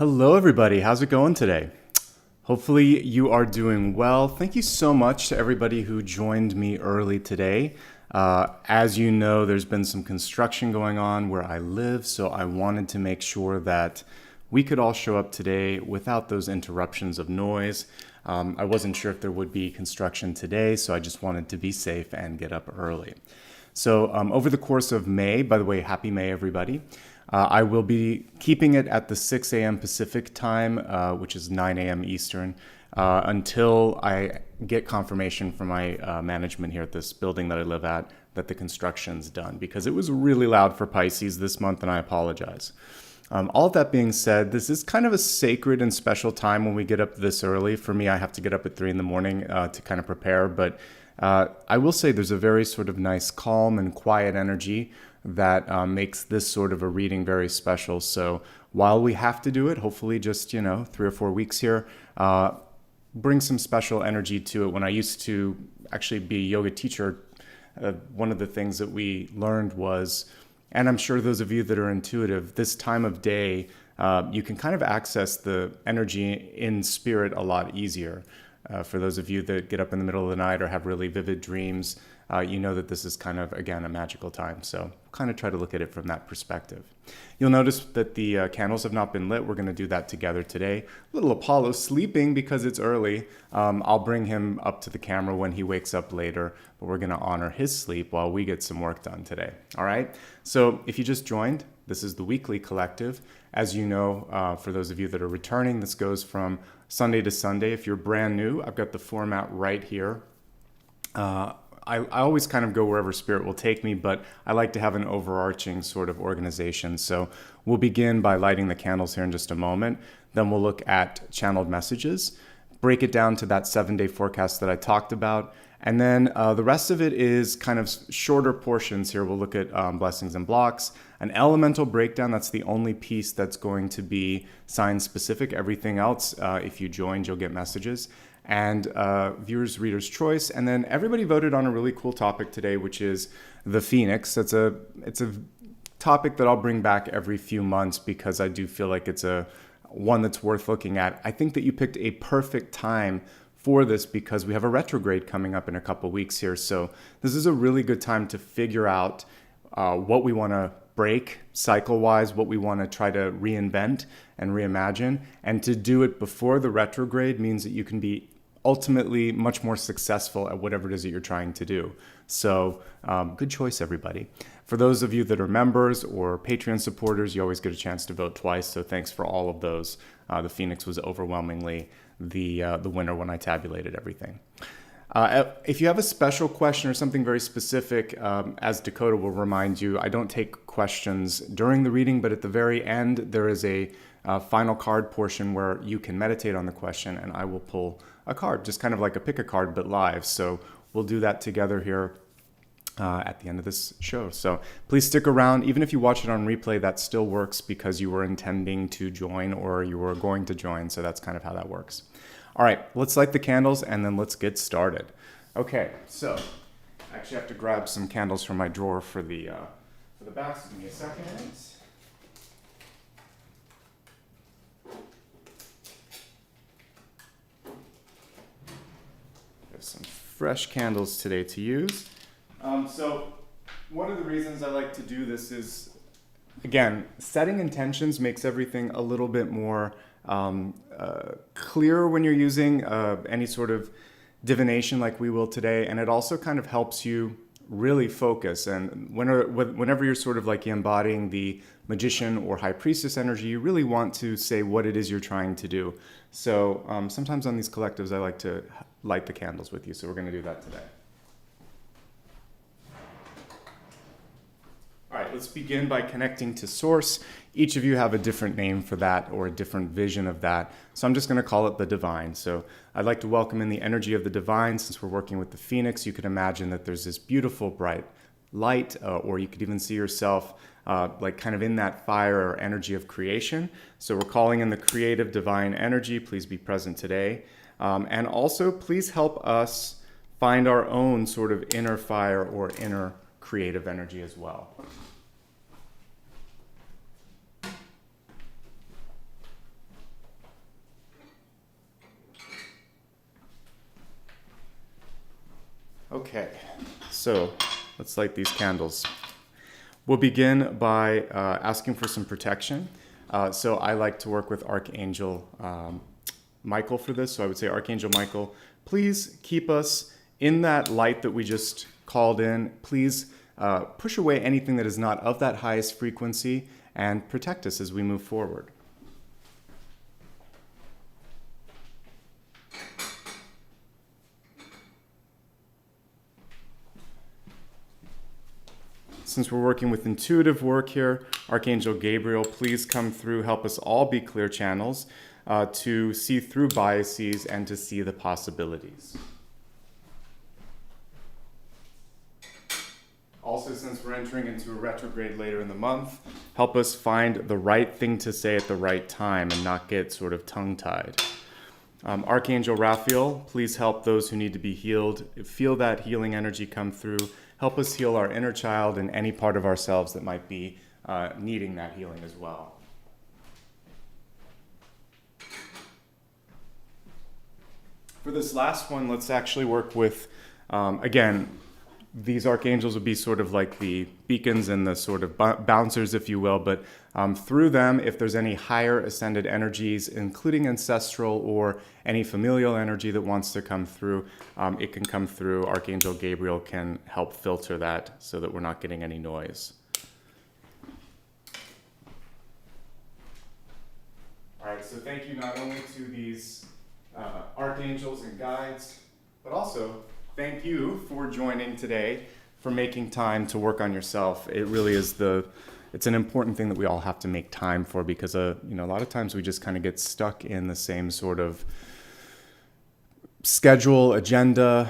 Hello everybody, how's it going today? Hopefully you are doing well. Thank you so much to everybody who joined me early today. As you know, there's been some construction going on where I live, so I wanted to make sure that we could all show up today without those interruptions of noise. I wasn't sure if there would be construction today, so I just wanted to be safe and get up early. So over the course of May, by the way, happy May everybody, I will be keeping it at the 6 a.m. Pacific time, which is 9 a.m. Eastern, until I get confirmation from my management here at this building that I live at that the construction's done, because it was really loud for Pisces this month, and I apologize. All of that being said, this is kind of a sacred and special time when we get up this early. For me, I have to get up at 3 in the morning to kind of prepare, but I will say there's a very sort of nice, calm and quiet energy that makes this sort of a reading very special. So while we have to do it, hopefully just, 3 or 4 weeks here, bring some special energy to it. When I used to actually be a yoga teacher, one of the things that we learned was, and I'm sure those of you that are intuitive, this time of day, you can kind of access the energy in spirit a lot easier. For those of you that get up in the middle of the night or have really vivid dreams, you know that this is kind of, again, a magical time. So kind of try to look at it from that perspective. You'll notice that the candles have not been lit. We're going to do that together today. Little Apollo sleeping because it's early. I'll bring him up to the camera when he wakes up later, but we're going to honor his sleep while we get some work done today. All right. So if you just joined, this is the weekly collective. As you know, for those of you that are returning, this goes from Sunday to Sunday. If you're brand new, I've got the format right here. I always kind of go wherever spirit will take me, but I like to have an overarching sort of organization. So we'll begin by lighting the candles here in just a moment. Then we'll look at channeled messages, break it down to that 7-day forecast that I talked about. And then the rest of it is kind of shorter portions here. We'll look at blessings and blocks, an elemental breakdown. That's the only piece that's going to be sign specific. Everything else, if you joined, you'll get messages. And viewers, readers' choice. And then everybody voted on a really cool topic today, which is the Phoenix. It's a topic that I'll bring back every few months because I do feel like it's a one that's worth looking at. I think that you picked a perfect time for this because we have a retrograde coming up in a couple weeks here. So this is a really good time to figure out what we want to break cycle-wise, what we want to try to reinvent and reimagine. And to do it before the retrograde means that you can be ultimately much more successful at whatever it is that you're trying to do. So good choice, everybody. For those of you that are members or Patreon supporters, you always get a chance to vote twice. So thanks for all of those. The Phoenix was overwhelmingly the winner when I tabulated everything. If you have a special question or something very specific, as Dakota will remind you, I don't take questions during the reading, but at the very end, there is a final card portion where you can meditate on the question and I will pull a card, just kind of like a pick a card, but live. So we'll do that together here at the end of this show. So please stick around. Even if you watch it on replay, that still works because you were intending to join or you were going to join. So that's kind of how that works. All right, let's light the candles and then let's get started. Okay, so I actually have to grab some candles from my drawer for the back. So give me a second. There's some fresh candles today to use. So one of the reasons I like to do this is, again, setting intentions makes everything a little bit more clear when you're using any sort of divination like we will today, and it also kind of helps you really focus. And whenever you're sort of like embodying the magician or high priestess energy, you really want to say what it is you're trying to do. So sometimes on these collectives, I like to light the candles with you. So we're going to do that today. All right, let's begin by connecting to source. Each of you have a different name for that or a different vision of that. So I'm just going to call it the divine. So I'd like to welcome in the energy of the divine. Since we're working with the Phoenix, you could imagine that there's this beautiful bright light, or you could even see yourself like kind of in that fire or energy of creation. So we're calling in the creative divine energy. Please be present today. And also please help us find our own sort of inner fire or inner creative energy as well. Okay, so let's light these candles. We'll begin by asking for some protection. So I like to work with Archangel Michael for this. So I would say, Archangel Michael, please keep us in that light that we just called in. Please push away anything that is not of that highest frequency and protect us as we move forward. Since we're working with intuitive work here, Archangel Gabriel, please come through, help us all be clear channels to see through biases and to see the possibilities. Also, since we're entering into a retrograde later in the month, help us find the right thing to say at the right time and not get sort of tongue-tied. Archangel Raphael, please help those who need to be healed. Feel that healing energy come through. Help us heal our inner child and any part of ourselves that might be needing that healing as well. For this last one, let's actually work with, again, these archangels would be sort of like the beacons and the sort of bouncers, if you will, but through them, if there's any higher ascended energies, including ancestral or any familial energy that wants to come through, it can come through. Archangel Gabriel can help filter that so that we're not getting any noise. All right, so thank you not only to these archangels and guides, but also thank you for joining today, for making time to work on yourself. It really is it's an important thing that we all have to make time for, because a lot of times we just kind of get stuck in the same sort of schedule, agenda,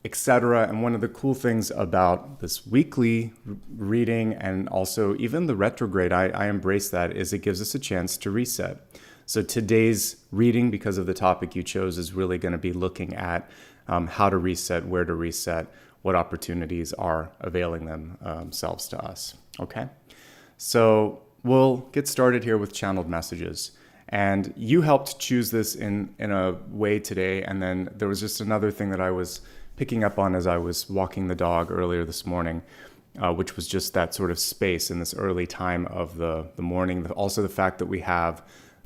etc. And one of the cool things about this weekly reading, and also even the retrograde, I embrace that, is it gives us a chance to reset. So today's reading, because of the topic you chose, is really going to be looking at how to reset, where to reset, what opportunities are availing themselves to us. Okay, so we'll get started here with channeled messages. And you helped choose this in a way today. And then there was just another thing that I was picking up on as I was walking the dog earlier this morning, which was just that sort of space in this early time of the morning. Also the fact that we have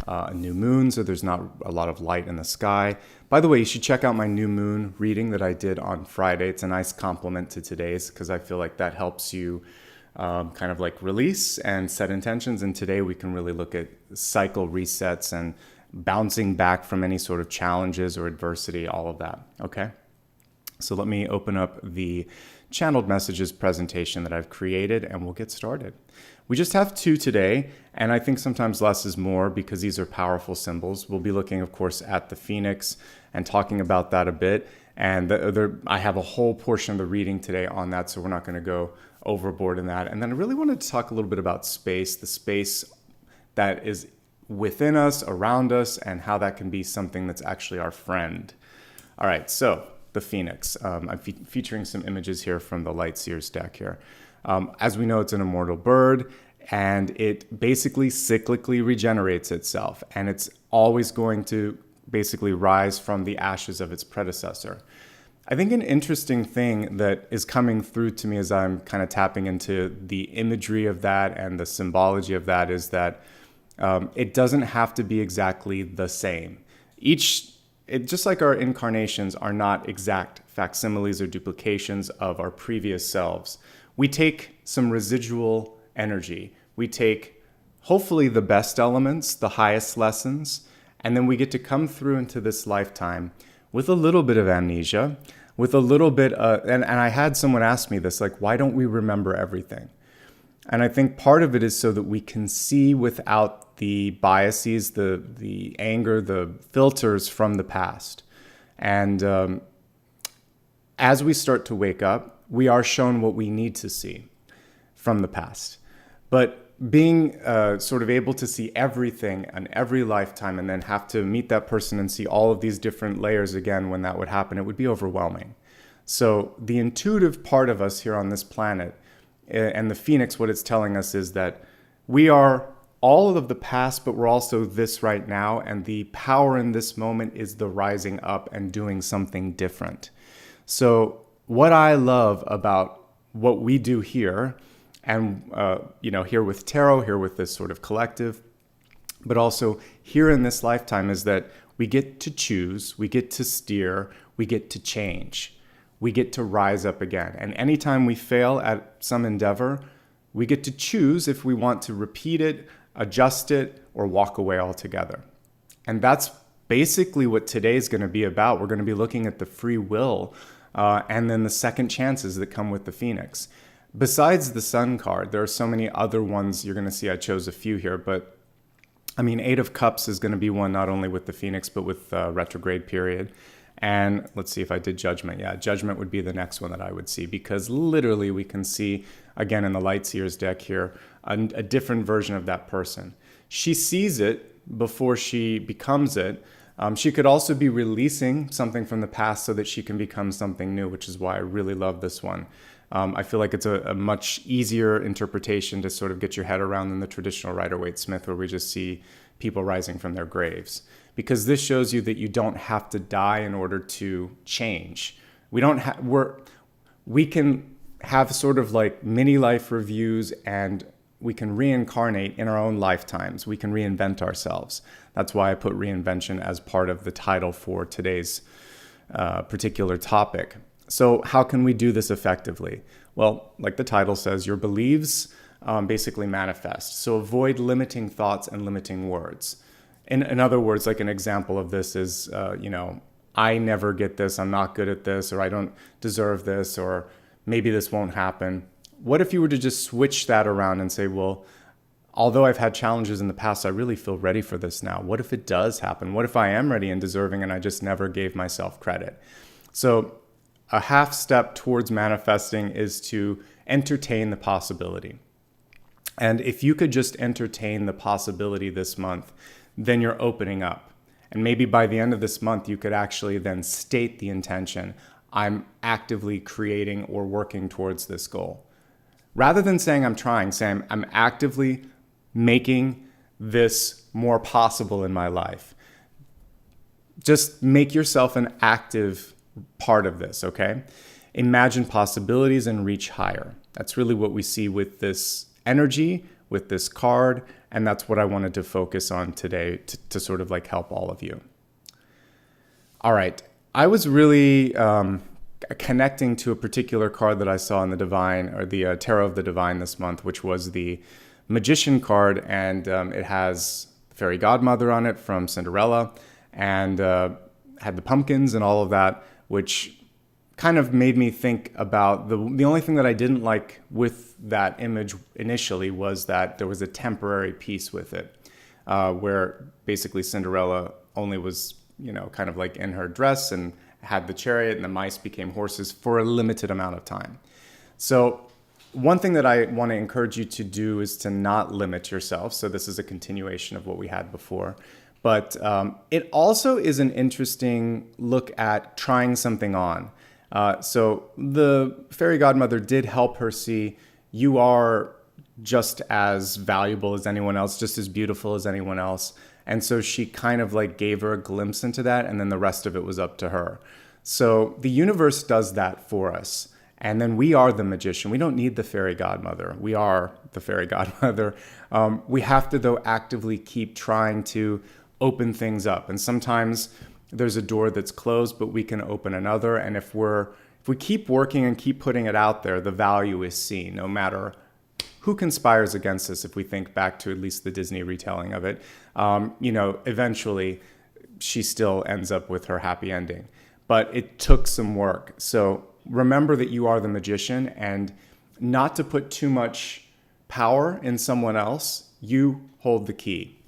a new moon, so there's not a lot of light in the sky. By the way, you should check out my new moon reading that I did on Friday. It's a nice complement to today's, because I feel like that helps you kind of like release and set intentions. And today we can really look at cycle resets and bouncing back from any sort of challenges or adversity, all of that. Okay, so let me open up the channeled messages presentation that I've created and we'll get started. We just have two today, and I think sometimes less is more because these are powerful symbols. We'll be looking, of course, at the Phoenix and talking about that a bit. And I have a whole portion of the reading today on that, so we're not going to go overboard in that. And then I really wanted to talk a little bit about space, the space that is within us, around us, and how that can be something that's actually our friend. All right, so the Phoenix. I'm featuring some images here from the Lightseers deck here. As we know, it's an immortal bird, and it basically cyclically regenerates itself, and it's always going to basically rise from the ashes of its predecessor. I think an interesting thing that is coming through to me as I'm kind of tapping into the imagery of that and the symbology of that is that it doesn't have to be exactly the same. Just like our incarnations are not exact facsimiles or duplications of our previous selves, we take some residual energy. We take hopefully the best elements, the highest lessons, and then we get to come through into this lifetime with a little bit of amnesia, with a little bit and I had someone ask me this, like, why don't we remember everything? And I think part of it is so that we can see without the biases, the anger, the filters from the past. And as we start to wake up, we are shown what we need to see from the past. But being sort of able to see everything in every lifetime and then have to meet that person and see all of these different layers again when that would happen, it would be overwhelming. So the intuitive part of us here on this planet and the Phoenix, what it's telling us is that we are all of the past, but we're also this right now. And the power in this moment is the rising up and doing something different. So what I love about what we do here, and here with tarot, here with this sort of collective, but also here in this lifetime, is that we get to choose, we get to steer, we get to change, we get to rise up again. And anytime we fail at some endeavor, we get to choose if we want to repeat it, adjust it, or walk away altogether. And that's basically what today's going to be about. We're going to be looking at the free will and then the second chances that come with the Phoenix. Besides the Sun card, there are so many other ones. You're going to see I chose a few here, but I mean, Eight of Cups is going to be one not only with the Phoenix, but with retrograde period. And let's see if I did Judgment. Yeah, Judgment would be the next one that I would see, because literally we can see, again, in the Lightseers deck here, a different version of that person. She sees it before she becomes it. She could also be releasing something from the past so that she can become something new, which is why I really love this one. I feel like it's a much easier interpretation to sort of get your head around than the traditional Rider-Waite-Smith, where we just see people rising from their graves. Because this shows you that you don't have to die in order to change. We can have sort of like mini life reviews, and we can reincarnate in our own lifetimes. We can reinvent ourselves. That's why I put reinvention as part of the title for today's particular topic. So how can we do this effectively? Well, like the title says, your beliefs basically manifest. So avoid limiting thoughts and limiting words. In other words, like an example of this is, I never get this, I'm not good at this, or I don't deserve this, or maybe this won't happen. What if you were to just switch that around and say, well, although I've had challenges in the past, I really feel ready for this now. What if it does happen? What if I am ready and deserving and I just never gave myself credit? So a half step towards manifesting is to entertain the possibility. And if you could just entertain the possibility this month, then you're opening up. And maybe by the end of this month, you could actually then state the intention, I'm actively creating or working towards this goal. Rather than saying I'm trying, saying I'm actively making this more possible in my life. Just make yourself an active part of this, okay? Imagine possibilities and reach higher. That's really what we see with this energy, with this card, and that's what I wanted to focus on today to sort of like help all of you. All right, I was really connecting to a particular card that I saw in the Divine, or the Tarot of the Divine this month, which was the Magician card, and it has Fairy Godmother on it from Cinderella, and had the pumpkins and all of that, which kind of made me think about the only thing that I didn't like with that image initially was that there was a temporary piece with it, where basically Cinderella only was, kind of like in her dress and had the chariot, and the mice became horses for a limited amount of time. So one thing that I want to encourage you to do is to not limit yourself. So this is a continuation of what we had before. But it also is an interesting look at trying something on. So the Fairy Godmother did help her see you are just as valuable as anyone else, just as beautiful as anyone else. And so she kind of like gave her a glimpse into that, and then the rest of it was up to her. So the universe does that for us. And then we are the magician. We don't need the Fairy Godmother. We are the Fairy Godmother. We have to, though, actively keep trying to open things up. And sometimes there's a door that's closed, but we can open another. And if we keep working and keep putting it out there, the value is seen, no matter who conspires against us. If we think back to at least the Disney retelling of it, eventually she still ends up with her happy ending. But it took some work. So remember that you are the magician, and not to put too much power in someone else. You hold the key.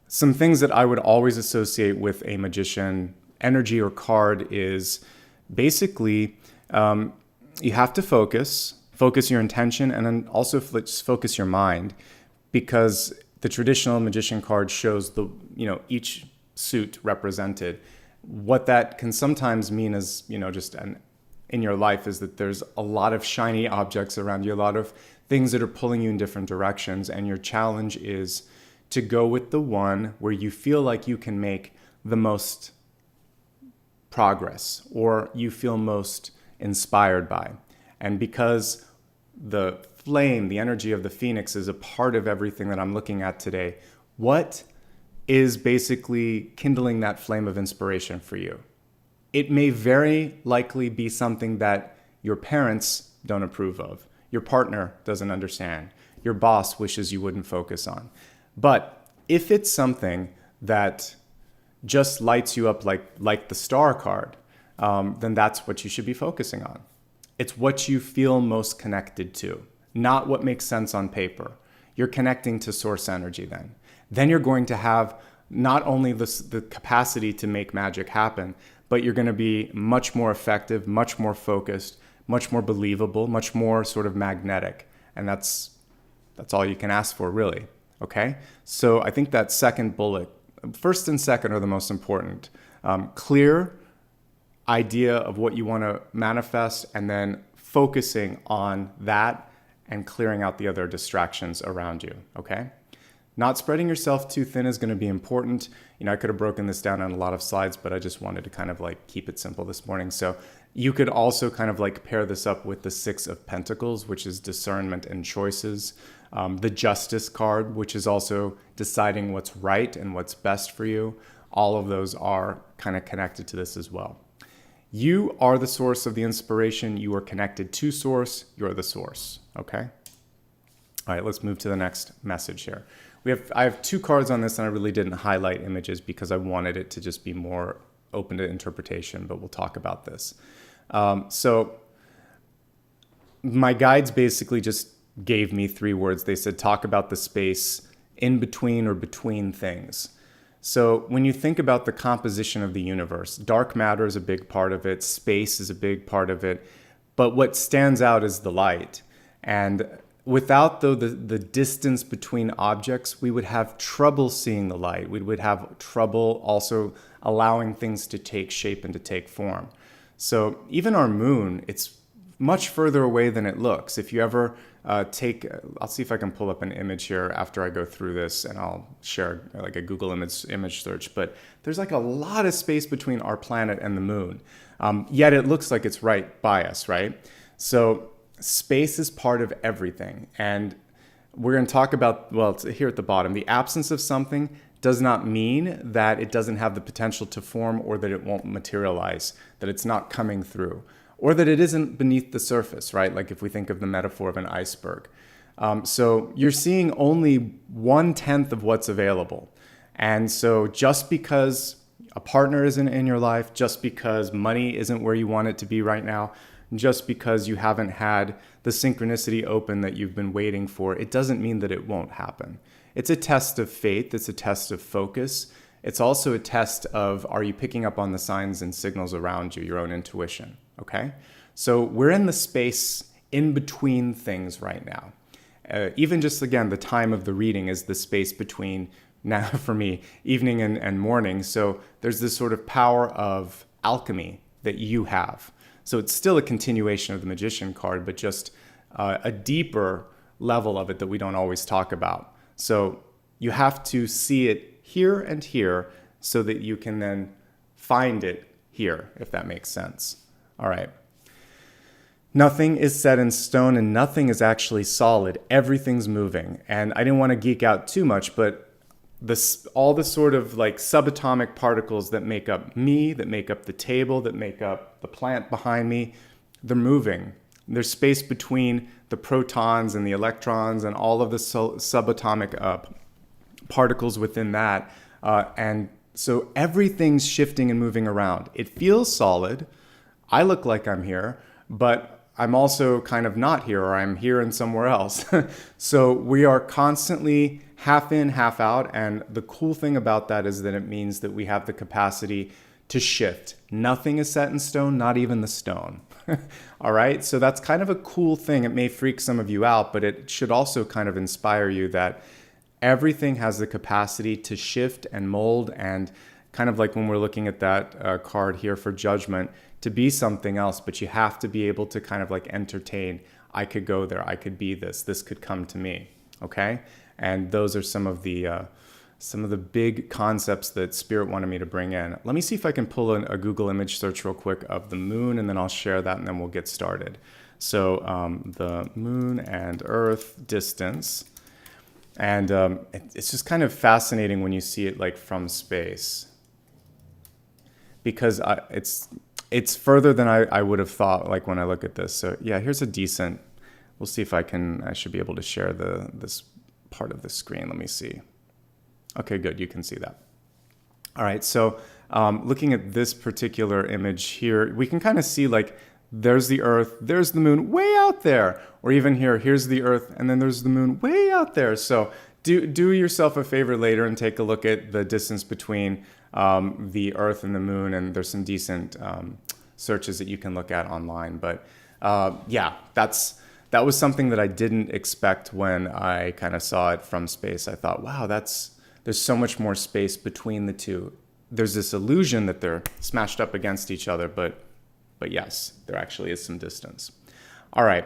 Some things that I would always associate with a magician energy or card is basically you have to focus your intention, and then also focus your mind, because the traditional magician card shows each suit represented. What that can sometimes mean is, in your life is that there's a lot of shiny objects around you, a lot of things that are pulling you in different directions, and your challenge is to go with the one where you feel like you can make the most progress, or you feel most inspired by. And because the flame, the energy of the phoenix is a part of everything that I'm looking at today, what is basically kindling that flame of inspiration for you? It may very likely be something that your parents don't approve of, your partner doesn't understand, your boss wishes you wouldn't focus on. But if it's something that just lights you up like the star card, then that's what you should be focusing on. It's what you feel most connected to, not what makes sense on paper. You're connecting to source energy then. Then you're going to have not only the capacity to make magic happen, but you're going to be much more effective, much more focused, much more believable, much more sort of magnetic. And that's all you can ask for, really. Okay? So I think that second bullet, first and second are the most important. Clear idea of what you want to manifest, and then focusing on that and clearing out the other distractions around you. Okay? Not spreading yourself too thin is going to be important. I could have broken this down on a lot of slides, but I just wanted to kind of keep it simple this morning. So you could also kind of pair this up with the Six of Pentacles, which is discernment and choices. The Justice card, which is also deciding what's right and what's best for you. All of those are kind of connected to this as well. You are the source of the inspiration. You are connected to source. You're the source. Okay? All right, let's move to the next message here. I have two cards on this, and I really didn't highlight images because I wanted it to just be more open to interpretation, but we'll talk about this. So my guides basically just gave me 3 words. They said, talk about the space in between or between things. So when you think about the composition of the universe, dark matter is a big part of it, space is a big part of it, but what stands out is the light. And without the distance between objects, we would have trouble seeing the light. We would have trouble also allowing things to take shape and to take form. So even our moon, it's much further away than it looks. If you ever I'll see if I can pull up an image here after I go through this, and I'll share a Google image search. But there's a lot of space between our planet and the moon. Yet it looks like it's right by us, right? So space is part of everything. And we're going to talk about, it's here at the bottom, the absence of something does not mean that it doesn't have the potential to form, or that it won't materialize, that it's not coming through, or that it isn't beneath the surface, right? Like if we think of the metaphor of an iceberg. So you're seeing only 1/10 of what's available. And so just because a partner isn't in your life, just because money isn't where you want it to be right now, just because you haven't had the synchronicity open that you've been waiting for, it doesn't mean that it won't happen. It's a test of faith. It's a test of focus. It's also a test of, are you picking up on the signs and signals around you, your own intuition, okay? So we're in the space in between things right now. Even just, again, the time of the reading is the space between, now for me, evening and morning. So there's this sort of power of alchemy that you have. So it's still a continuation of the Magician card, but just a deeper level of it that we don't always talk about. So you have to see it here and here so that you can then find it here, if that makes sense. All right. Nothing is set in stone, and nothing is actually solid. Everything's moving. And I didn't want to geek out too much, but all the sort of subatomic particles that make up me, that make up the table, that make up the plant behind me, they're moving. There's space between the protons and the electrons and all of the subatomic particles within that. And so everything's shifting and moving around. It feels solid. I look like I'm here, but I'm also kind of not here, or I'm here and somewhere else. So we are constantly half in, half out. And the cool thing about that is that it means that we have the capacity to shift. Nothing is set in stone, not even the stone. All right. So that's kind of a cool thing. It may freak some of you out, but it should also kind of inspire you that everything has the capacity to shift and mold, and kind of like when we're looking at that card here for judgment, to be something else. But you have to be able to kind of entertain, I could go there, I could be this could come to me. Okay. And those are some of the some of the big concepts that Spirit wanted me to bring in. Let me see if I can pull in a Google image search real quick of the moon, and then I'll share that, and then we'll get started. So the moon and Earth distance. And it's just kind of fascinating when you see it like from space, because it's further than I would have thought, like when I look at this. So yeah, here's a decent, we'll see if I should be able to share this part of the screen. Let me see. Okay, good. You can see that. All right. So looking at this particular image here, we can kind of see like there's the Earth, there's the moon way out there. Or even here, here's the Earth, and then there's the moon way out there. So do yourself a favor later and take a look at the distance between the Earth and the moon. And there's some decent searches that you can look at online. But yeah, that was something that I didn't expect when I kind of saw it from space. I thought, wow, there's so much more space between the two. There's this illusion that they're smashed up against each other, but yes, there actually is some distance. All right,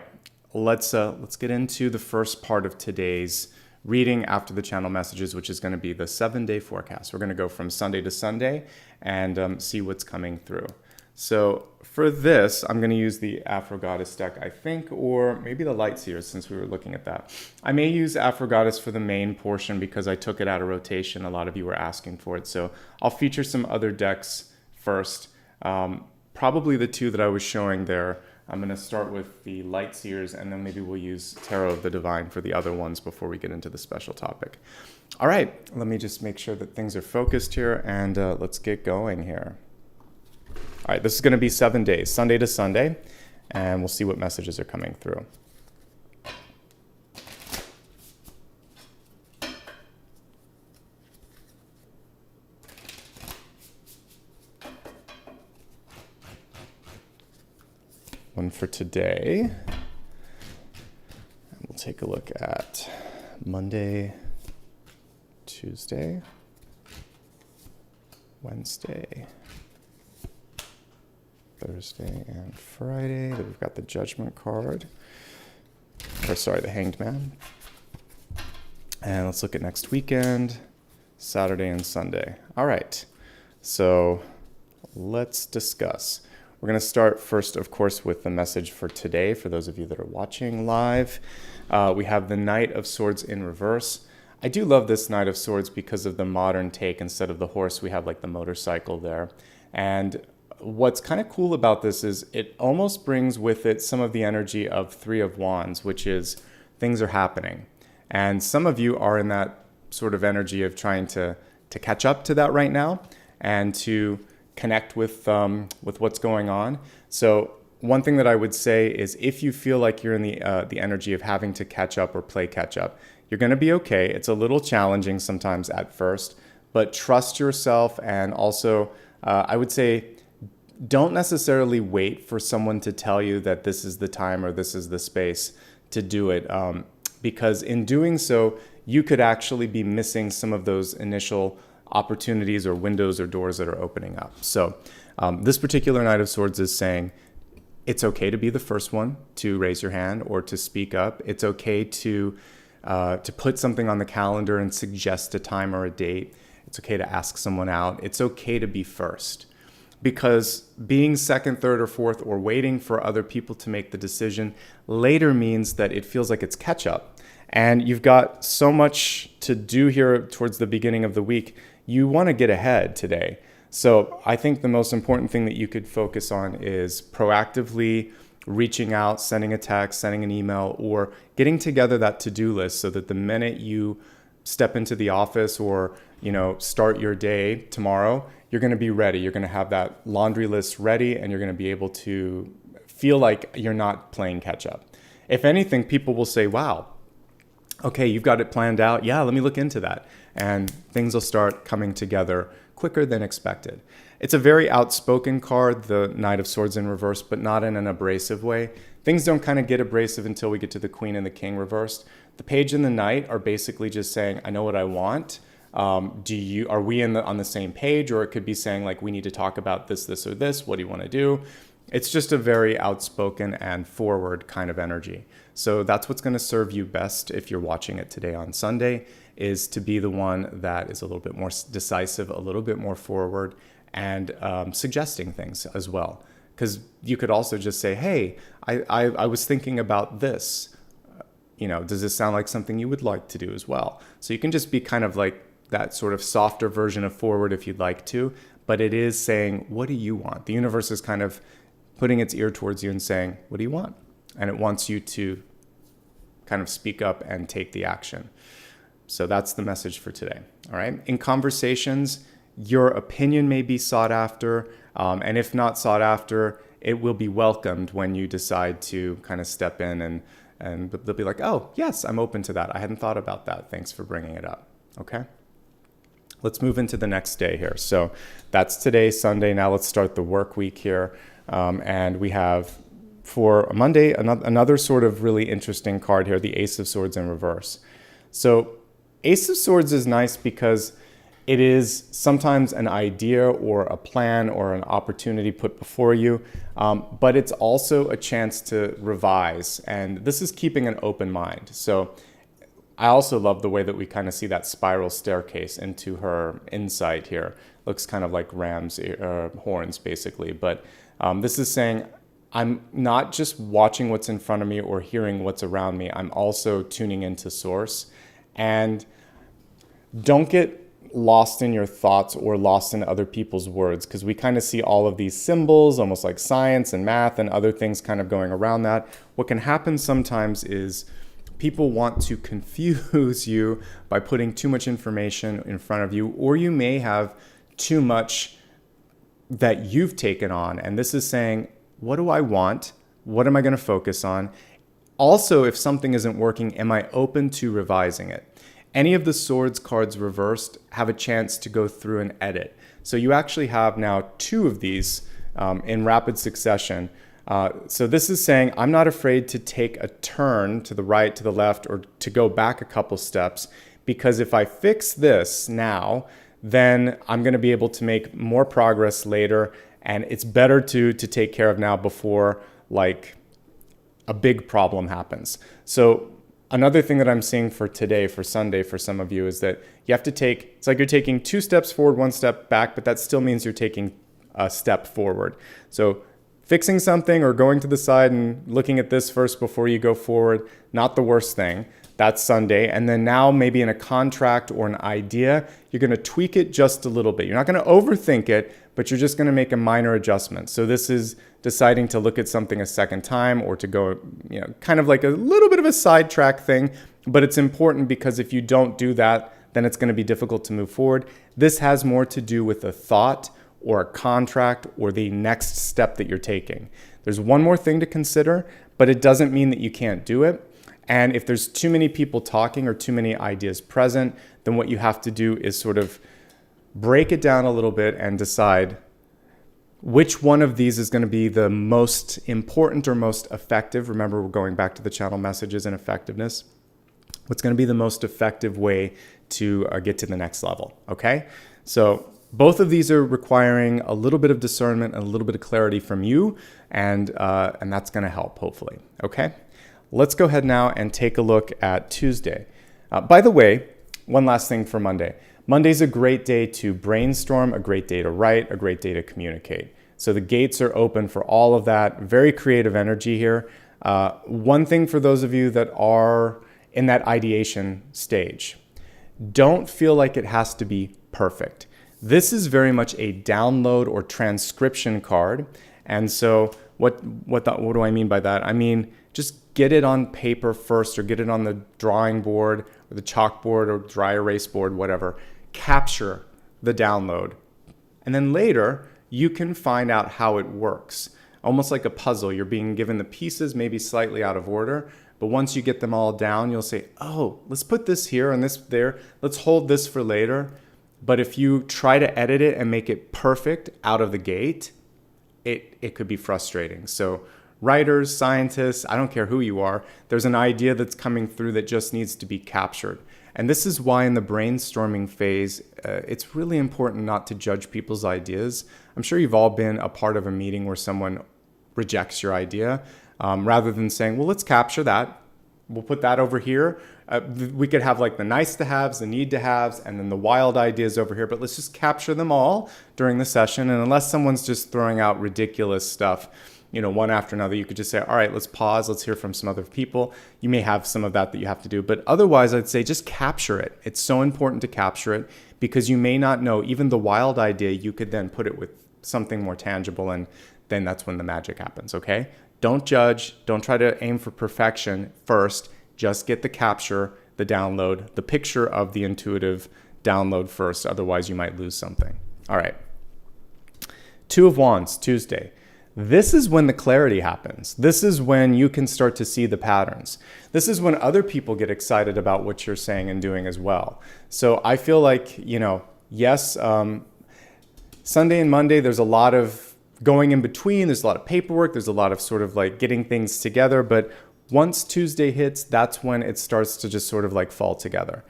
let's get into the first part of today's reading after the channel messages, which is going to be the 7-day forecast. We're going to go from Sunday to Sunday and see what's coming through. So for this, I'm going to use the Afro Goddess deck, I think, or maybe the Light Seers, since we were looking at that. I may use Afro Goddess for the main portion because I took it out of rotation. A lot of you were asking for it. So I'll feature some other decks first. Probably the two that I was showing there. I'm going to start with the Light Seers, and then maybe we'll use Tarot of the Divine for the other ones before we get into the special topic. All right, let me just make sure that things are focused here, and let's get going here. All right, this is going to be 7 days, Sunday to Sunday, and we'll see what messages are coming through. One for today. And we'll take a look at Monday, Tuesday, Wednesday, Thursday, and Friday. Then we've got the Judgment card. The Hanged Man. And let's look at next weekend, Saturday and Sunday. All right. So let's discuss. We're going to start first, of course, with the message for today. For those of you that are watching live, we have the Knight of Swords in reverse. I do love this Knight of Swords because of the modern take. Instead of the horse, we have like the motorcycle there. And what's kind of cool about this is it almost brings with it some of the energy of Three of Wands, which is things are happening. And some of you are in that sort of energy of trying to catch up to that right now and to connect with what's going on. So one thing that I would say is if you feel like you're in the energy of having to catch up or play catch up, you're going to be okay. It's a little challenging sometimes at first, but trust yourself. And also, I would say, don't necessarily wait for someone to tell you that this is the time or this is the space to do it. Because in doing so, you could actually be missing some of those initial opportunities or windows or doors that are opening up. So this particular Knight of Swords is saying it's okay to be the first one to raise your hand or to speak up. It's okay to put something on the calendar and suggest a time or a date. It's okay to ask someone out. It's okay to be first. Because being second, third, or fourth, or waiting for other people to make the decision later means that it feels like it's catch up. And you've got so much to do here towards the beginning of the week. You want to get ahead today. So I think the most important thing that you could focus on is proactively reaching out, sending a text, sending an email, or getting together that to-do list so that the minute you step into the office or start your day tomorrow, you're going to be ready. You're going to have that laundry list ready, and you're going to be able to feel like you're not playing catch up. If anything, people will say, wow, okay, you've got it planned out. Yeah, let me look into that. And things will start coming together quicker than expected. It's a very outspoken card, the Knight of Swords in reverse, but not in an abrasive way. Things don't kind of get abrasive until we get to the Queen and the King reversed. The Page and the Knight are basically just saying, I know what I want. Are we on the same page? Or it could be saying like, we need to talk about this, or this. What do you want to do? It's just a very outspoken and forward kind of energy. So that's what's going to serve you best if you're watching it today on Sunday. is to be the one that is a little bit more decisive, a little bit more forward, and suggesting things as well. Because you could also just say, hey, I was thinking about this. Does this sound like something you would like to do as well? So you can just be kind of like that sort of softer version of forward if you'd like to, but it is saying, what do you want? The universe is kind of putting its ear towards you and saying, what do you want? And it wants you to kind of speak up and take the action. So that's the message for today. All right. In conversations, your opinion may be sought after. And if not sought after, it will be welcomed when you decide to kind of step in and they'll be like, oh, yes, I'm open to that. I hadn't thought about that. Thanks for bringing it up. Okay. Let's move into the next day here. So that's today, Sunday. Now let's start the work week here. And we have for Monday, another sort of really interesting card here, the Ace of Swords in reverse. So Ace of Swords is nice because it is sometimes an idea or a plan or an opportunity put before you, but it's also a chance to revise. And this is keeping an open mind. So I also love the way that we kind of see that spiral staircase into her insight here. Looks kind of like ram's horns, basically. But this is saying, I'm not just watching what's in front of me or hearing what's around me. I'm also tuning into source. And don't get lost in your thoughts or lost in other people's words, because we kind of see all of these symbols, almost like science and math and other things kind of going around that. What can happen sometimes is people want to confuse you by putting too much information in front of you, or you may have too much that you've taken on. And this is saying, what do I want? What am I going to focus on? Also, if something isn't working, am I open to revising it? Any of the swords cards reversed have a chance to go through and edit. So you actually have now 2 of these in rapid succession. So this is saying, I'm not afraid to take a turn to the right, to the left, or to go back a couple steps, because if I fix this now, then I'm going to be able to make more progress later. And it's better to take care of now before like a big problem happens. So another thing that I'm seeing for today, for Sunday, for some of you, is that you have to it's like you're taking 2 steps forward, 1 step back, but that still means you're taking a step forward. So fixing something or going to the side and looking at this first before you go forward, not the worst thing. That's Sunday. And then now maybe in a contract or an idea, you're going to tweak it just a little bit. You're not going to overthink it, but you're just going to make a minor adjustment. So this is deciding to look at something a second time or to go, kind of like a little bit of a sidetrack thing. But it's important because if you don't do that, then it's going to be difficult to move forward. This has more to do with a thought or a contract or the next step that you're taking. There's one more thing to consider, but it doesn't mean that you can't do it. And if there's too many people talking or too many ideas present, then what you have to do is sort of break it down a little bit and decide which one of these is going to be the most important or most effective. Remember, we're going back to the channel messages and effectiveness. What's going to be the most effective way to get to the next level, okay? So both of these are requiring a little bit of discernment and a little bit of clarity from you, and that's going to help, hopefully, okay? Let's go ahead now and take a look at Tuesday. By the way, one last thing for Monday. Monday's a great day to brainstorm, a great day to write, a great day to communicate. So the gates are open for all of that. Very creative energy here. One thing for those of you that are in that ideation stage, don't feel like it has to be perfect. This is very much a download or transcription card. And so what do I mean by that? I mean, just get it on paper first, or get it on the drawing board or the chalkboard or dry erase board, whatever. Capture the download. And then later, you can find out how it works. Almost like a puzzle. You're being given the pieces, maybe slightly out of order. But once you get them all down, you'll say, oh, let's put this here and this there. Let's hold this for later. But if you try to edit it and make it perfect out of the gate, it could be frustrating. So writers, scientists, I don't care who you are, there's an idea that's coming through that just needs to be captured. And this is why in the brainstorming phase, it's really important not to judge people's ideas. I'm sure you've all been a part of a meeting where someone rejects your idea, rather than saying, well, let's capture that. we'll put that over here. We could have like the nice to haves, the need to haves, and then the wild ideas over here, but let's just capture them all during the session. And unless someone's just throwing out ridiculous stuff, one after another, you could just say, all right, let's pause. Let's hear from some other people. You may have some of that you have to do, but otherwise I'd say just capture it. It's so important to capture it because you may not know, even the wild idea, you could then put it with something more tangible, and then that's when the magic happens, okay? Don't judge. Don't try to aim for perfection first. Just get the capture, the download, the picture of the intuitive download first. Otherwise, you might lose something. All right. Two of Wands, Tuesday. This is when the clarity happens. This is when you can start to see the patterns. This is when other people get excited about what you're saying and doing as well. So I feel like, yes, Sunday and Monday, there's a lot of going in between. There's a lot of paperwork. There's a lot of sort of like getting things together. But once Tuesday hits, that's when it starts to just sort of like fall together.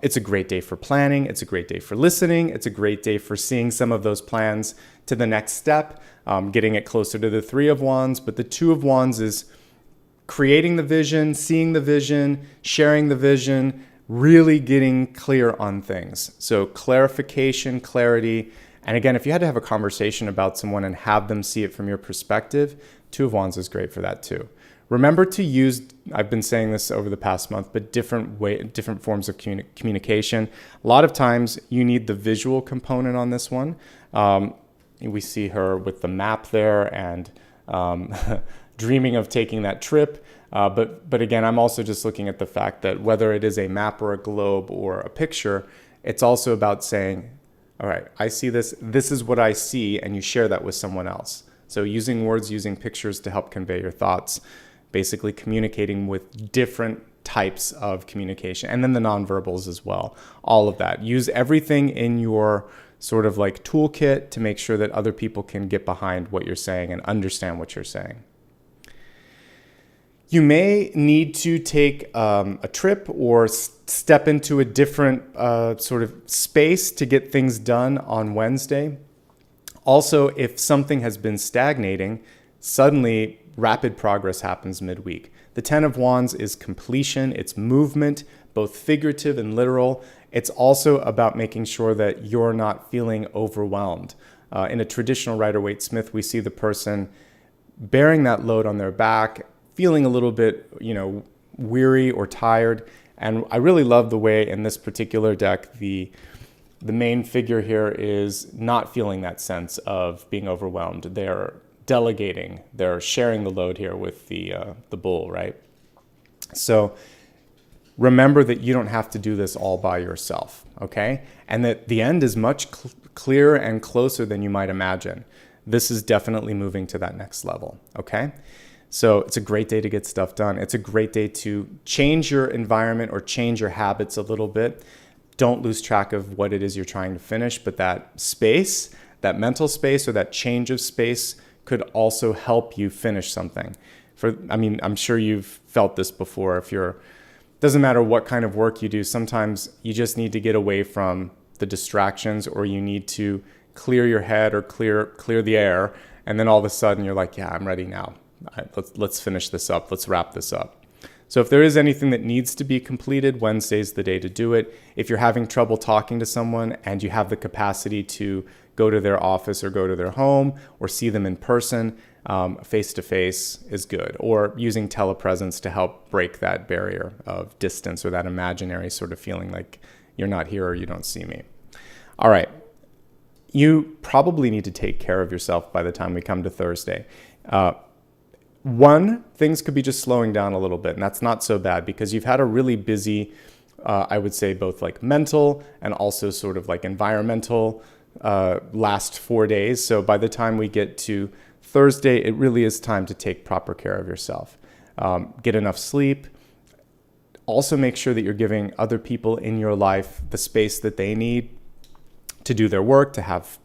It's a great day for planning. It's a great day for listening. It's a great day for seeing some of those plans to the next step, getting it closer to the Three of Wands. But the Two of Wands is creating the vision, seeing the vision, sharing the vision, really getting clear on things. So clarification, clarity. And again, if you had to have a conversation about someone and have them see it from your perspective, Two of Wands is great for that too. Remember to use, I've been saying this over the past month, but different forms of communication. A lot of times you need the visual component on this one. We see her with the map there and dreaming of taking that trip. But again, I'm also just looking at the fact that whether it is a map or a globe or a picture, it's also about saying, all right, I see this. This is what I see, and you share that with someone else. So using words, using pictures to help convey your thoughts, basically communicating with different types of communication, and then the nonverbals as well. All of that. Use everything in your sort of like toolkit to make sure that other people can get behind what you're saying and understand what you're saying. You may need to take a trip or step into a different sort of space to get things done on Wednesday. Also, if something has been stagnating, suddenly rapid progress happens midweek. The Ten of Wands is completion, it's movement, both figurative and literal. It's also about making sure that you're not feeling overwhelmed. In a traditional Rider-Waite-Smith, we see the person bearing that load on their back, feeling a little bit, weary or tired. And I really love the way in this particular deck, the main figure here is not feeling that sense of being overwhelmed. They're delegating, they're sharing the load here with the bull, right? So remember that you don't have to do this all by yourself, okay? And that the end is much clearer and closer than you might imagine. This is definitely moving to that next level, okay? So it's a great day to get stuff done. It's a great day to change your environment or change your habits a little bit. Don't lose track of what it is you're trying to finish, but that space, that mental space or that change of space could also help you finish something. I'm sure you've felt this before. Doesn't matter what kind of work you do, sometimes you just need to get away from the distractions, or you need to clear your head or clear the air, and then all of a sudden you're like, yeah, I'm ready now. Let's finish this up. Let's wrap this up. So if there is anything that needs to be completed, Wednesday's the day to do it. If you're having trouble talking to someone and you have the capacity to go to their office or go to their home or see them in person, face-to-face is good. Or using telepresence to help break that barrier of distance or that imaginary sort of feeling like you're not here or you don't see me. All right. You probably need to take care of yourself by the time we come to Thursday. Things could be just slowing down a little bit, and that's not so bad because you've had a really busy, I would say both like mental and also sort of like environmental last 4 days. So by the time we get to Thursday, it really is time to take proper care of yourself. Get enough sleep. Also make sure that you're giving other people in your life the space that they need to do their work, to have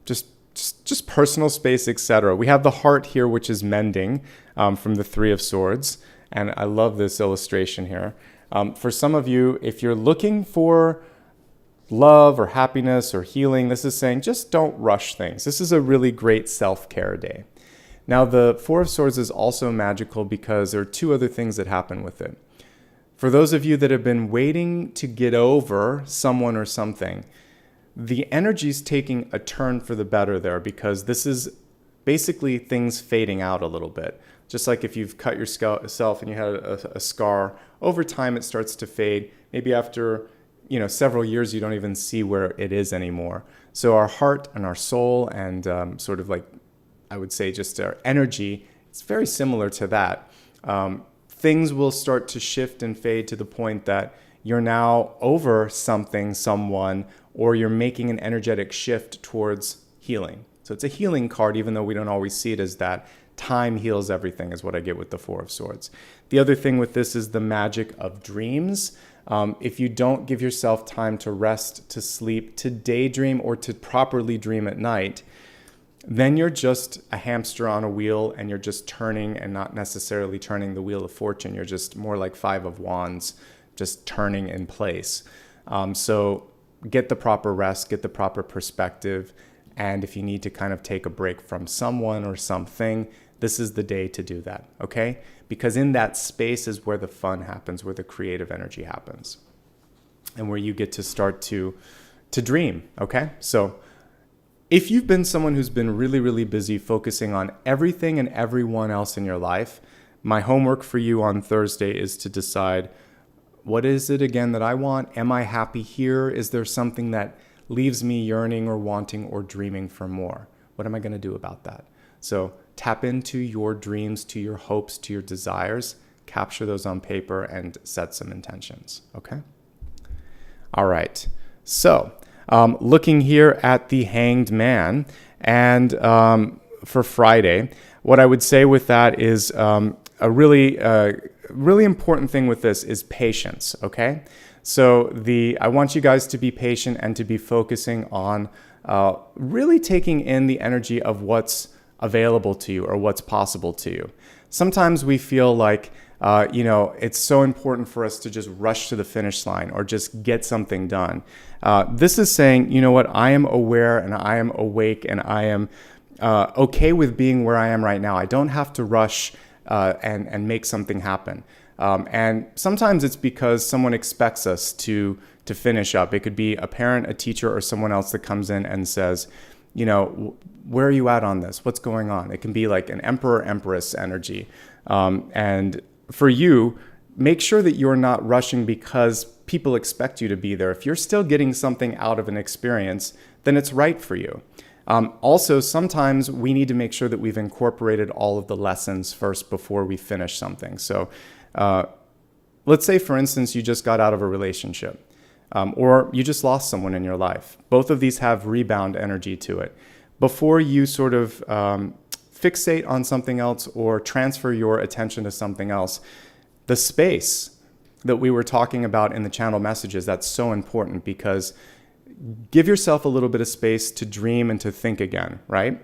just personal space, etc. We have the heart here, which is mending from the Three of Swords. And I love this illustration here. For some of you, if you're looking for love or happiness or healing, this is saying just don't rush things. This is a really great self-care day. Now, the Four of Swords is also magical because there are two other things that happen with it. For those of you that have been waiting to get over someone or something, the energy's taking a turn for the better there, because this is basically things fading out a little bit. Just like if you've cut yourself and you had a scar, over time it starts to fade. Maybe after several years you don't even see where it is anymore. So our heart and our soul and sort of like, I would say just our energy, it's very similar to that. Things will start to shift and fade to the point that you're now over something, someone, or you're making an energetic shift towards healing. So it's a healing card, even though we don't always see it as that. Time heals everything is what I get with the Four of Swords. The other thing with this is the magic of dreams. If you don't give yourself time to rest, to sleep, to daydream, or to properly dream at night, then you're just a hamster on a wheel and you're just turning and not necessarily turning the wheel of fortune. You're just more like Five of Wands, just turning in place. So get the proper rest, get the proper perspective. And if you need to kind of take a break from someone or something, this is the day to do that, okay? Because in that space is where the fun happens, where the creative energy happens, and where you get to start to dream, okay? So if you've been someone who's been really, really busy focusing on everything and everyone else in your life, my homework for you on Thursday is to decide, what is it again that I want? Am I happy here? Is there something that leaves me yearning or wanting or dreaming for more? What am I going to do about that? So tap into your dreams, to your hopes, to your desires, capture those on paper and set some intentions, okay? All right. So looking here at the Hanged Man, and for Friday, what I would say with that is a really important thing with this is patience, okay? So I want you guys to be patient and to be focusing on really taking in the energy of what's available to you or what's possible to you. Sometimes we feel like, it's so important for us to just rush to the finish line or just get something done. This is saying, you know what, I am aware and I am awake and I am okay with being where I am right now. I don't have to rush and make something happen. And sometimes it's because someone expects us to finish up. It could be a parent, a teacher, or someone else that comes in and says, where are you at on this? What's going on? It can be like an emperor, empress energy. And for you, make sure that you're not rushing because people expect you to be there. If you're still getting something out of an experience, then it's right for you. Also, sometimes we need to make sure that we've incorporated all of the lessons first before we finish something. So let's say, for instance, you just got out of a relationship or you just lost someone in your life. Both of these have rebound energy to it. Before you sort of fixate on something else or transfer your attention to something else, the space that we were talking about in the channel messages, that's so important, because give yourself a little bit of space to dream and to think again, right?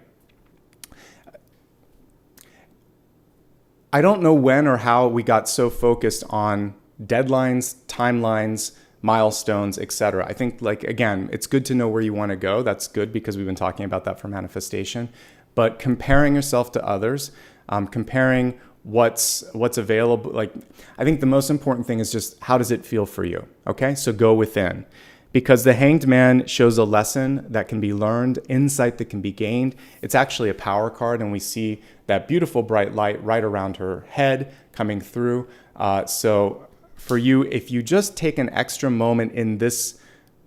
I don't know when or how we got so focused on deadlines, timelines, milestones, etc. I think, again, it's good to know where you want to go. That's good because we've been talking about that for manifestation. But comparing yourself to others, comparing what's available, I think the most important thing is just, how does it feel for you? Okay, so go within. Because the Hanged Man shows a lesson that can be learned, insight that can be gained. It's actually a power card, and we see that beautiful bright light right around her head coming through. So for you, if you just take an extra moment in this,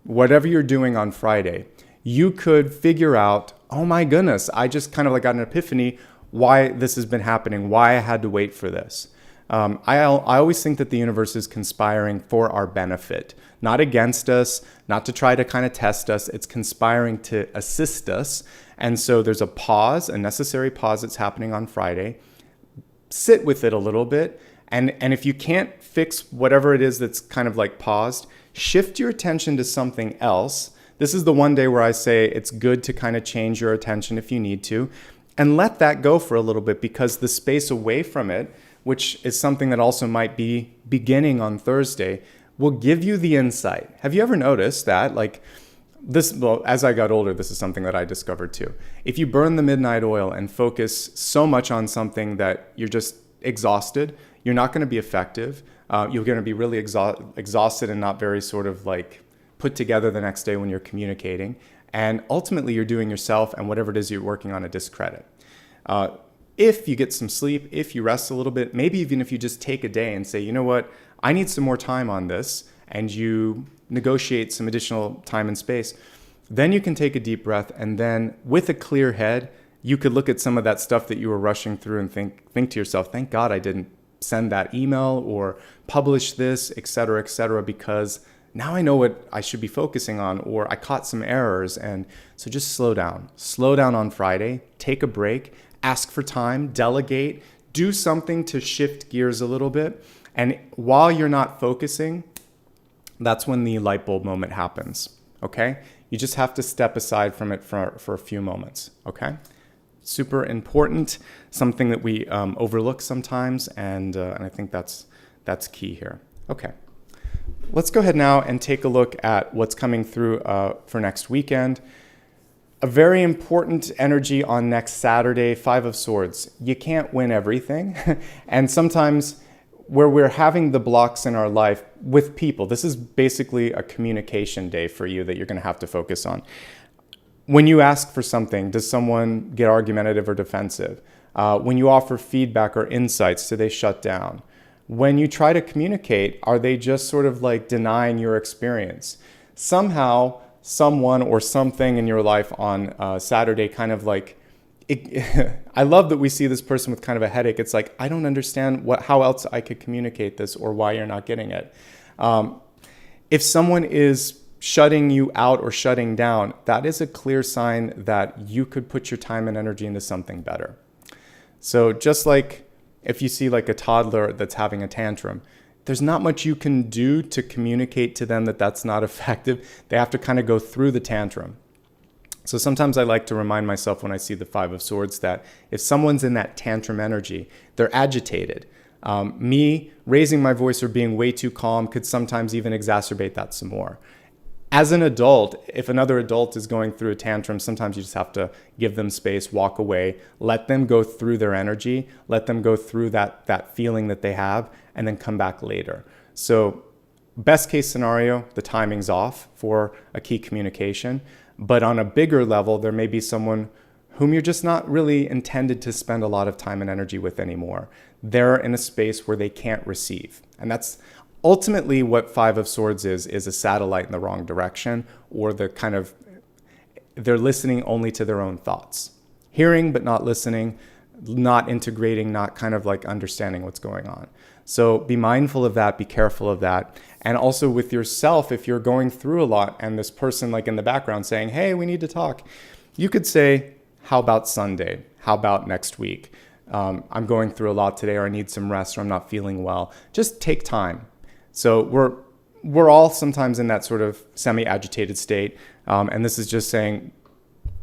whatever you're doing on Friday, you could figure out, oh my goodness, I just kind of got an epiphany why this has been happening, why I had to wait for this. I always think that the universe is conspiring for our benefit, not against us, not to try to kind of test us. It's conspiring to assist us. And so there's a pause, a necessary pause that's happening on Friday. Sit with it a little bit. And if you can't fix whatever it is that's kind of paused, shift your attention to something else. This is the one day where I say it's good to kind of change your attention if you need to, and let that go for a little bit, because the space away from it, which is something that also might be beginning on Thursday, will give you the insight. Have you ever noticed that? As I got older, this is something that I discovered too. If you burn the midnight oil and focus so much on something that you're just exhausted, you're not going to be effective. You're going to be really exhausted and not very sort of like put together the next day when you're communicating. And ultimately, you're doing yourself and whatever it is you're working on a discredit. If you get some sleep, if you rest a little bit, maybe even if you just take a day and say, you know what, I need some more time on this, and you negotiate some additional time and space, then you can take a deep breath, and then with a clear head, you could look at some of that stuff that you were rushing through and think to yourself, thank God I didn't send that email or publish this, et cetera, because now I know what I should be focusing on, or I caught some errors. And so just slow down on Friday, take a break, ask for time, delegate, do something to shift gears a little bit. And while you're not focusing, that's when the light bulb moment happens, okay? You just have to step aside from it for a few moments, okay? Super important, something that we overlook sometimes, and I think that's key here. Okay, let's go ahead now and take a look at what's coming through for next weekend. A very important energy on next Saturday, 5 of Swords. You can't win everything, and sometimes where we're having the blocks in our life with people, this is basically a communication day for you that you're going to have to focus on. When you ask for something, does someone get argumentative or defensive? When you offer feedback or insights, do they shut down? When you try to communicate, are they just sort of like denying your experience? Somehow, someone or something in your life on Saturday kind of like, I love that we see this person with kind of a headache. It's like, I don't understand how else I could communicate this or why you're not getting it. If someone is shutting you out or shutting down, that is a clear sign that you could put your time and energy into something better. So just like if you see like a toddler that's having a tantrum, there's not much you can do to communicate to them that that's not effective. They have to kind of go through the tantrum. So sometimes I like to remind myself when I see the 5 of Swords that if someone's in that tantrum energy, they're agitated. Me raising my voice or being way too calm could sometimes even exacerbate that some more. As an adult, if another adult is going through a tantrum, sometimes you just have to give them space, walk away, let them go through their energy, let them go through that feeling that they have, and then come back later. So best case scenario, the timing's off for a key communication. But on a bigger level, there may be someone whom you're just not really intended to spend a lot of time and energy with anymore. They're in a space where they can't receive. And that's ultimately what 5 of Swords is a satellite in the wrong direction, or the kind of, they're listening only to their own thoughts. Hearing, but not listening, not integrating, not kind of like understanding what's going on. So be mindful of that, be careful of that. And also with yourself, if you're going through a lot and this person like in the background saying, hey, we need to talk, you could say, how about Sunday? How about next week? I'm going through a lot today, or I need some rest, or I'm not feeling well. Just take time. So we're all sometimes in that sort of semi-agitated state. And this is just saying,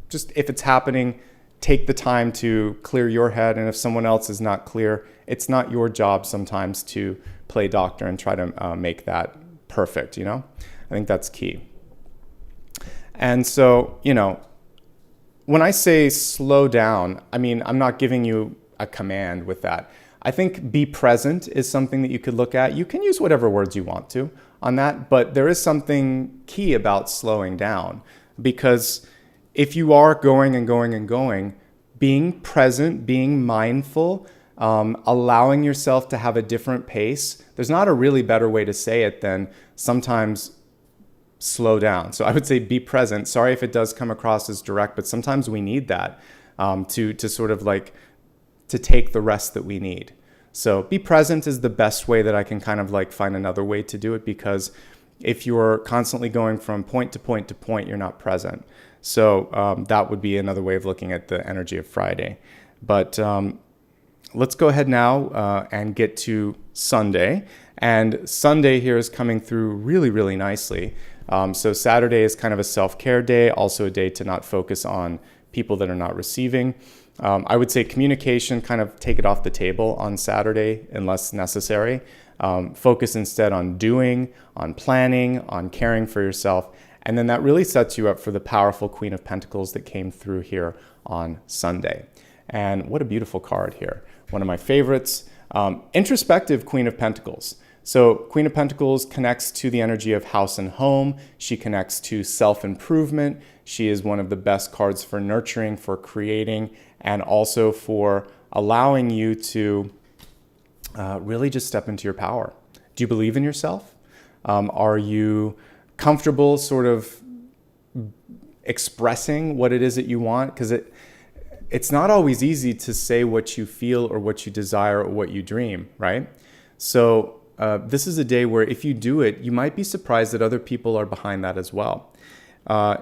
just if it's happening, take the time to clear your head. And if someone else is not clear, it's not your job sometimes to play doctor and try to make that perfect, you know? I think that's key. And so, you know, when I say slow down, I mean, I'm not giving you a command with that. I think be present is something that you could look at. You can use whatever words you want to on that, but there is something key about slowing down, because if you are going and going and going, being present, being mindful, allowing yourself to have a different pace, there's not a really better way to say it than sometimes slow down. So I would say be present. Sorry if it does come across as direct, but sometimes we need that to sort of like to take the rest that we need. So be present is the best way that I can kind of like find another way to do it, because if you're constantly going from point to point to point, you're not present. So that would be another way of looking at the energy of Friday. But let's go ahead now and get to Sunday. And Sunday here is coming through really, really nicely. So Saturday is kind of a self-care day, also a day to not focus on people that are not receiving. I would say communication, kind of take it off the table on Saturday unless necessary. Focus instead on doing, on planning, on caring for yourself. And then that really sets you up for the powerful Queen of Pentacles that came through here on Sunday. And what a beautiful card here. One of my favorites. Introspective Queen of Pentacles. So Queen of Pentacles connects to the energy of house and home. She connects to self-improvement. She is one of the best cards for nurturing, for creating, and also for allowing you to really just step into your power. Do you believe in yourself? Are you comfortable sort of expressing what it is that you want? Because it's not always easy to say what you feel or what you desire or what you dream, right? So this is a day where if you do it, you might be surprised that other people are behind that as well.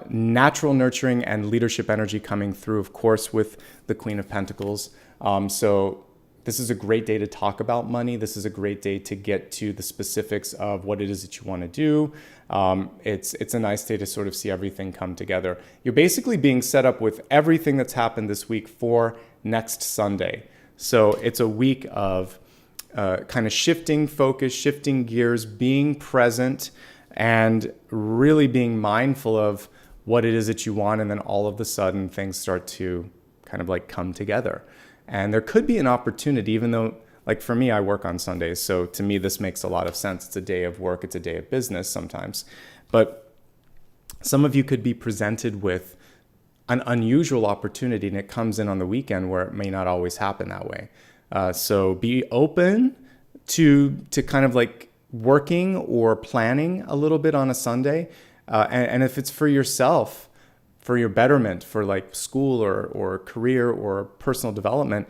Natural nurturing and leadership energy coming through, of course, with the Queen of Pentacles. So this is a great day to talk about money. This is a great day to get to the specifics of what it is that you want to do. It's a nice day to sort of see everything come together. You're basically being set up with everything that's happened this week for next Sunday. So it's a week of kind of shifting focus, shifting gears, being present, and really being mindful of what it is that you want. And then all of a sudden things start to kind of like come together. And there could be an opportunity, even though, like for me, I work on Sundays. So to me, this makes a lot of sense. It's a day of work. It's a day of business sometimes. But some of you could be presented with an unusual opportunity, and it comes in on the weekend where it may not always happen that way. So be open to kind of like working or planning a little bit on a Sunday. And if it's for yourself, for your betterment, for like school or career or personal development,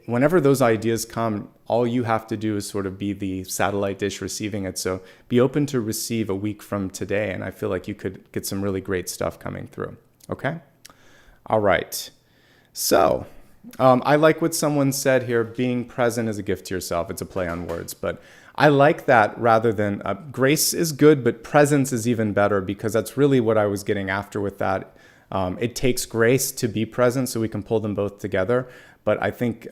whenever those ideas come, all you have to do is sort of be the satellite dish receiving it. So be open to receive a week from today. And I feel like you could get some really great stuff coming through. Okay. All right. So I like what someone said here. Being present is a gift to yourself. It's a play on words, but I like that rather than grace is good, but presence is even better, because that's really what I was getting after with that. It takes grace to be present, so we can pull them both together. But I think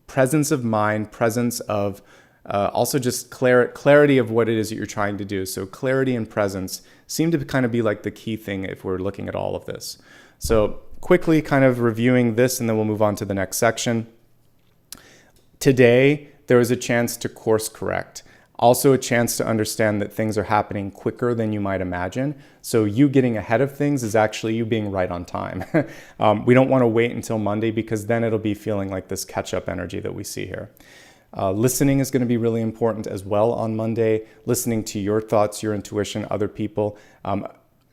presence of mind, presence of also just clarity of what it is that you're trying to do. So clarity and presence seem to kind of be like the key thing if we're looking at all of this. So quickly kind of reviewing this, and then we'll move on to the next section. Today, there is a chance to course correct. Also a chance to understand that things are happening quicker than you might imagine. So you getting ahead of things is actually you being right on time. We don't want to wait until Monday, because then it'll be feeling like this catch-up energy that we see here. Listening is going to be really important as well on Monday. Listening to your thoughts, your intuition, other people.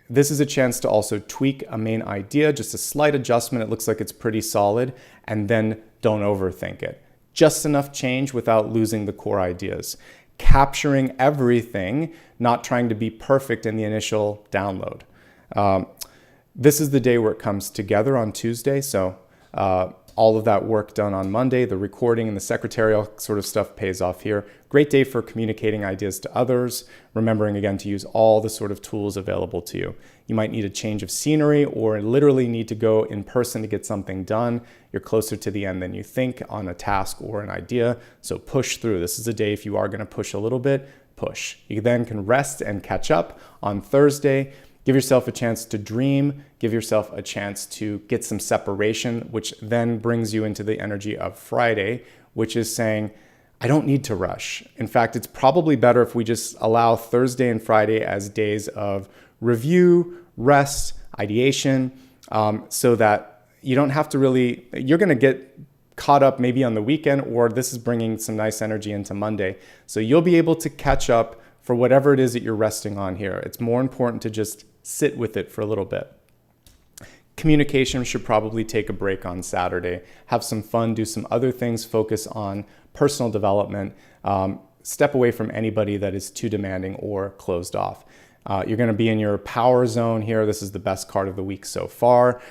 This is a chance to also tweak a main idea, just a slight adjustment. It looks like it's pretty solid, and then don't overthink it. Just enough change without losing the core ideas. Capturing everything, not trying to be perfect in the initial download. This is the day where it comes together on Tuesday. So all of that work done on Monday, the recording and the secretarial sort of stuff pays off here. Great day for communicating ideas to others, remembering again to use all the sort of tools available to you. You might need a change of scenery, or literally need to go in person to get something done. You're closer to the end than you think on a task or an idea, so push through. This is a day, if you are going to push a little bit, push. You then can rest and catch up on Thursday. Give yourself a chance to dream, give yourself a chance to get some separation, which then brings you into the energy of Friday, which is saying, I don't need to rush. In fact, it's probably better if we just allow Thursday and Friday as days of review, rest, ideation, so that you don't have to really, you're going to get caught up maybe on the weekend, or this is bringing some nice energy into Monday. So you'll be able to catch up for whatever it is that you're resting on here. It's more important to just sit with it for a little bit. Communication should probably take a break on Saturday. Have some fun, do some other things, focus on personal development. Step away from anybody that is too demanding or closed off. You're going to be in your power zone here. This is the best card of the week so far.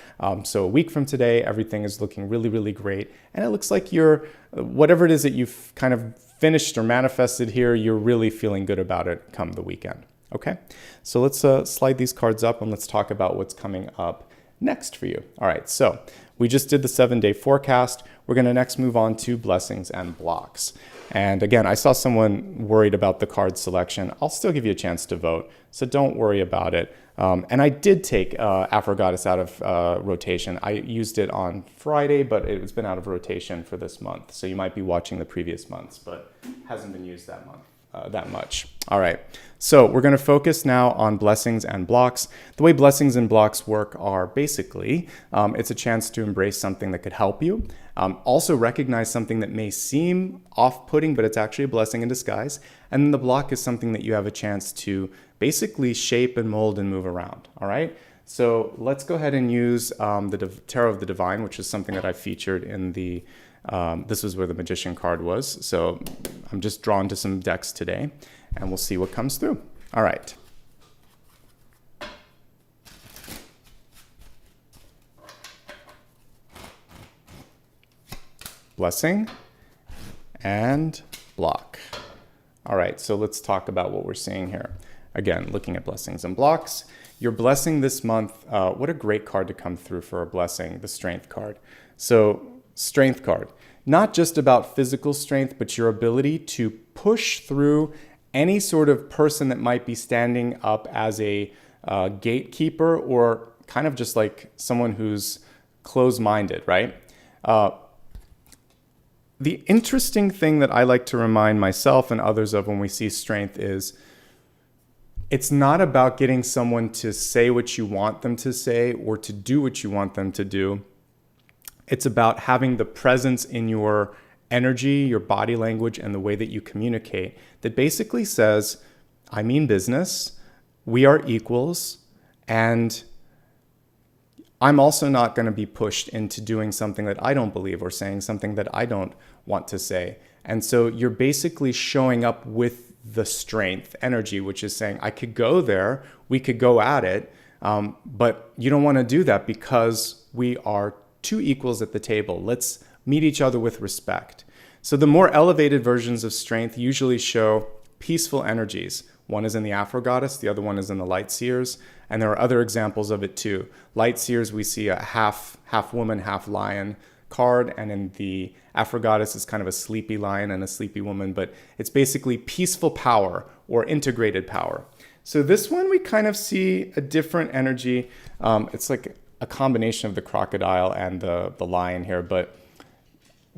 So a week from today, everything is looking really, really great. And it looks like you're, whatever it is that you've kind of finished or manifested here, you're really feeling good about it come the weekend. Okay, so let's slide these cards up and let's talk about what's coming up next for you. All right, so we just did the 7-day forecast. We're going to next move on to blessings and blocks. And again, I saw someone worried about the card selection. I'll still give you a chance to vote, so don't worry about it. And I did take Aphrodite out of rotation. I used it on Friday, but it's been out of rotation for this month. So you might be watching the previous months, but hasn't been used that month. That much. All right. So we're going to focus now on blessings and blocks. The way blessings and blocks work are basically, it's a chance to embrace something that could help you. Also recognize something that may seem off-putting, but it's actually a blessing in disguise. And then the block is something that you have a chance to basically shape and mold and move around. All right. So let's go ahead and use the Tarot of the Divine, which is something that I featured in the this is where the Magician card was. So I'm just drawn to some decks today, and we'll see what comes through. All right. Blessing and block. All right, so let's talk about what we're seeing here. Again, looking at blessings and blocks. Your blessing this month, what a great card to come through for a blessing, the Strength card. So Strength card, not just about physical strength, but your ability to push through any sort of person that might be standing up as a gatekeeper, or kind of just like someone who's closed-minded, right? The interesting thing that I like to remind myself and others of when we see strength is it's not about getting someone to say what you want them to say or to do what you want them to do. It's about having the presence in your energy, your body language, and the way that you communicate that basically says, I mean business, we are equals, and I'm also not going to be pushed into doing something that I don't believe or saying something that I don't want to say. And so you're basically showing up with the strength energy, which is saying, I could go there, we could go at it, but you don't want to do that because we are two equals at the table. Let's meet each other with respect. So the more elevated versions of strength usually show peaceful energies. One is in the Afro Goddess, the other one is in the Light Seers, and there are other examples of it too. Light Seers, we see a half woman, half lion card, and in the Afro Goddess is kind of a sleepy lion and a sleepy woman, but it's basically peaceful power or integrated power. So this one we kind of see a different energy. It's like a combination of the crocodile and the lion here, but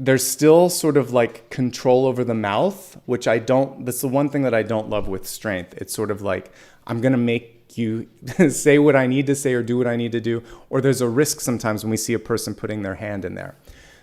there's still sort of like control over the mouth, which that's the one thing that I don't love with strength. It's sort of like, I'm going to make you say what I need to say or do what I need to do. Or there's a risk sometimes when we see a person putting their hand in there.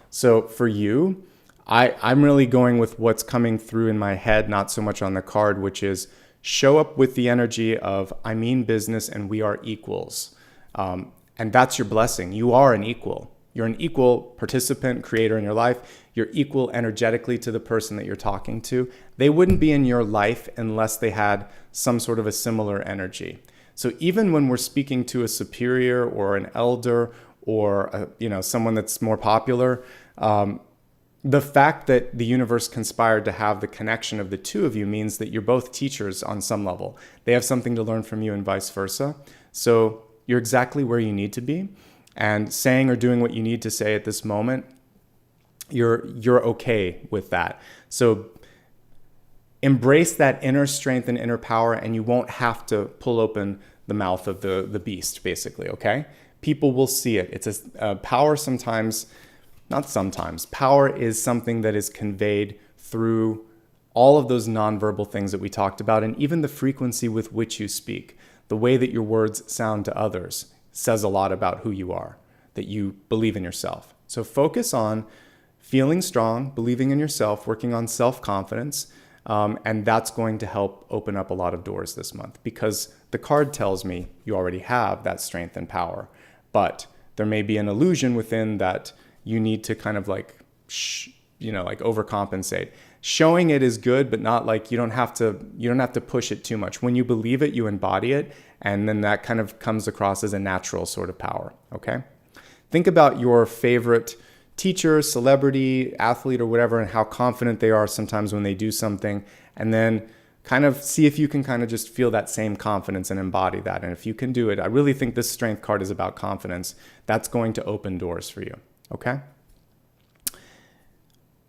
So for you, I'm really going with what's coming through in my head, not so much on the card, which is show up with the energy of, I mean business and we are equals. And that's your blessing. You are an equal. You're an equal participant, creator in your life. You're equal energetically to the person that you're talking to. They wouldn't be in your life unless they had some sort of a similar energy. So even when we're speaking to a superior or an elder or someone that's more popular, the fact that the universe conspired to have the connection of the two of you means that you're both teachers on some level. They have something to learn from you and vice versa. So you're exactly where you need to be, and saying or doing what you need to say at this moment, you're okay with that. So embrace that inner strength and inner power, and you won't have to pull open the mouth of the beast, basically, okay? People will see it. It's a power sometimes, not sometimes. Power is something that is conveyed through all of those nonverbal things that we talked about, and even the frequency with which you speak. The way that your words sound to others says a lot about who you are, that you believe in yourself. So focus on feeling strong, believing in yourself, working on self-confidence, and that's going to help open up a lot of doors this month, because the card tells me you already have that strength and power, but there may be an illusion within that you need to kind of like overcompensate. Showing it is good, but not like you don't have to push it too much. When you believe it, you embody it, and then that kind of comes across as a natural sort of power, okay? Think about your favorite teacher, celebrity, athlete, or whatever, and how confident they are sometimes when they do something, and then kind of see if you can kind of just feel that same confidence and embody that. And if you can do it, I really think this strength card is about confidence. That's going to open doors for you, okay?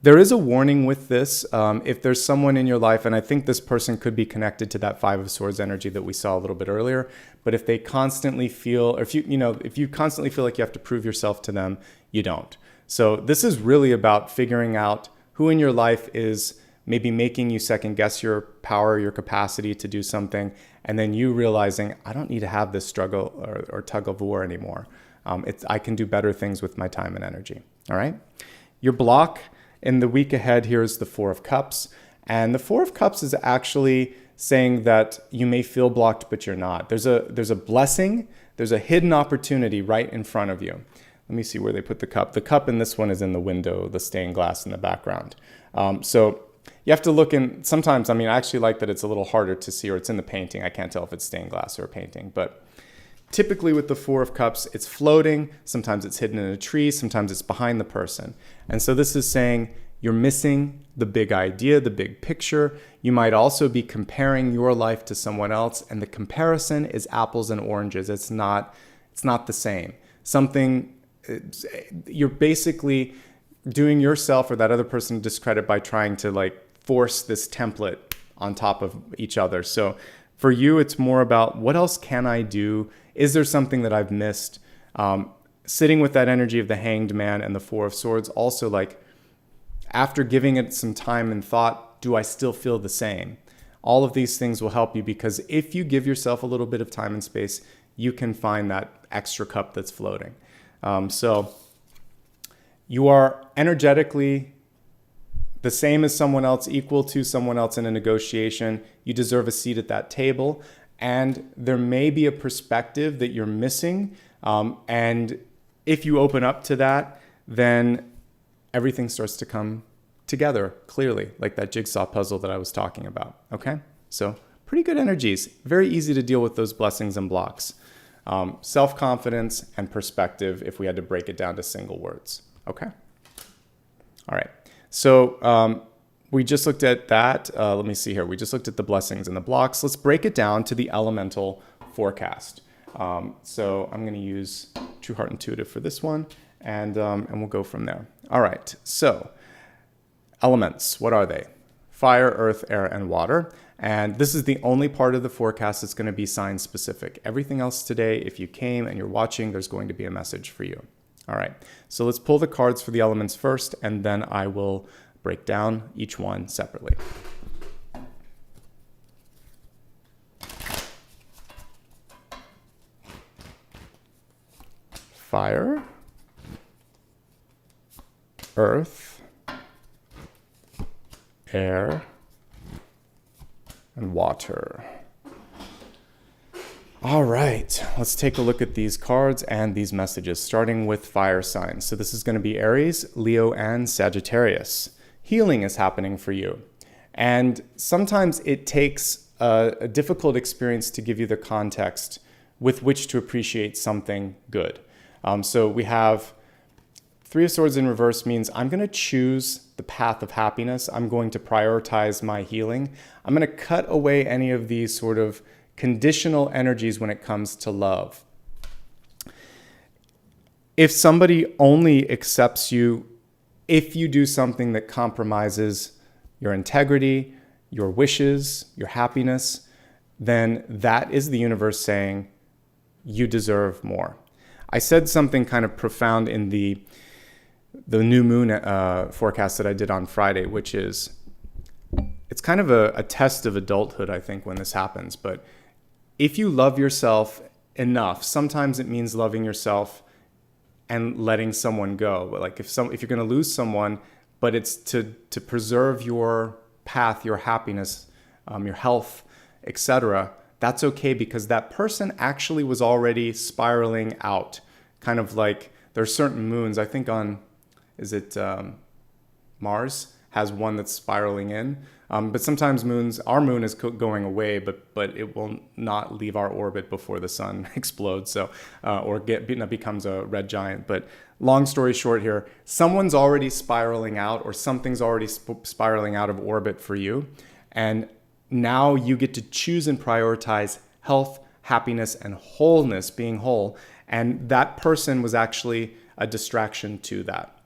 There is a warning with this. If there's someone in your life, and I think this person could be connected to that Five of Swords energy that we saw a little bit earlier, but if they constantly feel, or if you constantly feel like you have to prove yourself to them, you don't. So this is really about figuring out who in your life is maybe making you second guess your power, your capacity to do something, and then you realizing, I don't need to have this struggle or tug of war anymore. I can do better things with my time and energy. All right. Your block in the week ahead here is the Four of Cups. And the Four of Cups is actually saying that you may feel blocked, but you're not. There's a blessing. There's a hidden opportunity right in front of you. Let me see where they put the cup. The cup in this one is in the window, the stained glass in the background. So you have to look in. Sometimes, I actually like that it's a little harder to see, or it's in the painting. I can't tell if it's stained glass or a painting, but typically with the Four of Cups, it's floating. Sometimes it's hidden in a tree. Sometimes it's behind the person. And so this is saying you're missing the big idea, the big picture. You might also be comparing your life to someone else. And the comparison is apples and oranges. It's not the same. You're basically doing yourself or that other person discredit by trying to force this template on top of each other. So for you, it's more about what else can I do? Is there something that I've missed? Sitting with that energy of the Hanged Man and the Four of Swords, also after giving it some time and thought, do I still feel the same? All of these things will help you, because if you give yourself a little bit of time and space, you can find that extra cup that's floating. So you are energetically the same as someone else, equal to someone else in a negotiation. You deserve a seat at that table. And there may be a perspective that you're missing. And if you open up to that, then everything starts to come together clearly, like that jigsaw puzzle that I was talking about. Okay? So pretty good energies. Very easy to deal with those blessings and blocks. Self-confidence and perspective, if we had to break it down to single words. Okay? All right. So we just looked at that. Let me see here. We just looked at the blessings and the blocks. Let's break it down to the elemental forecast. So I'm going to use True Heart Intuitive for this one, and we'll go from there. All right. So elements, what are they? Fire, earth, air, and water. And this is the only part of the forecast that's going to be sign specific. Everything else today, if you came and you're watching, there's going to be a message for you. All right, so let's pull the cards for the elements first, and then I will break down each one separately. Fire, earth, air, and water. All right, let's take a look at these cards and these messages, starting with fire signs. So this is going to be Aries, Leo, and Sagittarius. Healing is happening for you. And sometimes it takes a difficult experience to give you the context with which to appreciate something good. So we have Three of Swords in reverse means I'm going to choose the path of happiness. I'm going to prioritize my healing. I'm going to cut away any of these sort of conditional energies when it comes to love. If somebody only accepts you if you do something that compromises your integrity, your wishes, your happiness, then that is the universe saying you deserve more. I said something kind of profound in the new moon forecast that I did on Friday, which is, it's kind of a test of adulthood, I think, when this happens. But if you love yourself enough, sometimes it means loving yourself and letting someone go. Like if you're going to lose someone, but it's to preserve your path, your happiness, your health, etc., that's okay, because that person actually was already spiraling out. Kind of like there are certain moons, I think on, Mars has one that's spiraling in. But sometimes our moon is going away, but it will not leave our orbit before the sun explodes, or becomes a red giant. But long story short here, someone's already spiraling out, or something's already spiraling out of orbit for you. And now you get to choose and prioritize health, happiness, and wholeness, being whole. And that person was actually a distraction to that.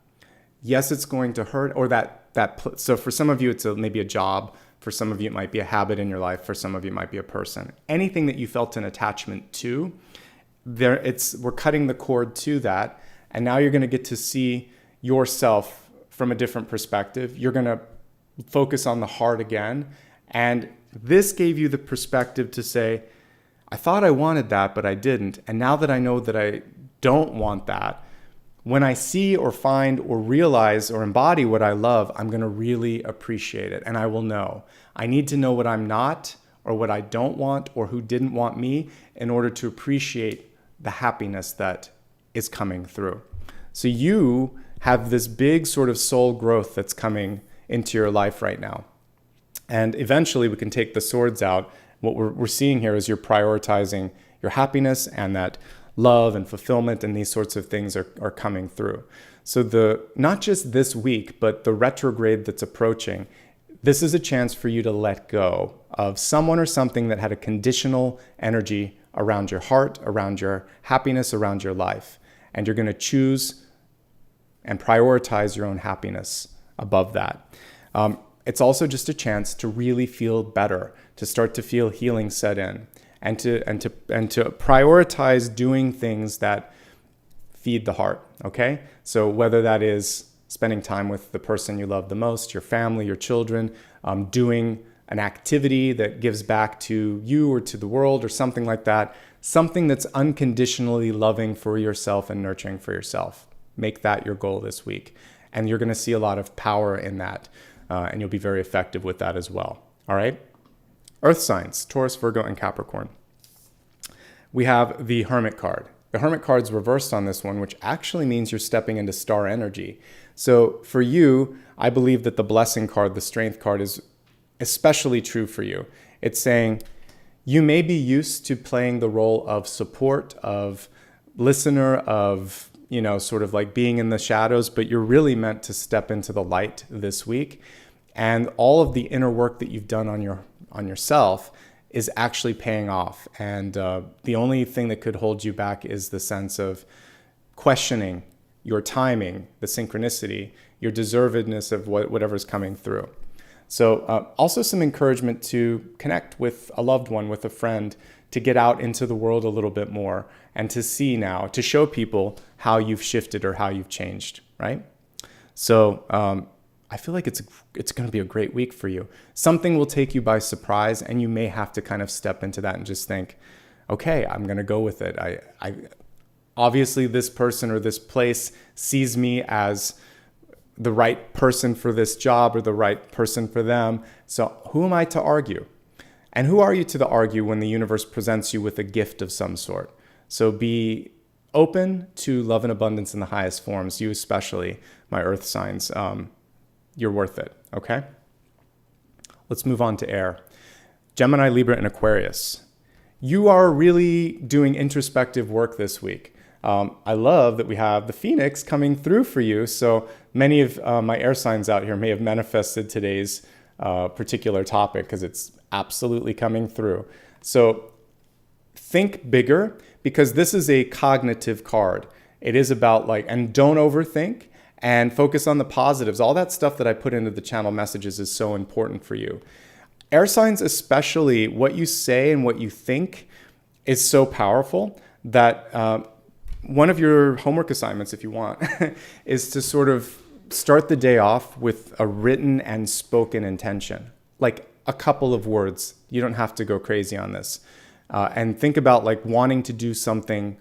Yes, it's going to hurt, or that so for some of you, it's maybe a job. For some of you, it might be a habit in your life. For some of you, it might be a person. Anything that you felt an attachment to, we're cutting the cord to that. And now you're going to get to see yourself from a different perspective. You're going to focus on the heart again. And this gave you the perspective to say, I thought I wanted that, but I didn't. And now that I know that I don't want that, when I see or find or realize or embody what I love, I'm going to really appreciate it. And I will know. I need to know what I'm not or what I don't want or who didn't want me in order to appreciate the happiness that is coming through. So you have this big sort of soul growth that's coming into your life right now. And eventually we can take the swords out. What we're seeing here is you're prioritizing your happiness, and that love and fulfillment and these sorts of things are coming through. So not just this week, but the retrograde that's approaching, this is a chance for you to let go of someone or something that had a conditional energy around your heart, around your happiness, around your life. And you're going to choose and prioritize your own happiness above that. It's also just a chance to really feel better, to start to feel healing set in, and to prioritize doing things that feed the heart, okay? So whether that is spending time with the person you love the most, your family, your children, doing an activity that gives back to you or to the world or something like that, something that's unconditionally loving for yourself and nurturing for yourself. Make that your goal this week. And you're going to see a lot of power in that, and you'll be very effective with that as well, all right? Earth signs, Taurus, Virgo, and Capricorn. We have the Hermit card. The Hermit card's reversed on this one, which actually means you're stepping into star energy. So for you, I believe that the Blessing card, the Strength card, is especially true for you. It's saying you may be used to playing the role of support, of listener, of, sort of like being in the shadows, but you're really meant to step into the light this week. And all of the inner work that you've done on yourself is actually paying off. And the only thing that could hold you back is the sense of questioning your timing, the synchronicity, your deservedness of whatever's coming through. So also some encouragement to connect with a loved one, with a friend, to get out into the world a little bit more and to see now, to show people how you've shifted or how you've changed, right? So I feel like it's going to be a great week for you. Something will take you by surprise, and you may have to kind of step into that and just think, okay, I'm going to go with it. I obviously this person or this place sees me as the right person for this job or the right person for them. So who am I to argue? And who are you to argue when the universe presents you with a gift of some sort? So be open to love and abundance in the highest forms, you especially, my earth signs. You're worth it, okay? Let's move on to air. Gemini, Libra, and Aquarius. You are really doing introspective work this week. I love that we have the Phoenix coming through for you. So many of my air signs out here may have manifested today's particular topic because it's absolutely coming through. So think bigger, because this is a cognitive card. It is about and don't overthink. And focus on the positives. All that stuff that I put into the channel messages is so important for you. Air signs especially, what you say and what you think is so powerful that one of your homework assignments, if you want, is to sort of start the day off with a written and spoken intention. Like a couple of words. You don't have to go crazy on this. And think about wanting to do something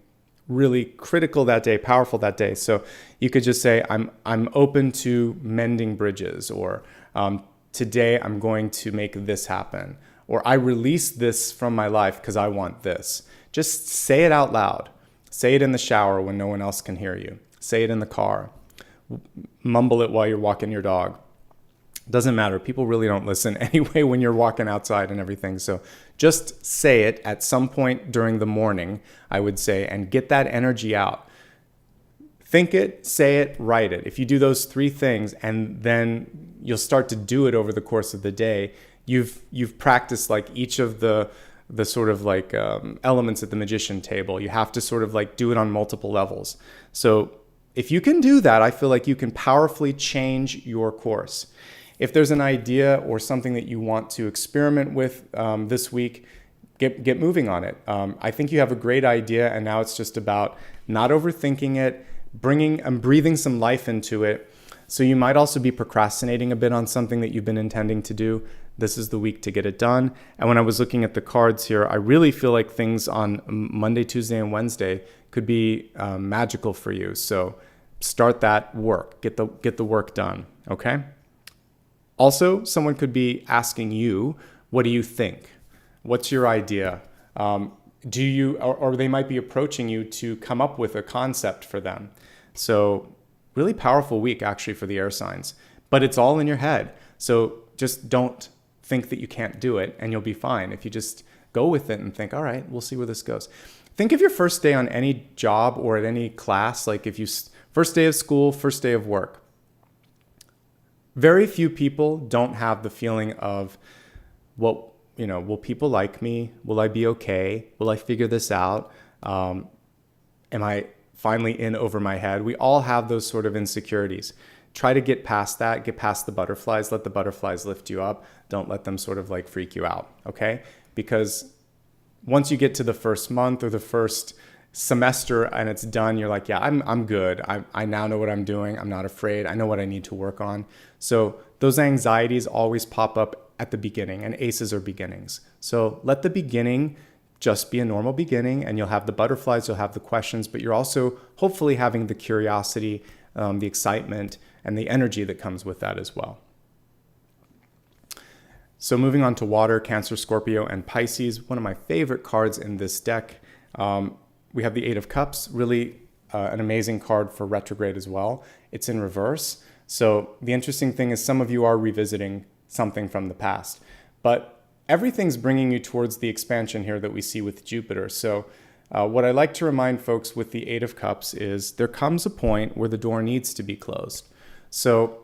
really critical that day, powerful that day. So you could just say, I'm open to mending bridges, or today I'm going to make this happen, or I release this from my life because I want this. Just say it out loud. Say it in the shower when no one else can hear you. Say it in the car. Mumble it while you're walking your dog. Doesn't matter. People really don't listen anyway when you're walking outside and everything. So just say it at some point during the morning, I would say, and get that energy out. Think it, say it, write it. If you do those three things and then you'll start to do it over the course of the day, you've practiced each of the sort of elements at the magician table. You have to sort of do it on multiple levels. So If you can do that, I feel like you can powerfully change your course. If there's an idea or something that you want to experiment with this week, get moving on it. I think you have a great idea, and now it's just about not overthinking it, bringing and breathing some life into it. So you might also be procrastinating a bit on something that you've been intending to do. This is the week to get it done. And when I was looking at the cards here, I really feel like things on Monday, Tuesday, and Wednesday could be magical for you. So start that work, get the work done, okay? Also, someone could be asking you, what do you think? What's your idea? Or they might be approaching you to come up with a concept for them. So really powerful week actually for the air signs, but it's all in your head. So just don't think that you can't do it, and you'll be fine if you just go with it and think, all right, we'll see where this goes. Think of your first day on any job or at any class, like if you first day of school, first day of work. Very few people don't have the feeling of, well, will people like me? Will I be okay? Will I figure this out? Am I finally in over my head? We all have those sort of insecurities. Try to get past that, get past the butterflies, let the butterflies lift you up. Don't let them sort of like freak you out, okay? Because once you get to the first month or the first semester and it's done, you're like, yeah, I'm good. I now know what I'm doing. I'm not afraid. I know what I need to work on. So those anxieties always pop up at the beginning, and aces are beginnings. So let the beginning just be a normal beginning, and you'll have the butterflies, you'll have the questions, but you're also hopefully having the curiosity, the excitement, and the energy that comes with that as well. So moving on to water, Cancer, Scorpio, and Pisces, one of my favorite cards in this deck. We have the Eight of Cups, really an amazing card for retrograde as well. It's in reverse. So the interesting thing is some of you are revisiting something from the past, but everything's bringing you towards the expansion here that we see with Jupiter. So what I like to remind folks with the Eight of Cups is there comes a point where the door needs to be closed. So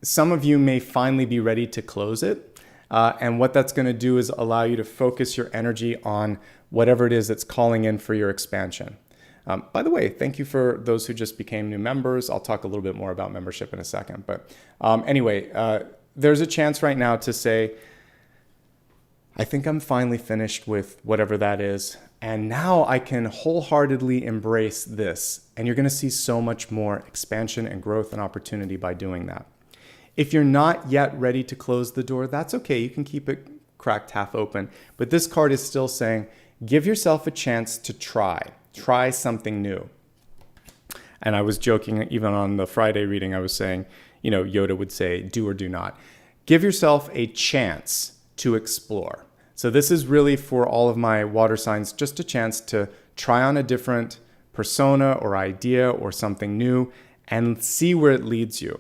some of you may finally be ready to close it. And what that's going to do is allow you to focus your energy on whatever it is that's calling in for your expansion. By the way, thank you for those who just became new members. I'll talk a little bit more about membership in a second. But anyway, there's a chance right now to say, I think I'm finally finished with whatever that is. And now I can wholeheartedly embrace this. And you're going to see so much more expansion and growth and opportunity by doing that. If you're not yet ready to close the door, that's okay. You can keep it cracked half open. But this card is still saying, give yourself a chance to try something new. And I was joking, even on the Friday reading, I was saying, Yoda would say, do or do not. Give yourself a chance to explore. So this is really for all of my water signs, just a chance to try on a different persona or idea or something new and see where it leads you.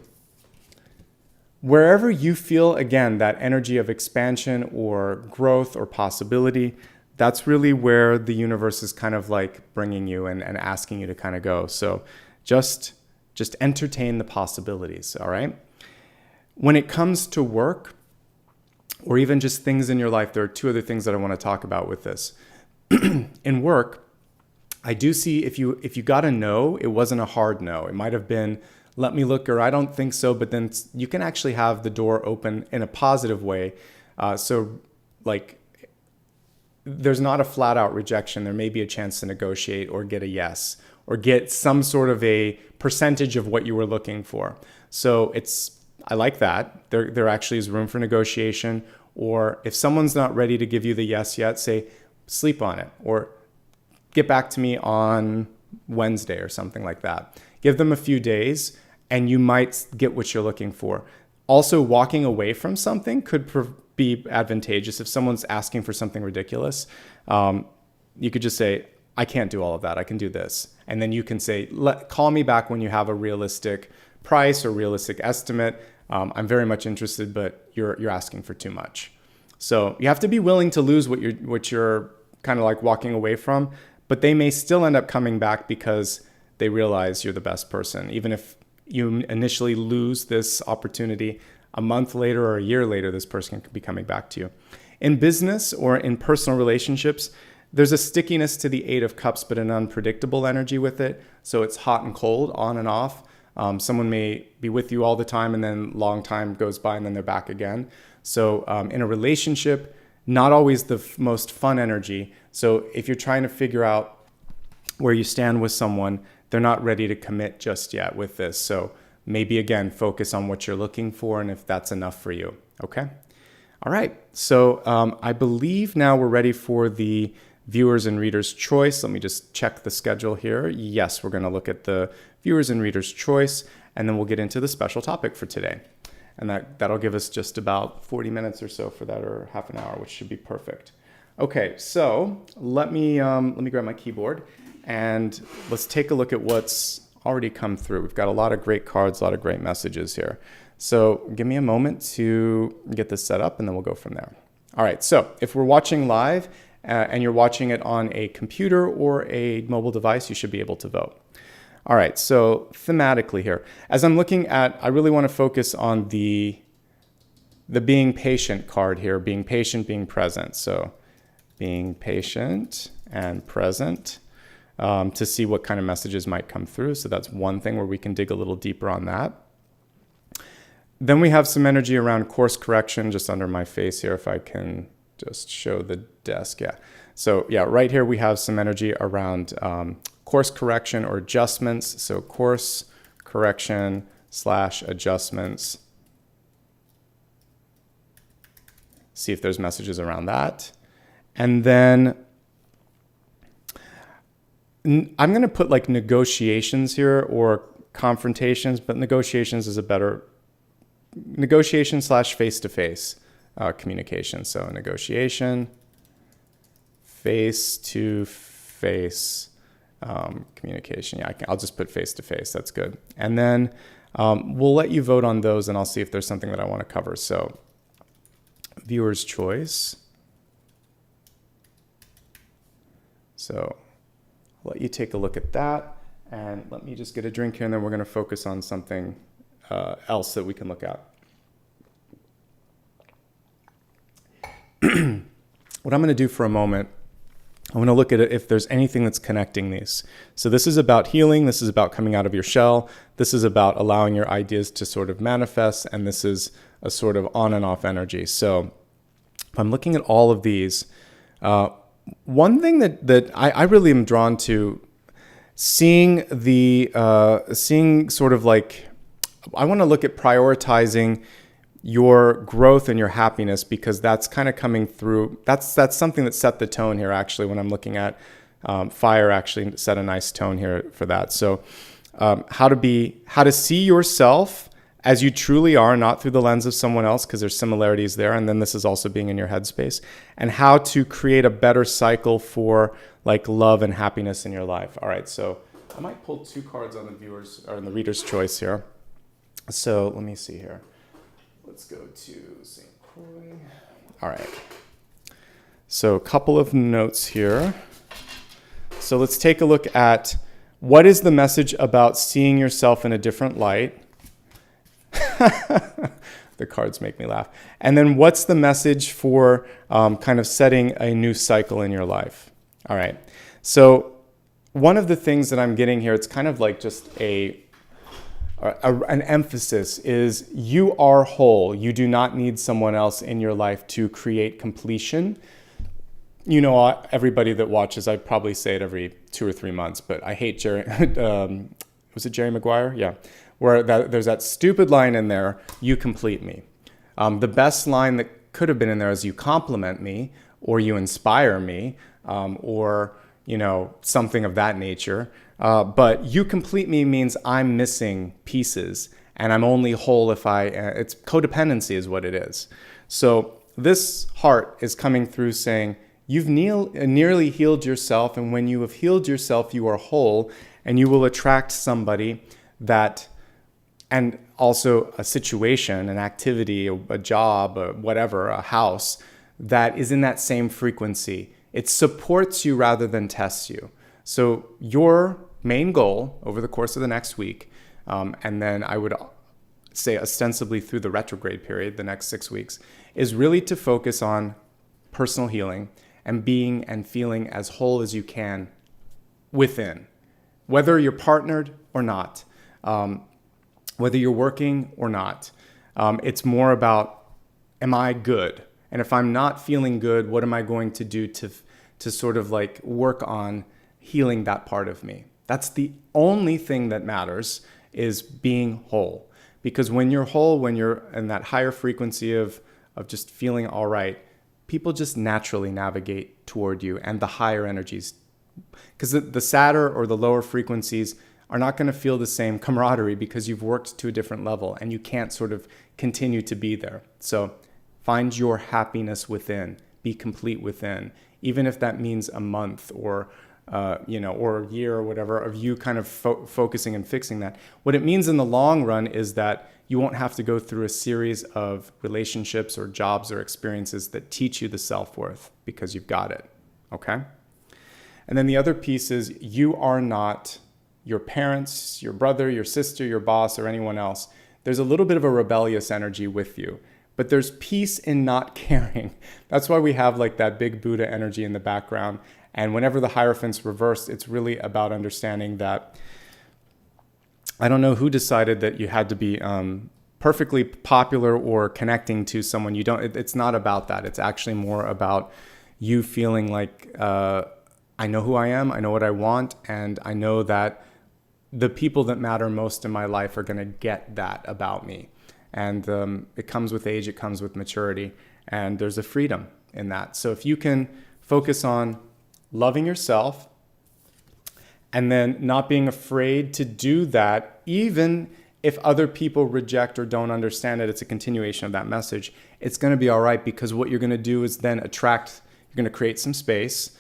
Wherever you feel, again, that energy of expansion or growth or possibility, that's really where the universe is kind of like bringing you and asking you to kind of go. So just entertain the possibilities, all right? When it comes to work, or even just things in your life, there are two other things that I want to talk about with this. In work, I do see if you got a no, it wasn't a hard no. It might have been, let me look, or I don't think so, but then you can actually have the door open in a positive way. So like, there's not a flat out rejection. There may be a chance to negotiate or get a yes, or get some sort of a percentage of what you were looking for. So I like that. There actually is room for negotiation. Or if someone's not ready to give you the yes yet, say, sleep on it, or get back to me on Wednesday or something like that. Give them a few days and you might get what you're looking for. Also, walking away from something could be advantageous. If someone's asking for something ridiculous, you could just say, I can't do all of that. I can do this. And then you can say, call me back when you have a realistic price or realistic estimate. I'm very much interested, but you're asking for too much. So you have to be willing to lose what you're kind of like walking away from, but they may still end up coming back because they realize you're the best person. Even if you initially lose this opportunity, a month later or a year later, this person can be coming back to you. In business or in personal relationships, There's a stickiness to the Eight of Cups, but an unpredictable energy with it. So it's hot and cold, on and off. Someone may be with you all the time, and then long time goes by and then they're back again. So in a relationship, not always the most fun energy. So if you're trying to figure out where you stand with someone, they're not ready to commit just yet with this. So maybe again, focus on what you're looking for and if that's enough for you. Okay. All right. So I believe now we're ready for the viewers and readers choice. Let me just check the schedule here. Yes, we're going to look at the viewers and readers choice, and then we'll get into the special topic for today. And that'll give us just about 40 minutes or so for that, or half an hour, which should be perfect. Okay, so let me grab my keyboard and let's take a look at what's already come through. We've got a lot of great cards, a lot of great messages here. So give me a moment to get this set up and then we'll go from there. All right, so if we're watching live and you're watching it on a computer or a mobile device, you should be able to vote. All right, so thematically here, as I'm looking at, I really want to focus on the being patient card here, being patient, being present. So being patient and present to see what kind of messages might come through. So that's one thing where we can dig a little deeper on that. Then we have some energy around course correction just under my face here, if I can just show the desk. Yeah. So yeah, right here we have some energy around course correction or adjustments. So course correction / adjustments. See if there's messages around that. And then I'm going to put like negotiations here or confrontations, but negotiations is a better negotiation / face-to-face communication. So negotiation, face-to-face communication. Yeah, I'll just put face-to-face. That's good. And then we'll let you vote on those and I'll see if there's something that I want to cover. So viewer's choice. So I'll let you take a look at that. And let me just get a drink here and then we're going to focus on something else that we can look at. What I'm going to do for a moment, I'm going to look at it if there's anything that's connecting these. So this is about healing. This is about coming out of your shell. This is about allowing your ideas to sort of manifest. And this is a sort of on and off energy. So if I'm looking at all of these, one thing that I really am drawn to, seeing sort of like, I want to look at prioritizing your growth and your happiness, because that's kind of coming through. That's something that set the tone here, actually, when I'm looking at fire actually set a nice tone here for that. So how to see yourself as you truly are, not through the lens of someone else, because there's similarities there. And then this is also being in your headspace, and how to create a better cycle for like love and happiness in your life. All right. So I might pull two cards on the viewers or in the reader's choice here. So let me see here. Let's go to St. Croix. All right. So a couple of notes here. So let's take a look at what is the message about seeing yourself in a different light. The cards make me laugh. And then what's the message for kind of setting a new cycle in your life? All right. So one of the things that I'm getting here, it's kind of like just an emphasis is you are whole. You do not need someone else in your life to create completion. You know, everybody that watches, I probably say it every 2 or 3 months, but I hate Jerry. Was it Jerry Maguire? Yeah. Where there's that stupid line in there, you complete me. The best line that could have been in there is you compliment me, or you inspire me, or, you know, something of that nature. But you complete me means I'm missing pieces and I'm only whole if it's codependency is what it is. So this heart is coming through saying you've nearly healed yourself. And when you have healed yourself, you are whole, and you will attract somebody that, and also a situation, an activity, a job, whatever, a house that is in that same frequency. It supports you rather than tests you. So your main goal over the course of the next week, and then I would say ostensibly through the retrograde period, the next 6 weeks, is really to focus on personal healing and being and feeling as whole as you can within, whether you're partnered or not, whether you're working or not. It's more about, am I good? And if I'm not feeling good, what am I going to do to sort of like work on healing that part of me? That's the only thing that matters, is being whole. Because when you're whole, when you're in that higher frequency of just feeling all right, people just naturally navigate toward you, and the higher energies. Because the sadder or the lower frequencies are not going to feel the same camaraderie, because you've worked to a different level and you can't sort of continue to be there. So find your happiness within, be complete within, even if that means a month or or a year or whatever of you kind of focusing and fixing that. What it means in the long run is that you won't have to go through a series of relationships or jobs or experiences that teach you the self-worth, because you've got it, okay? And then the other piece is, you are not your parents, your brother, your sister, your boss, or anyone else. There's a little bit of a rebellious energy with you, but there's peace in not caring. That's why we have like that big Buddha energy in the background. And whenever the Hierophant's reversed, it's really about understanding that, I don't know who decided that you had to be perfectly popular or connecting to someone you don't. It's not about that. It's actually more about you feeling like, I know who I am, I know what I want, and I know that the people that matter most in my life are going to get that about me. And it comes with age, it comes with maturity, and there's a freedom in that. So if you can focus on loving yourself, and then not being afraid to do that, even if other people reject or don't understand it, it's a continuation of that message. It's going to be all right, because what you're going to do is then attract, you're going to create some space,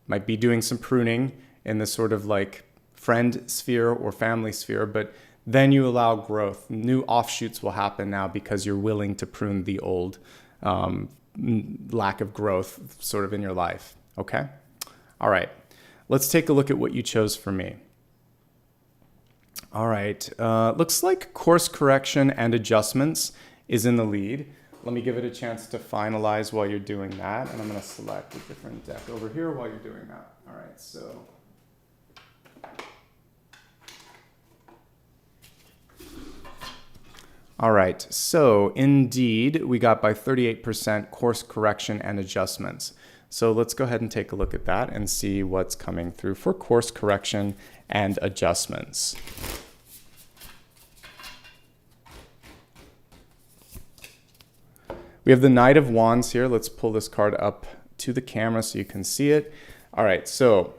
might be doing some pruning in the sort of like friend sphere or family sphere, but then you allow growth. New offshoots will happen now, because you're willing to prune the old lack of growth sort of in your life, okay? All right, let's take a look at what you chose for me. All right, looks like course correction and adjustments is in the lead. Let me give it a chance to finalize while you're doing that. And I'm going to select a different deck over here while you're doing that. All right, so. All right, so indeed, we got by 38% course correction and adjustments. So let's go ahead and take a look at that and see what's coming through for course correction and adjustments. We have the Knight of Wands here. Let's pull this card up to the camera so you can see it. All right, so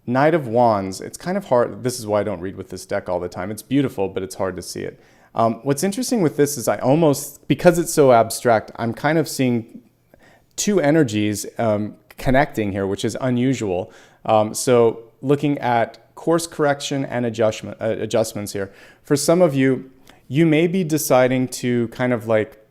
Knight of Wands, it's kind of hard. This is why I don't read with this deck all the time. It's beautiful, but it's hard to see it. What's interesting with this is because it's so abstract, I'm kind of seeing two energies connecting here, which is unusual. So looking at course correction and adjustments here. For some of you, you may be deciding to kind of like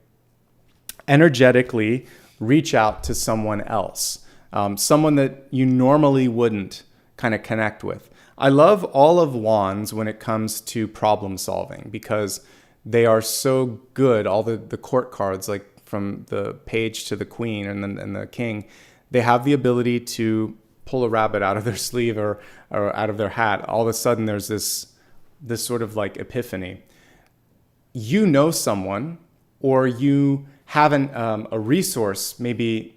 energetically reach out to someone else, someone that you normally wouldn't kind of connect with. I love all of Wands when it comes to problem solving, because they are so good. All the court cards, like from the page to the queen and the king, they have the ability to pull a rabbit out of their sleeve or out of their hat. All of a sudden there's this sort of like epiphany. You know someone, or you have a resource, maybe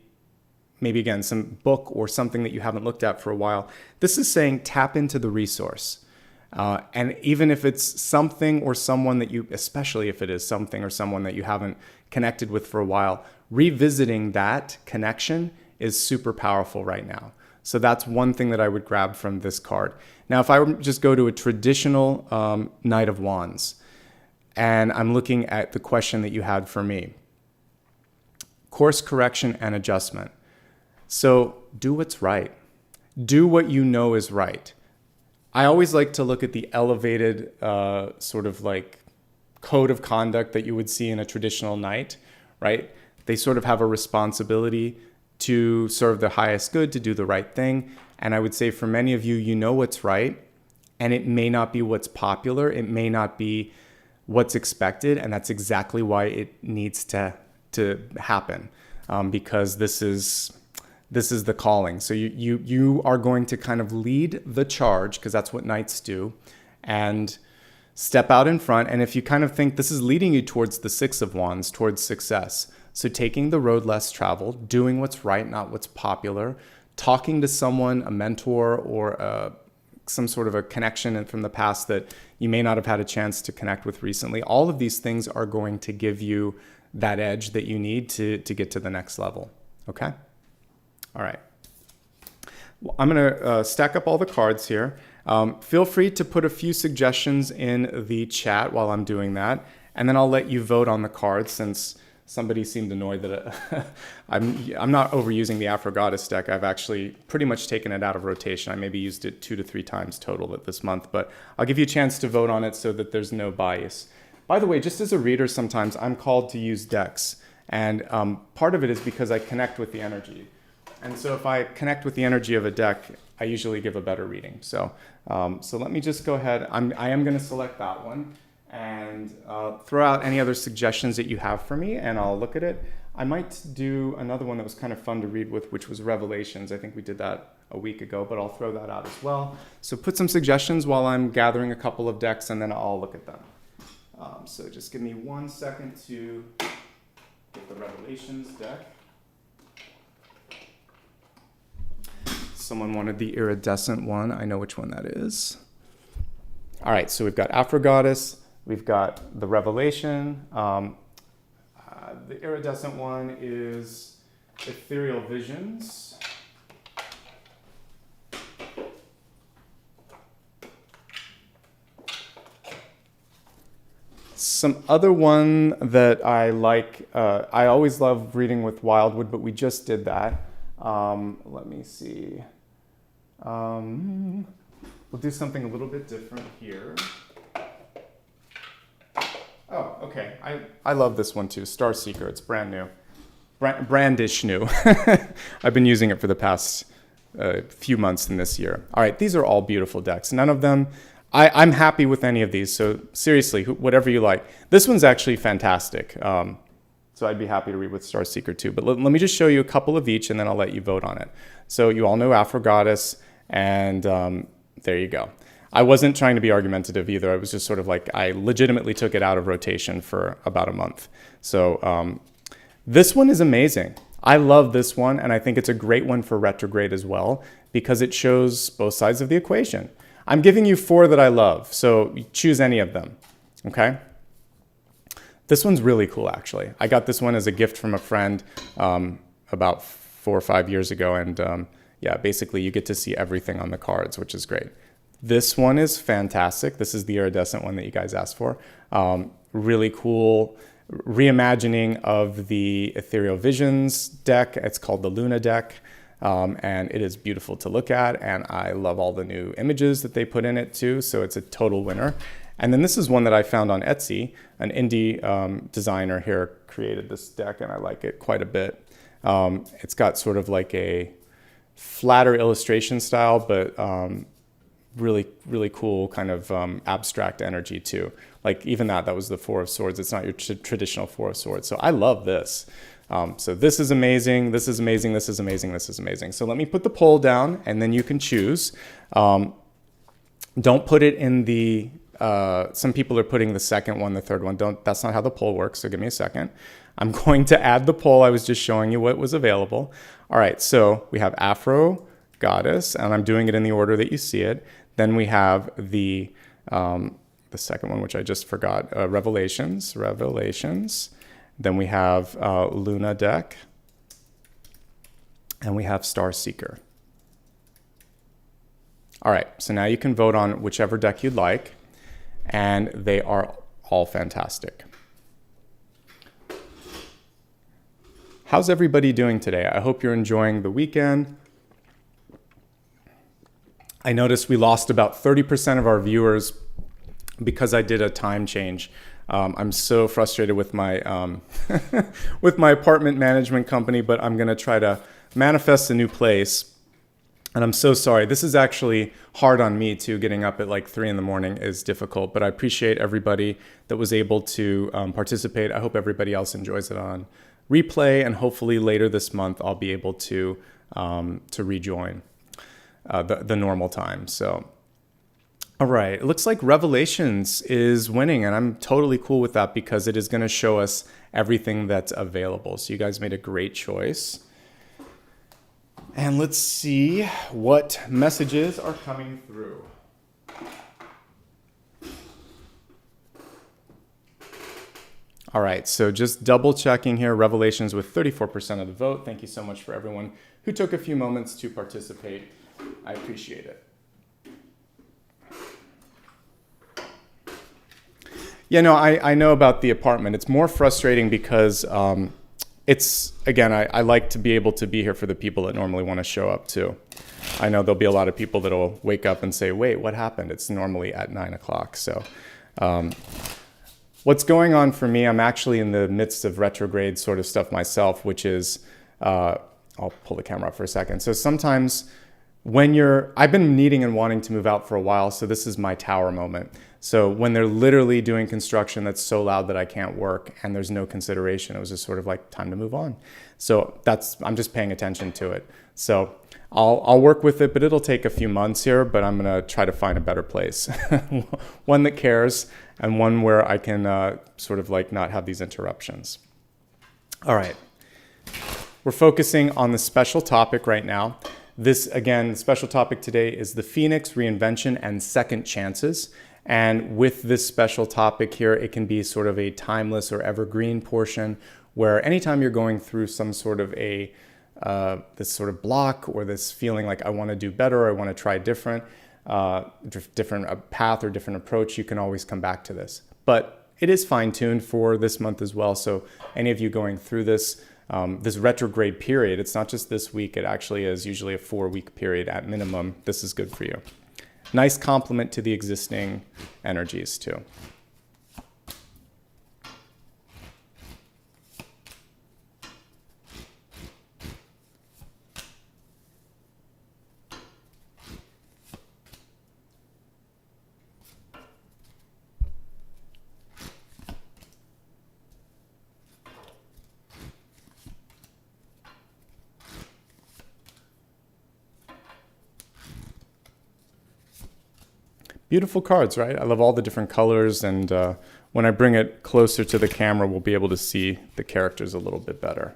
again, some book or something that you haven't looked at for a while. This is saying tap into the resource. And even if it's something or someone that especially if it is something or someone that you haven't connected with for a while, revisiting that connection is super powerful right now. So that's one thing that I would grab from this card. Now, if I just go to a traditional Knight of Wands, and I'm looking at the question that you had for me, course correction and adjustment. So do what's right. Do what you know is right. I always like to look at the elevated sort of like code of conduct that you would see in a traditional knight, right? They sort of have a responsibility to serve the highest good, to do the right thing. And I would say for many of you, you know what's right, and it may not be what's popular. It may not be what's expected, and that's exactly why it needs to happen, because this is this is the calling. So you are going to kind of lead the charge, because that's what knights do, and step out in front. And if you kind of think this is leading you towards the Six of Wands, towards success. So taking the road less traveled, doing what's right, not what's popular, talking to someone, a mentor, or some sort of a connection from the past that you may not have had a chance to connect with recently. All of these things are going to give you that edge that you need to get to the next level. Okay? All right. Well, I'm going to stack up all the cards here. Feel free to put a few suggestions in the chat while I'm doing that, and then I'll let you vote on the cards, since somebody seemed annoyed that I'm not overusing the Afro Goddess deck. I've actually pretty much taken it out of rotation. I maybe used it 2 to 3 times total this month, but I'll give you a chance to vote on it so that there's no bias. By the way, just as a reader, sometimes I'm called to use decks, and part of it is because I connect with the energy. And so if I connect with the energy of a deck, I usually give a better reading. So let me just go ahead. I am going to select that one, and throw out any other suggestions that you have for me, and I'll look at it. I might do another one that was kind of fun to read with, which was Revelations. I think we did that a week ago, but I'll throw that out as well. So put some suggestions while I'm gathering a couple of decks, and then I'll look at them. So just give me 1 second to get the Revelations deck. Someone wanted the iridescent one. I know which one that is. All right, so we've got Afro Goddess. We've got the Revelation. The iridescent one is Ethereal Visions. Some other one that I like, I always love reading with Wildwood, but we just did that. Let me see. We'll do something a little bit different here. Oh, okay. I love this one too. Star Seeker. It's brand new. Brandish new. I've been using it for the past few months in this year. All right, these are all beautiful decks. None of them, I'm happy with any of these. So seriously, whatever you like. This one's actually fantastic. So I'd be happy to read with Star Seeker too. But let me just show you a couple of each, and then I'll let you vote on it. So you all know Afro Goddess, and there you go. I wasn't trying to be argumentative either. I was just sort of like, I legitimately took it out of rotation for about a month. So this one is amazing. I love this one, and I think it's a great one for retrograde as well, because it shows both sides of the equation. I'm giving you 4 that I love, so choose any of them, okay? This one's really cool, actually. I got this one as a gift from a friend about 4 or 5 years ago, and yeah, basically you get to see everything on the cards, which is great. This one is fantastic. This is the iridescent one that you guys asked for. Really cool reimagining of the Ethereal Visions deck. It's called the Luna deck, and it is beautiful to look at, and I love all the new images that they put in it too, so it's a total winner. And then this is one that I found on Etsy. An indie designer here created this deck, and I like it quite a bit. It's got sort of like a flatter illustration style, but really, really cool kind of abstract energy too. Like even that was the 4 of Swords. It's not your traditional 4 of Swords. So I love this. So this is amazing. This is amazing. This is amazing. This is amazing. So let me put the poll down, and then you can choose. Don't put it in the, some people are putting the second one, the third one. That's not how the poll works. So give me a second. I'm going to add the poll. I was just showing you what was available. All right. So we have Afro Goddess, and I'm doing it in the order that you see it. Then we have the second one, which I just forgot, Revelations. Then we have Luna deck, and we have Star Seeker. All right, so now you can vote on whichever deck you'd like, and they are all fantastic. How's everybody doing today? I hope you're enjoying the weekend. I noticed we lost about 30% of our viewers because I did a time change. I'm so frustrated with my with my apartment management company, but I'm gonna try to manifest a new place. And I'm so sorry. This is actually hard on me too. Getting up at like 3 in the morning is difficult, but I appreciate everybody that was able to participate. I hope everybody else enjoys it on replay, and hopefully later this month I'll be able to to rejoin the normal time. So, all right, it looks like Revelations is winning, and I'm totally cool with that because it is going to show us everything that's available. So you guys made a great choice. And let's see what messages are coming through. All right, so just double checking here, Revelations with 34% of the vote. Thank you so much for everyone who took a few moments to participate. I appreciate it. Yeah, no, I know about the apartment. It's more frustrating because it's, again, I like to be able to be here for the people that normally want to show up too. I know there'll be a lot of people that'll wake up and say, wait, what happened? It's normally at 9 o'clock. So what's going on for me, I'm actually in the midst of retrograde sort of stuff myself, which is, I'll pull the camera up for a second. So sometimes I've been needing and wanting to move out for a while, so this is my tower moment. So when they're literally doing construction that's so loud that I can't work and there's no consideration, it was just sort of like time to move on. So I'm just paying attention to it. So I'll work with it, but it'll take a few months here, but I'm gonna try to find a better place. One that cares and one where I can sort of like not have these interruptions. All right, we're focusing on the special topic right now. This, again, the special topic today is the Phoenix, Reinvention, and Second Chances. And with this special topic here, it can be sort of a timeless or evergreen portion where anytime you're going through some sort of this sort of block or this feeling like I want to do better, or I want to try different path or different approach, you can always come back to this. But it is fine-tuned for this month as well. So any of you going through this retrograde period, it's not just this week, it actually is usually a 4-week period at minimum. This is good for you. Nice complement to the existing energies too. Beautiful cards, right? I love all the different colors, and when I bring it closer to the camera, we'll be able to see the characters a little bit better.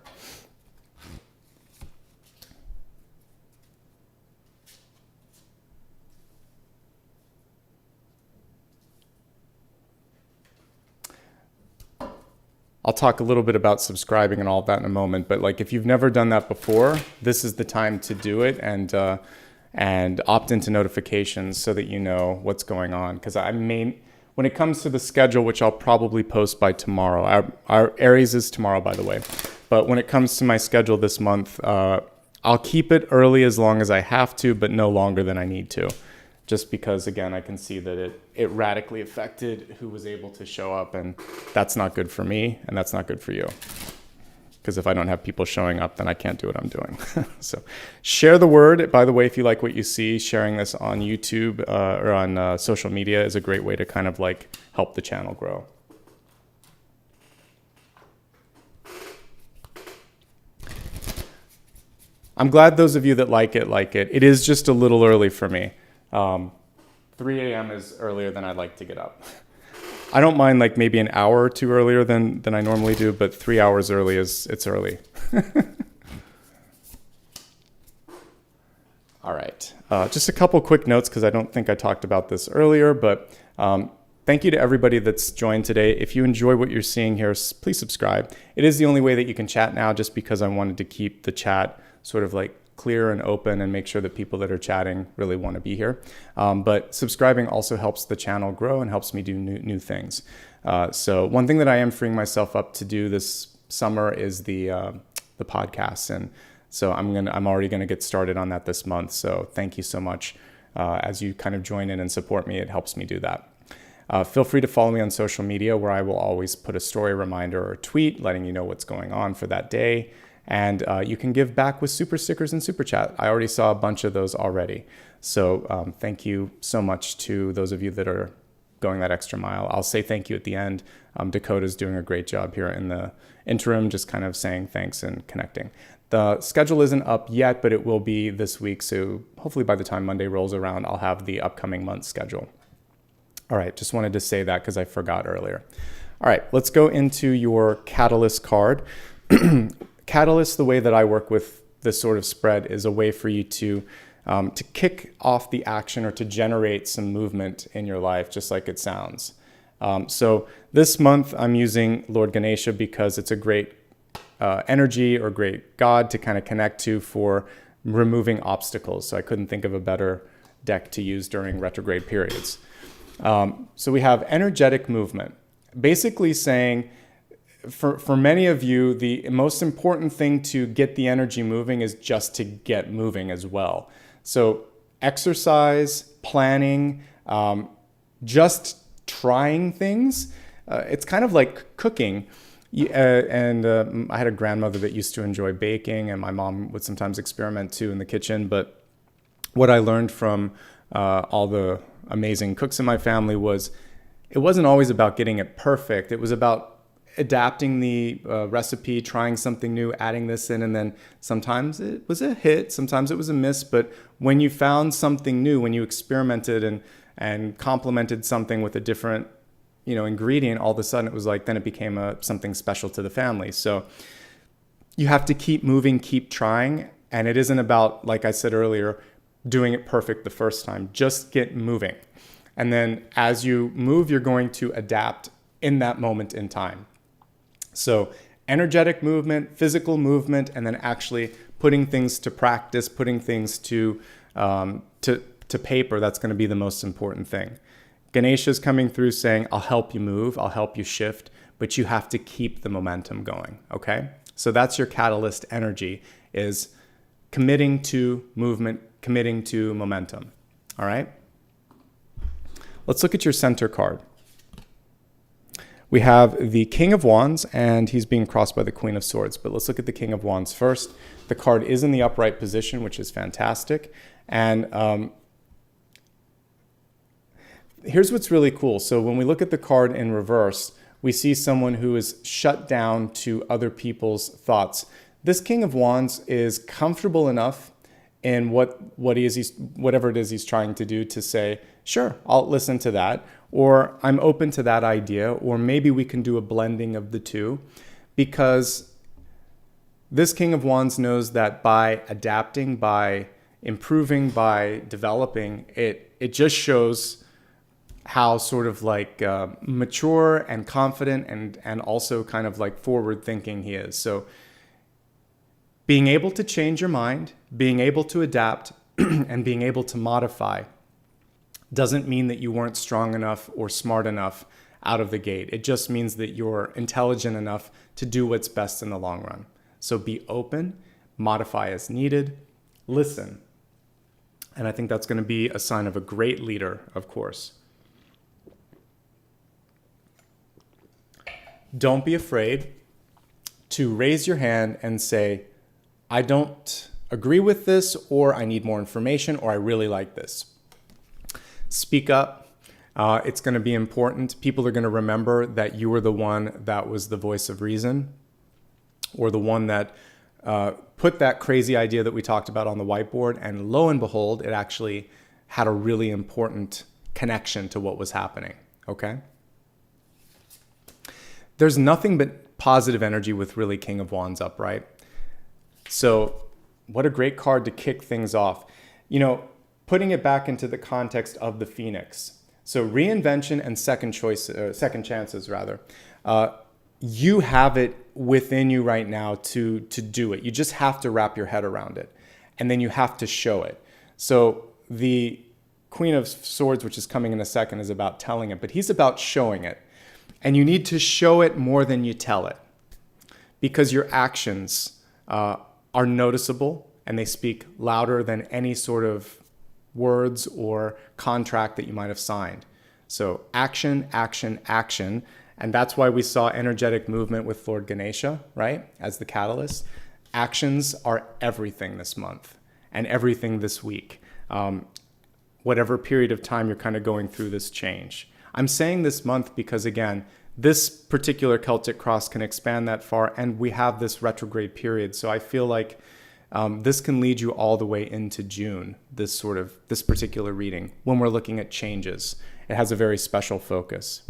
I'll talk a little bit about subscribing and all of that in a moment, but like if you've never done that before, this is the time to do it and opt into notifications so that you know what's going on. Because when it comes to the schedule, which I'll probably post by tomorrow, our Aries is tomorrow, by the way, but when it comes to my schedule this month, I'll keep it early as long as I have to, but no longer than I need to. Just because, again, I can see that it radically affected who was able to show up, and that's not good for me, and that's not good for you. Because if I don't have people showing up, then I can't do what I'm doing. So share the word. By the way, if you like what you see, sharing this on YouTube or on social media is a great way to kind of like help the channel grow. I'm glad those of you that like it. It is just a little early for me. 3 a.m. is earlier than I'd like to get up. I don't mind like maybe an hour or two earlier than I normally do, but 3 hours early it's early. All right, just a couple quick notes because I don't think I talked about this earlier, but thank you to everybody that's joined today. If you enjoy what you're seeing here, please subscribe. It is the only way that you can chat now, just because I wanted to keep the chat sort of like clear and open and make sure that people that are chatting really want to be here. But subscribing also helps the channel grow and helps me do new things. So one thing that I am freeing myself up to do this summer is the podcasts, and so I'm already gonna get started on that this month. So thank you so much. As you kind of join in and support me, it helps me do that. Feel free to follow me on social media, where I will always put a story reminder or tweet letting you know what's going on for that day. And you can give back with super stickers and super chat. I already saw a bunch of those already. So thank you so much to those of you that are going that extra mile. I'll say thank you at the end. Dakota's doing a great job here in the interim, just kind of saying thanks and connecting. The schedule isn't up yet, but it will be this week. So hopefully by the time Monday rolls around, I'll have the upcoming month schedule. All right, just wanted to say that because I forgot earlier. All right, let's go into your Catalyst card. Catalyst, the way that I work with this sort of spread, is a way for you to kick off the action or to generate some movement in your life, just like it sounds. So this month I'm using Lord Ganesha because it's a great energy or great god to kind of connect to for removing obstacles. So I couldn't think of a better deck to use during retrograde periods. So we have energetic movement, basically saying for many of you, the most important thing to get the energy moving is just to get moving as well. So exercise, planning, just trying things. It's kind of like cooking. I had a grandmother that used to enjoy baking, and my mom would sometimes experiment too in the kitchen. But what I learned from all the amazing cooks in my family was it wasn't always about getting it perfect. It was about adapting the recipe, trying something new, adding this in, and then sometimes it was a hit, sometimes it was a miss. But when you found something new, when you experimented and complemented something with a different ingredient, all of a sudden it was like, then it became something special to the family. So you have to keep moving, keep trying. And it isn't about, like I said earlier, doing it perfect the first time. Just get moving. And then as you move, you're going to adapt in that moment in time. So energetic movement, physical movement, and then actually putting things to practice, putting things to paper. That's going to be the most important thing. Ganesha is coming through saying, I'll help you move, I'll help you shift, but you have to keep the momentum going, okay? So that's your catalyst energy, is committing to movement, committing to momentum, all right? Let's look at your center card. We have the King of Wands, and he's being crossed by the Queen of Swords, but let's look at the King of Wands first. The card is in the upright position, which is fantastic, and here's what's really cool. So when we look at the card in reverse, we see someone who is shut down to other people's thoughts. This King of Wands is comfortable enough in whatever it is he's trying to do to say, sure, I'll listen to that, or I'm open to that idea, or maybe we can do a blending of the two, because this King of Wands knows that by adapting, by improving, by developing, it just shows how sort of like mature and confident and also kind of like forward thinking he is. So being able to change your mind, being able to adapt, and being able to modify doesn't mean that you weren't strong enough or smart enough out of the gate. It just means that you're intelligent enough to do what's best in the long run. So be open, modify as needed, listen. And I think that's going to be a sign of a great leader, of course. Don't be afraid to raise your hand and say, I don't agree with this, or I need more information, or I really like this. Speak up. It's going to be important. People are going to remember that you were the one that was the voice of reason, or the one that put that crazy idea that we talked about on the whiteboard, and lo and behold, it actually had a really important connection to what was happening, okay? There's nothing but positive energy with really King of Wands upright. So what a great card to kick things off. Putting it back into the context of the Phoenix. So reinvention and second chances rather. You have it within you right now to do it. You just have to wrap your head around it. And then you have to show it. So the Queen of Swords, which is coming in a second, is about telling it, but he's about showing it. And you need to show it more than you tell it, because your actions are noticeable and they speak louder than any sort of words or contract that you might have signed. So action, action, action. And that's why we saw energetic movement with Lord Ganesha, right? As the catalyst. Actions are everything this month and everything this week. Whatever period of time you're kind of going through this change. I'm saying this month because, again, This particular Celtic cross can expand that far, and we have this retrograde period. So I feel like this can lead you all the way into June, this particular reading, when we're looking at changes. It has a very special focus.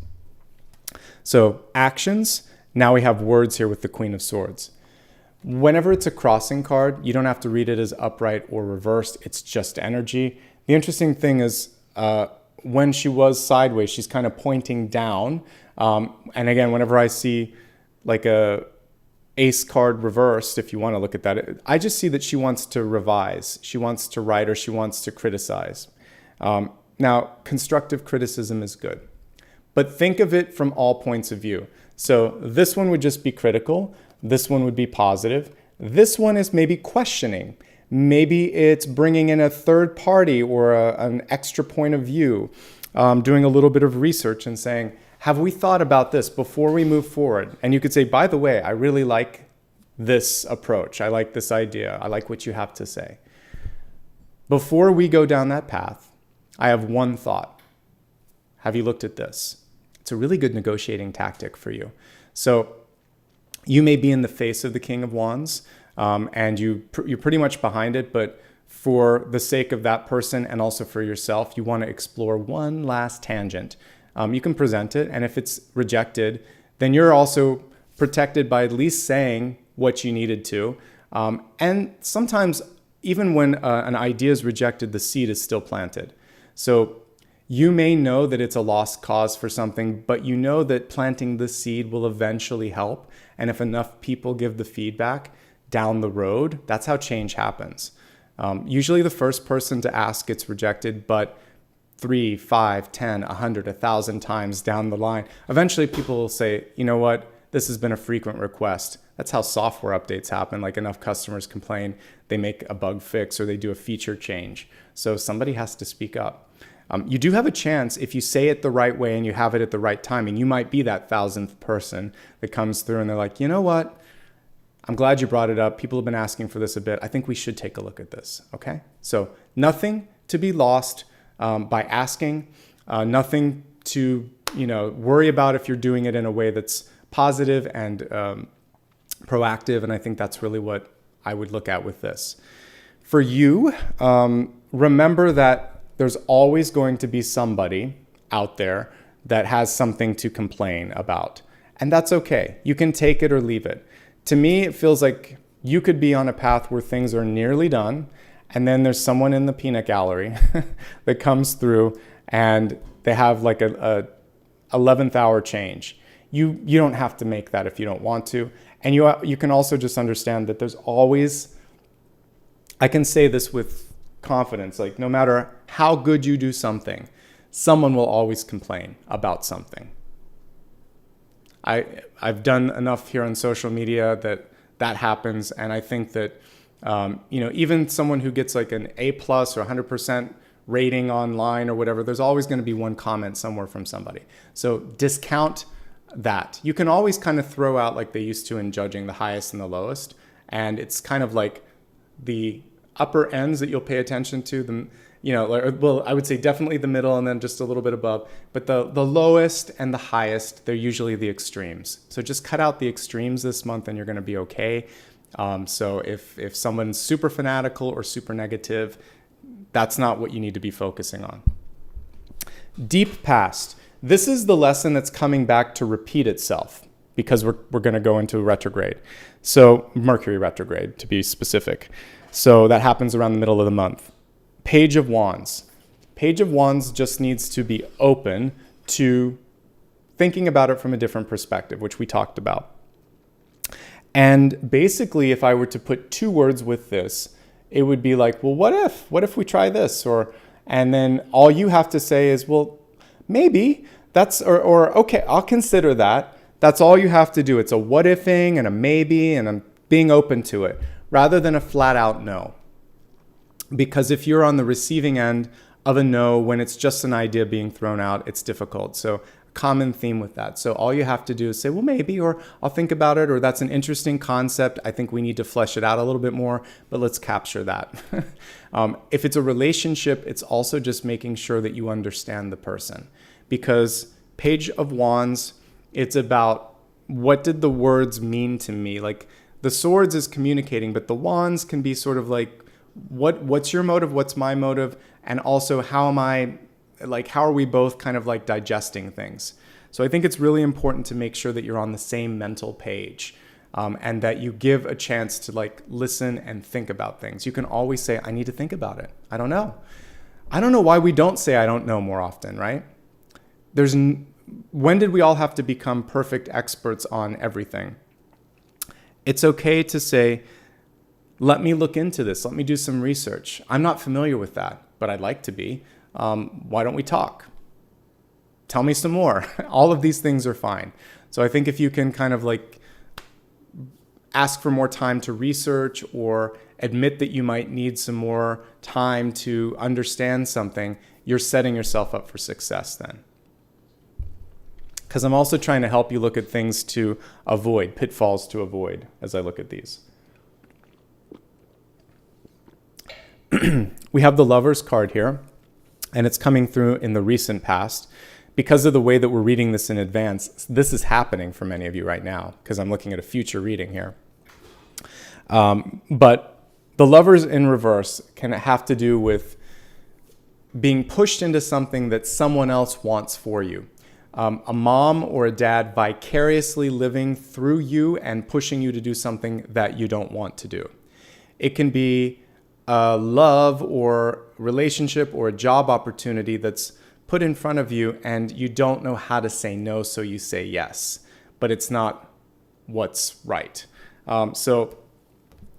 So actions, now we have words here with the Queen of Swords. Whenever it's a crossing card, you don't have to read it as upright or reversed. It's just energy. The interesting thing is when she was sideways, she's kind of pointing down. And again, whenever I see like a ace card reversed, if you want to look at that, I just see that she wants to revise. She wants to write, or she wants to criticize. Now, constructive criticism is good, but think of it from all points of view. So this one would just be critical. This one would be positive. This one is maybe questioning. Maybe it's bringing in a third party or an extra point of view, doing a little bit of research and saying, have we thought about this before we move forward? And you could say, by the way, I really like this approach. I like this idea. I like what you have to say. Before we go down that path, I have one thought. Have you looked at this? It's a really good negotiating tactic for you. So you may be in the face of the King of Wands, and you're pretty much behind it, but for the sake of that person and also for yourself, you want to explore one last tangent. You can present it, and if it's rejected, then you're also protected by at least saying what you needed to. And sometimes, even when an idea is rejected, the seed is still planted. So you may know that it's a lost cause for something, but you know that planting the seed will eventually help. And if enough people give the feedback down the road, that's how change happens. Usually the first person to ask gets rejected, but 3, 5, 10, 100, 1,000 times down the line, eventually people will say, you know what, this has been a frequent request. That's how software updates happen. Like enough customers complain, they make a bug fix or they do a feature change. So somebody has to speak up. You do have a chance if you say it the right way and you have it at the right time, and you might be that 1,000th person that comes through and they're like, you know what, I'm glad you brought it up. People have been asking for this a bit. I think we should take a look at this, okay? So nothing to be lost by asking, nothing to worry about if you're doing it in a way that's positive and proactive, and I think that's really what I would look at with this. For you, remember that there's always going to be somebody out there that has something to complain about, and that's okay. You can take it or leave it. To me, it feels like you could be on a path where things are nearly done, and then there's someone in the peanut gallery that comes through and they have like a 11th hour change. You don't have to make that if you don't want to. And you can also just understand that there's always, I can say this with confidence, like no matter how good you do something, someone will always complain about something. I've done enough here on social media that happens, and I think that even someone who gets like an A+ or 100% rating online or whatever, there's always going to be one comment somewhere from somebody. So discount that. You can always kind of throw out, like they used to in judging, the highest and the lowest, and it's kind of like the upper ends that you'll pay attention to, I would say definitely the middle and then just a little bit above, but the lowest and the highest, they're usually the extremes. So just cut out the extremes this month and you're going to be okay. So if someone's super fanatical or super negative, that's not what you need to be focusing on. Deep past. This is the lesson that's coming back to repeat itself because we're going to go into retrograde. So Mercury retrograde, to be specific. So that happens around the middle of the month. Page of Wands. Page of Wands just needs to be open to thinking about it from a different perspective, which we talked about. And basically, if I were to put 2 words with this, it would be like, well, what if we try this? And then all you have to say is, well, maybe or okay, I'll consider that. That's all you have to do. It's a what ifing and a maybe, and I'm being open to it, rather than a flat out no. Because if you're on the receiving end of a no, when it's just an idea being thrown out, it's difficult. So common theme with that. So all you have to do is say, well, maybe, or I'll think about it, or that's an interesting concept. I think we need to flesh it out a little bit more, but let's capture that. If it's a relationship, it's also just making sure that you understand the person, because Page of Wands It's about, what did the words mean to me? Like the swords is communicating, but the wands can be sort of like, what's your motive? What's my motive? And also, how are we both kind of like digesting things? So I think it's really important to make sure that you're on the same mental page, and that you give a chance to like listen and think about things. You can always say, I need to think about it. I don't know. I don't know why we don't say I don't know more often, right? When did we all have to become perfect experts on everything? It's okay to say, let me look into this. Let me do some research. I'm not familiar with that, but I'd like to be. Why don't we talk? Tell me some more. All of these things are fine. So I think if you can kind of like ask for more time to research, or admit that you might need some more time to understand something, you're setting yourself up for success then. Because I'm also trying to help you look at things to avoid, pitfalls to avoid, as I look at these. We have the Lovers card here, and it's coming through in the recent past. Because of the way that we're reading this in advance, this is happening for many of you right now, because I'm looking at a future reading here. But the Lovers in reverse can have to do with being pushed into something that someone else wants for you. A mom or a dad vicariously living through you and pushing you to do something that you don't want to do. It can be a love or relationship or a job opportunity that's put in front of you and you don't know how to say no, so you say yes, but it's not what's right. So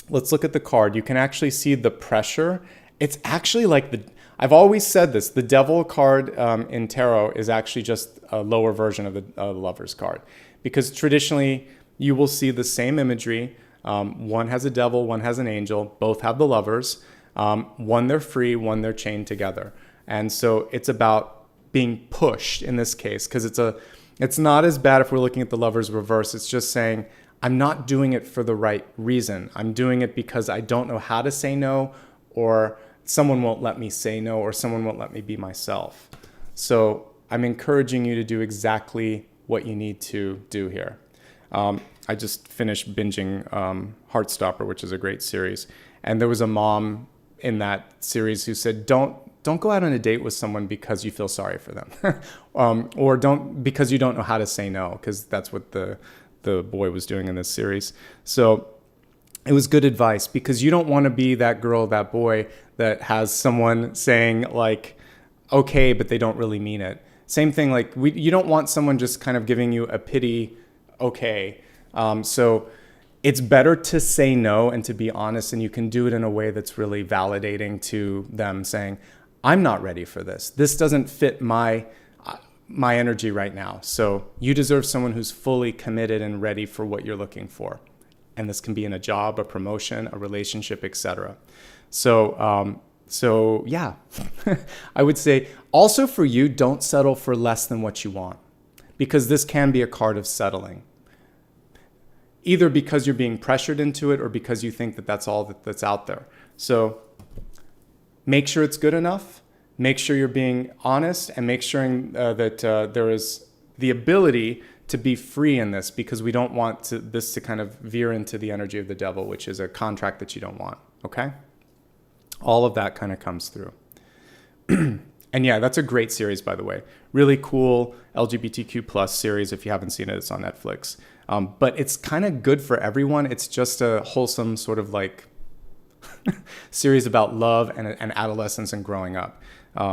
let's look at the card. You can actually see the pressure. It's actually like I've always said this, the Devil card in tarot is actually just a lower version of the Lovers card, because traditionally you will see the same imagery. One has a devil, one has an angel, both have the lovers. One they're free, one they're chained together. And so it's about being pushed in this case, because it's not as bad if we're looking at the Lovers reverse. It's just saying, I'm not doing it for the right reason. I'm doing it because I don't know how to say no, or someone won't let me say no, or someone won't let me be myself. So I'm encouraging you to do exactly what you need to do here. I just finished binging Heartstopper, which is a great series. And there was a mom in that series who said, don't go out on a date with someone because you feel sorry for them. Or because you don't know how to say no, because that's what the boy was doing in this series. So it was good advice, because you don't want to be that girl, that boy that has someone saying like, okay, but they don't really mean it. Same thing, like you don't want someone just kind of giving you a pity, okay. So it's better to say no and to be honest, and you can do it in a way that's really validating to them, saying, I'm not ready for this. This doesn't fit my energy right now. So you deserve someone who's fully committed and ready for what you're looking for. And this can be in a job, a promotion, a relationship, etc. So yeah, I would say also for you, don't settle for less than what you want, because this can be a card of settling. Either because you're being pressured into it or because you think that that's all that's out there. So make sure it's good enough, make sure you're being honest, and make sure that there is the ability to be free in this, because we don't want this to kind of veer into the energy of the devil, which is a contract that you don't want, okay? All of that kind of comes through. And yeah, that's a great series, by the way. Really cool LGBTQ plus series. If you haven't seen it, it's on Netflix. But it's kind of good for everyone. It's just a wholesome sort of like series about love and adolescence and growing up.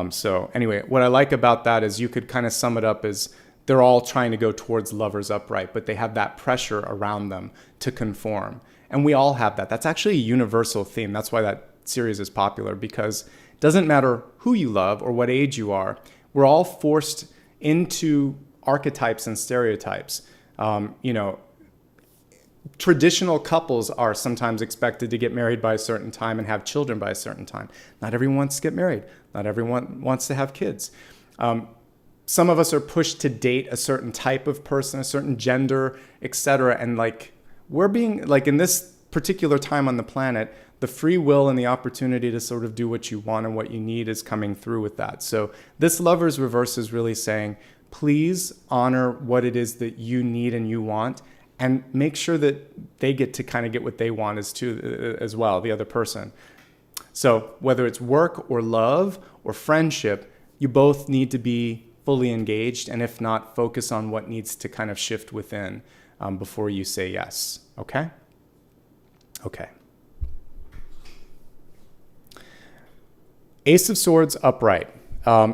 So anyway, what I like about that is you could kind of sum it up as they're all trying to go towards lovers upright, but they have that pressure around them to conform. And we all have that. That's actually a universal theme. That's why that series is popular, because it doesn't matter who you love or what age you are. We're all forced into archetypes and stereotypes. Traditional couples are sometimes expected to get married by a certain time and have children by a certain time. Not everyone wants to get married. Not everyone wants to have kids. Some of us are pushed to date a certain type of person, a certain gender, etc. And like we're being like in this particular time on the planet, the free will and the opportunity to sort of do what you want and what you need is coming through with that. So this Lover's reverse is really saying, please honor what it is that you need and you want, and make sure that they get to kind of get what they want as well, the other person. So whether it's work or love or friendship, you both need to be fully engaged, and if not, focus on what needs to kind of shift within before you say yes. Okay? Okay. Ace of Swords upright.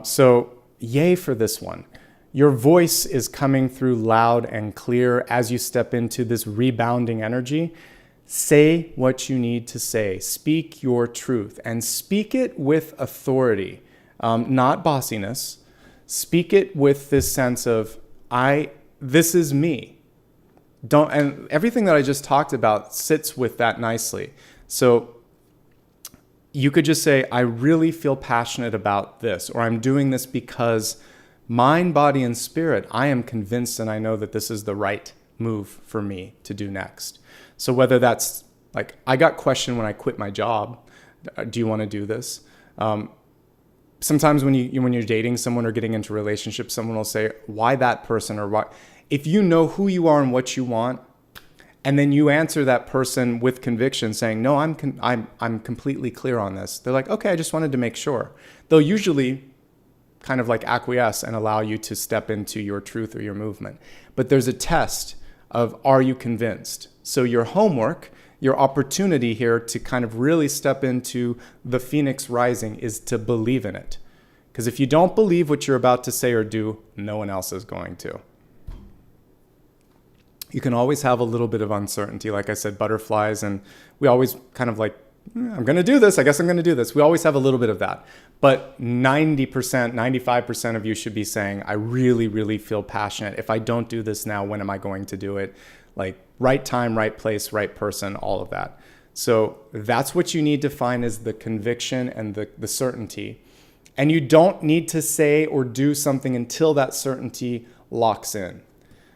So yay for this one. Your voice is coming through loud and clear as you step into this rebounding energy. Say what you need to say. Speak your truth, and speak it with authority, not bossiness. Speak it with this sense of, this is me. And everything that I just talked about sits with that nicely. So you could just say, I really feel passionate about this, or I'm doing this because mind, body, and spirit, I am convinced and I know that this is the right move for me to do next. So whether that's like, I got questioned when I quit my job, do you want to do this? Sometimes when you're dating someone or getting into a relationship, someone will say, why that person, or why? If you know who you are and what you want, and then you answer that person with conviction saying, no, I'm completely clear on this. They're like, okay, I just wanted to make sure. They'll usually kind of like acquiesce and allow you to step into your truth or your movement. But there's a test of, are you convinced? So your homework, your opportunity here to kind of really step into the Phoenix rising is to believe in it. Because if you don't believe what you're about to say or do, no one else is going to. You can always have a little bit of uncertainty. Like I said, butterflies, and we always kind of like, I'm going to do this. I guess I'm going to do this. We always have a little bit of that. But 90%, 95% of you should be saying, I really, really feel passionate. If I don't do this now, when am I going to do it? Like right time, right place, right person, all of that. So that's what you need to find, is the conviction and the certainty. And you don't need to say or do something until that certainty locks in.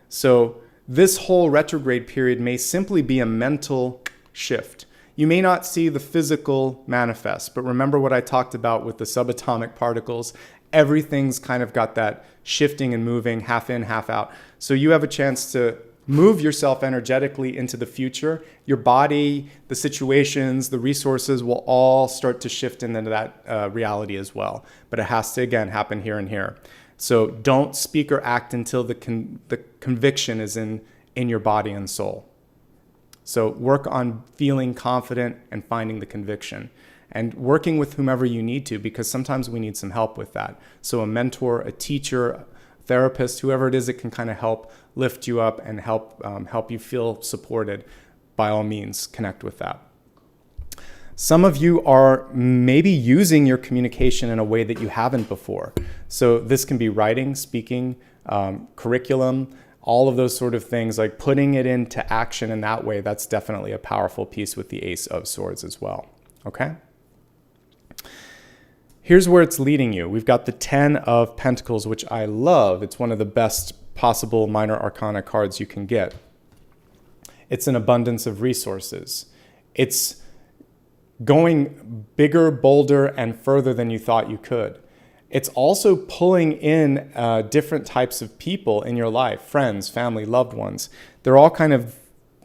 So this whole retrograde period may simply be a mental shift. You may not see the physical manifest, but remember what I talked about with the subatomic particles. Everything's kind of got that shifting and moving, half in, half out. So you have a chance to move yourself energetically into the future. Your body, the situations, the resources will all start to shift into that reality as well. But it has to, again, happen here and here. So don't speak or act until the conviction is in your body and soul. So work on feeling confident and finding the conviction, and working with whomever you need to, because sometimes we need some help with that. So a mentor, a teacher, a therapist, whoever it is that can kind of help lift you up and help you feel supported, by all means, connect with that. Some of you are maybe using your communication in a way that you haven't before. So this can be writing, speaking, curriculum, all of those sort of things, like putting it into action in that way. That's definitely a powerful piece with the Ace of Swords as well. Okay? Here's where it's leading you. We've got the 10 of Pentacles, which I love. It's one of the best possible minor arcana cards you can get. It's an abundance of resources. It's going bigger, bolder, and further than you thought you could. It's also pulling in different types of people in your life, friends, family, loved ones. They're all kind of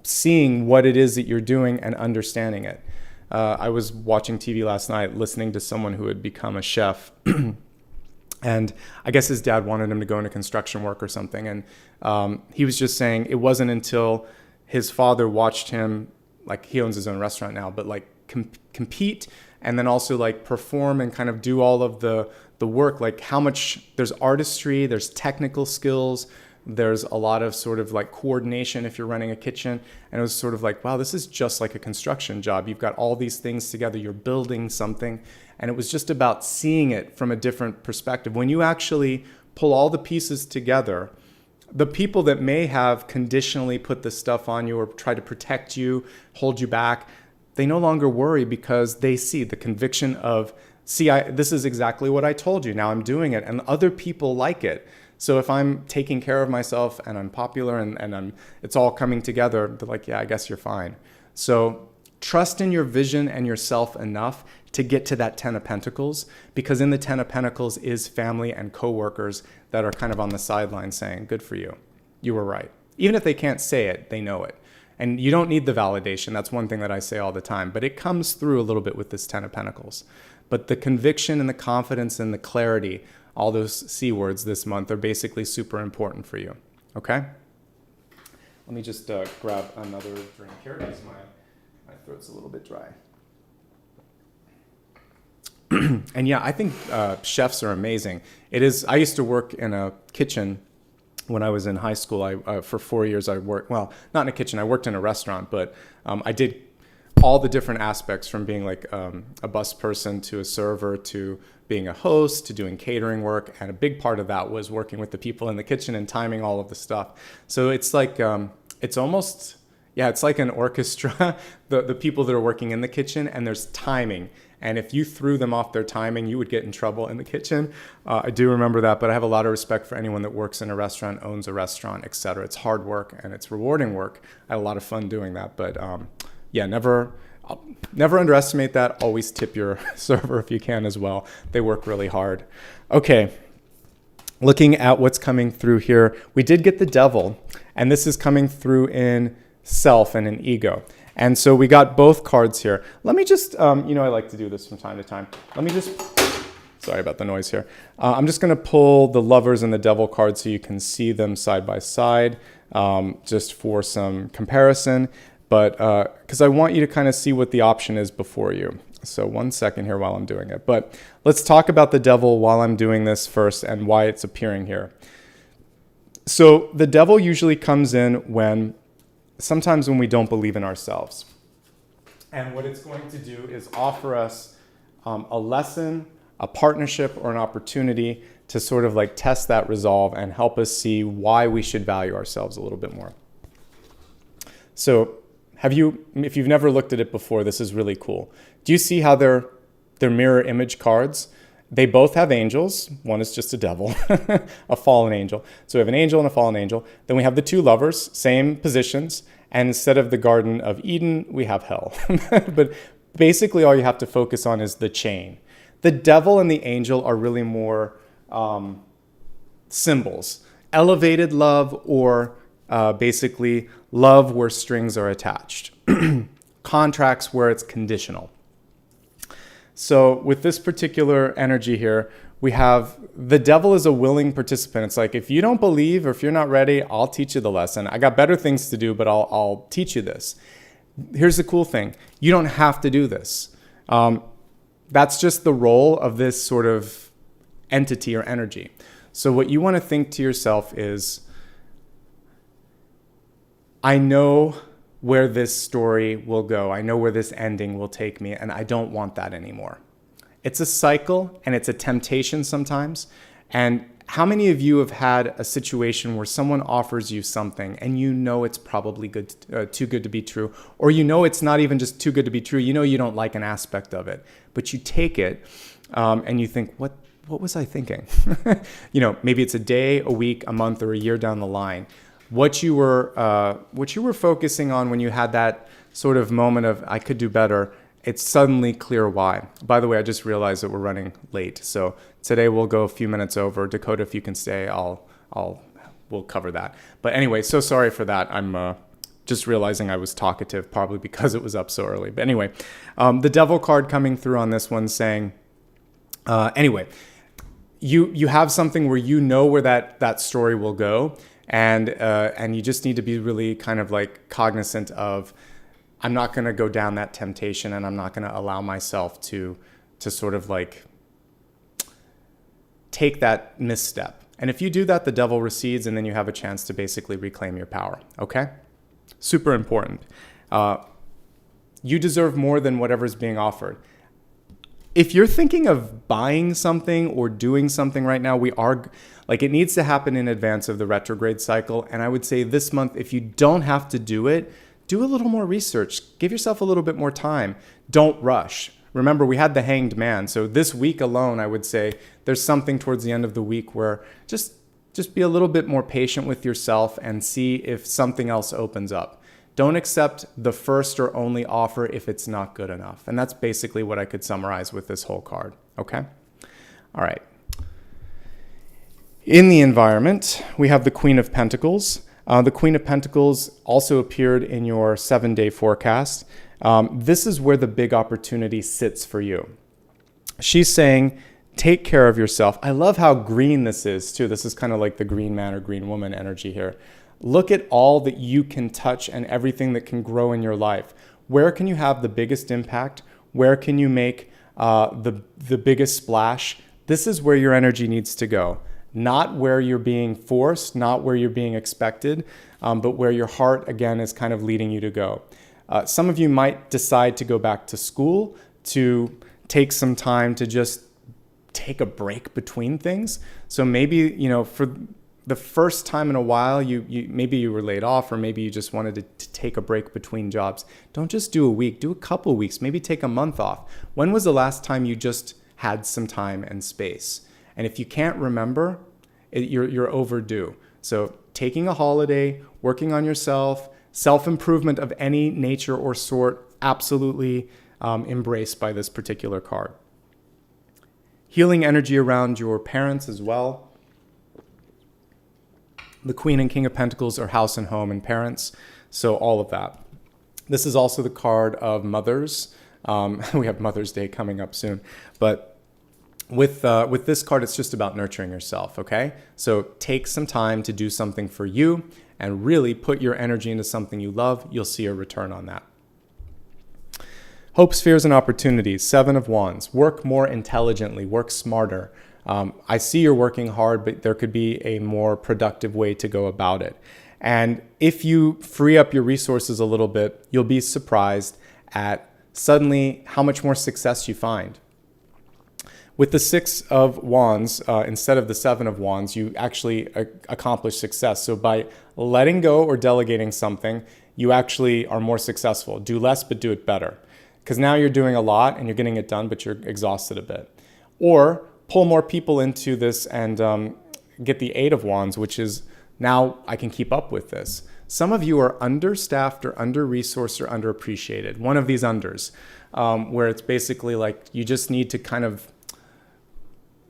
seeing what it is that you're doing and understanding it. I was watching TV last night, listening to someone who had become a chef. And I guess his dad wanted him to go into construction work or something. And he was just saying it wasn't until his father watched him, like he owns his own restaurant now, but like compete and then also like perform and kind of do all of the work, like how much there's artistry, there's technical skills, there's a lot of sort of like coordination if you're running a kitchen. And it was sort of like, wow, this is just like a construction job. You've got all these things together, you're building something. And it was just about seeing it from a different perspective. When you actually pull all the pieces together, the people that may have conditionally put this stuff on you or try to protect you, hold you back, they no longer worry because they see the conviction of, see, this is exactly what I told you. Now I'm doing it, and other people like it. So if I'm taking care of myself and I'm popular and it's all coming together, they're like, yeah, I guess you're fine. So trust in your vision and yourself enough to get to that 10 of Pentacles, because in the 10 of Pentacles is family and coworkers that are kind of on the sideline saying, good for you. You were right. Even if they can't say it, they know it. And you don't need the validation. That's one thing that I say all the time, but it comes through a little bit with this 10 of Pentacles. But the conviction and the confidence and the clarity, all those C words this month are basically super important for you. Okay? Let me just grab another drink here because my throat's a little bit dry. And yeah, I think chefs are amazing. I used to work in a kitchen when I was in high school. For 4 years I worked, well, not in a kitchen, I worked in a restaurant, but I did all the different aspects, from being like a bus person to a server to being a host to doing catering work. And a big part of that was working with the people in the kitchen and timing all of the stuff. So it's like, it's almost, yeah, it's like an orchestra, the people that are working in the kitchen, and there's timing. And if you threw them off their timing, you would get in trouble in the kitchen. I do remember that, but I have a lot of respect for anyone that works in a restaurant, owns a restaurant, etc. It's hard work and it's rewarding work. I had a lot of fun doing that, but yeah, never underestimate that. Always tip your server if you can as well. They work really hard. Okay, looking at what's coming through here, we did get the Devil, and this is coming through in self and in ego. And so we got both cards here. Let me just, I like to do this from time to time. Let me just, sorry about the noise here. I'm just going to pull the Lovers and the Devil cards so you can see them side by side, just for some comparison. But because I want you to kind of see what the option is before you. So 1 second here while I'm doing it. But let's talk about the Devil while I'm doing this first and why it's appearing here. So the Devil usually comes in sometimes when we don't believe in ourselves. And what it's going to do is offer us a lesson, a partnership, or an opportunity to sort of like test that resolve and help us see why we should value ourselves a little bit more. So if you've never looked at it before, this is really cool. Do you see how they're mirror image cards? They both have angels. One is just a devil, a fallen angel. So we have an angel and a fallen angel. Then we have the two lovers, same positions. And instead of the Garden of Eden, we have hell. But basically all you have to focus on is the chain. The devil and the angel are really more symbols. Elevated love, or basically love where strings are attached. Contracts where it's conditional. So with this particular energy here, we have the Devil is a willing participant. It's like, if you don't believe or if you're not ready, I'll teach you the lesson. I got better things to do, but I'll teach you this. Here's the cool thing. You don't have to do this. That's just the role of this sort of entity or energy. So what you want to think to yourself is, I know where this story will go. I know where this ending will take me, and I don't want that anymore. It's a cycle, and it's a temptation sometimes. And how many of you have had a situation where someone offers you something and you know it's probably too good to be true, or you know it's not even just too good to be true, you know you don't like an aspect of it, but you take it and you think, what was I thinking? Maybe it's a day, a week, a month, or a year down the line. What you were focusing on when you had that sort of moment of, I could do better, it's suddenly clear why. By the way, I just realized that we're running late. So today we'll go a few minutes over. Dakota, if you can stay, we'll cover that. But anyway, so sorry for that. I'm just realizing I was talkative, probably because it was up so early. But anyway, the Devil card coming through on this one saying, anyway, you have something where you know where that story will go. And you just need to be really kind of like cognizant of, I'm not going to go down that temptation, and I'm not going to allow myself to sort of like take that misstep. And if you do that, the Devil recedes, and then you have a chance to basically reclaim your power. Okay? Super important. You deserve more than whatever's being offered. If you're thinking of buying something or doing something right now, it needs to happen in advance of the retrograde cycle. And I would say this month, if you don't have to do it, do a little more research. Give yourself a little bit more time. Don't rush. Remember, we had the Hanged Man. So this week alone, I would say there's something towards the end of the week where just be a little bit more patient with yourself and see if something else opens up. Don't accept the first or only offer if it's not good enough. And that's basically what I could summarize with this whole card, okay? All right. In the environment, we have the Queen of Pentacles. The Queen of Pentacles also appeared in your 7-day forecast. This is where the big opportunity sits for you. She's saying, take care of yourself. I love how green this is too. This is kind of like the green man or green woman energy here. Look at all that you can touch and everything that can grow in your life. Where can you have the biggest impact? Where can you make the biggest splash? This is where your energy needs to go. Not where you're being forced, not where you're being expected, but where your heart, again, is kind of leading you to go. Some of you might decide to go back to school, to take some time to just take a break between things. So maybe, for the first time in a while, maybe you were laid off, or maybe you just wanted to take a break between jobs. Don't just do a week, do a couple of weeks, maybe take a month off. When was the last time you just had some time and space? And if you can't remember, you're overdue. So taking a holiday, working on yourself, self-improvement of any nature or sort, absolutely embraced by this particular card. Healing energy around your parents as well. The Queen and King of Pentacles are house and home and parents, so all of that. This is also the card of mothers. We have Mother's Day coming up soon, but with this card, it's just about nurturing yourself, okay? So take some time to do something for you and really put your energy into something you love. You'll see a return on that. Hopes, fears, and opportunities. 7 of Wands. Work more intelligently. Work smarter. I see you're working hard, but there could be a more productive way to go about it. And if you free up your resources a little bit, you'll be surprised at suddenly how much more success you find. With the 6 of Wands, instead of the 7 of Wands, you actually accomplish success. So by letting go or delegating something, you actually are more successful. Do less, but do it better. Because now you're doing a lot and you're getting it done, but you're exhausted a bit. Or pull more people into this and get the 8 of Wands, which is now I can keep up with this. Some of you are understaffed or under-resourced or underappreciated. One of these unders, where it's basically like you just need to kind of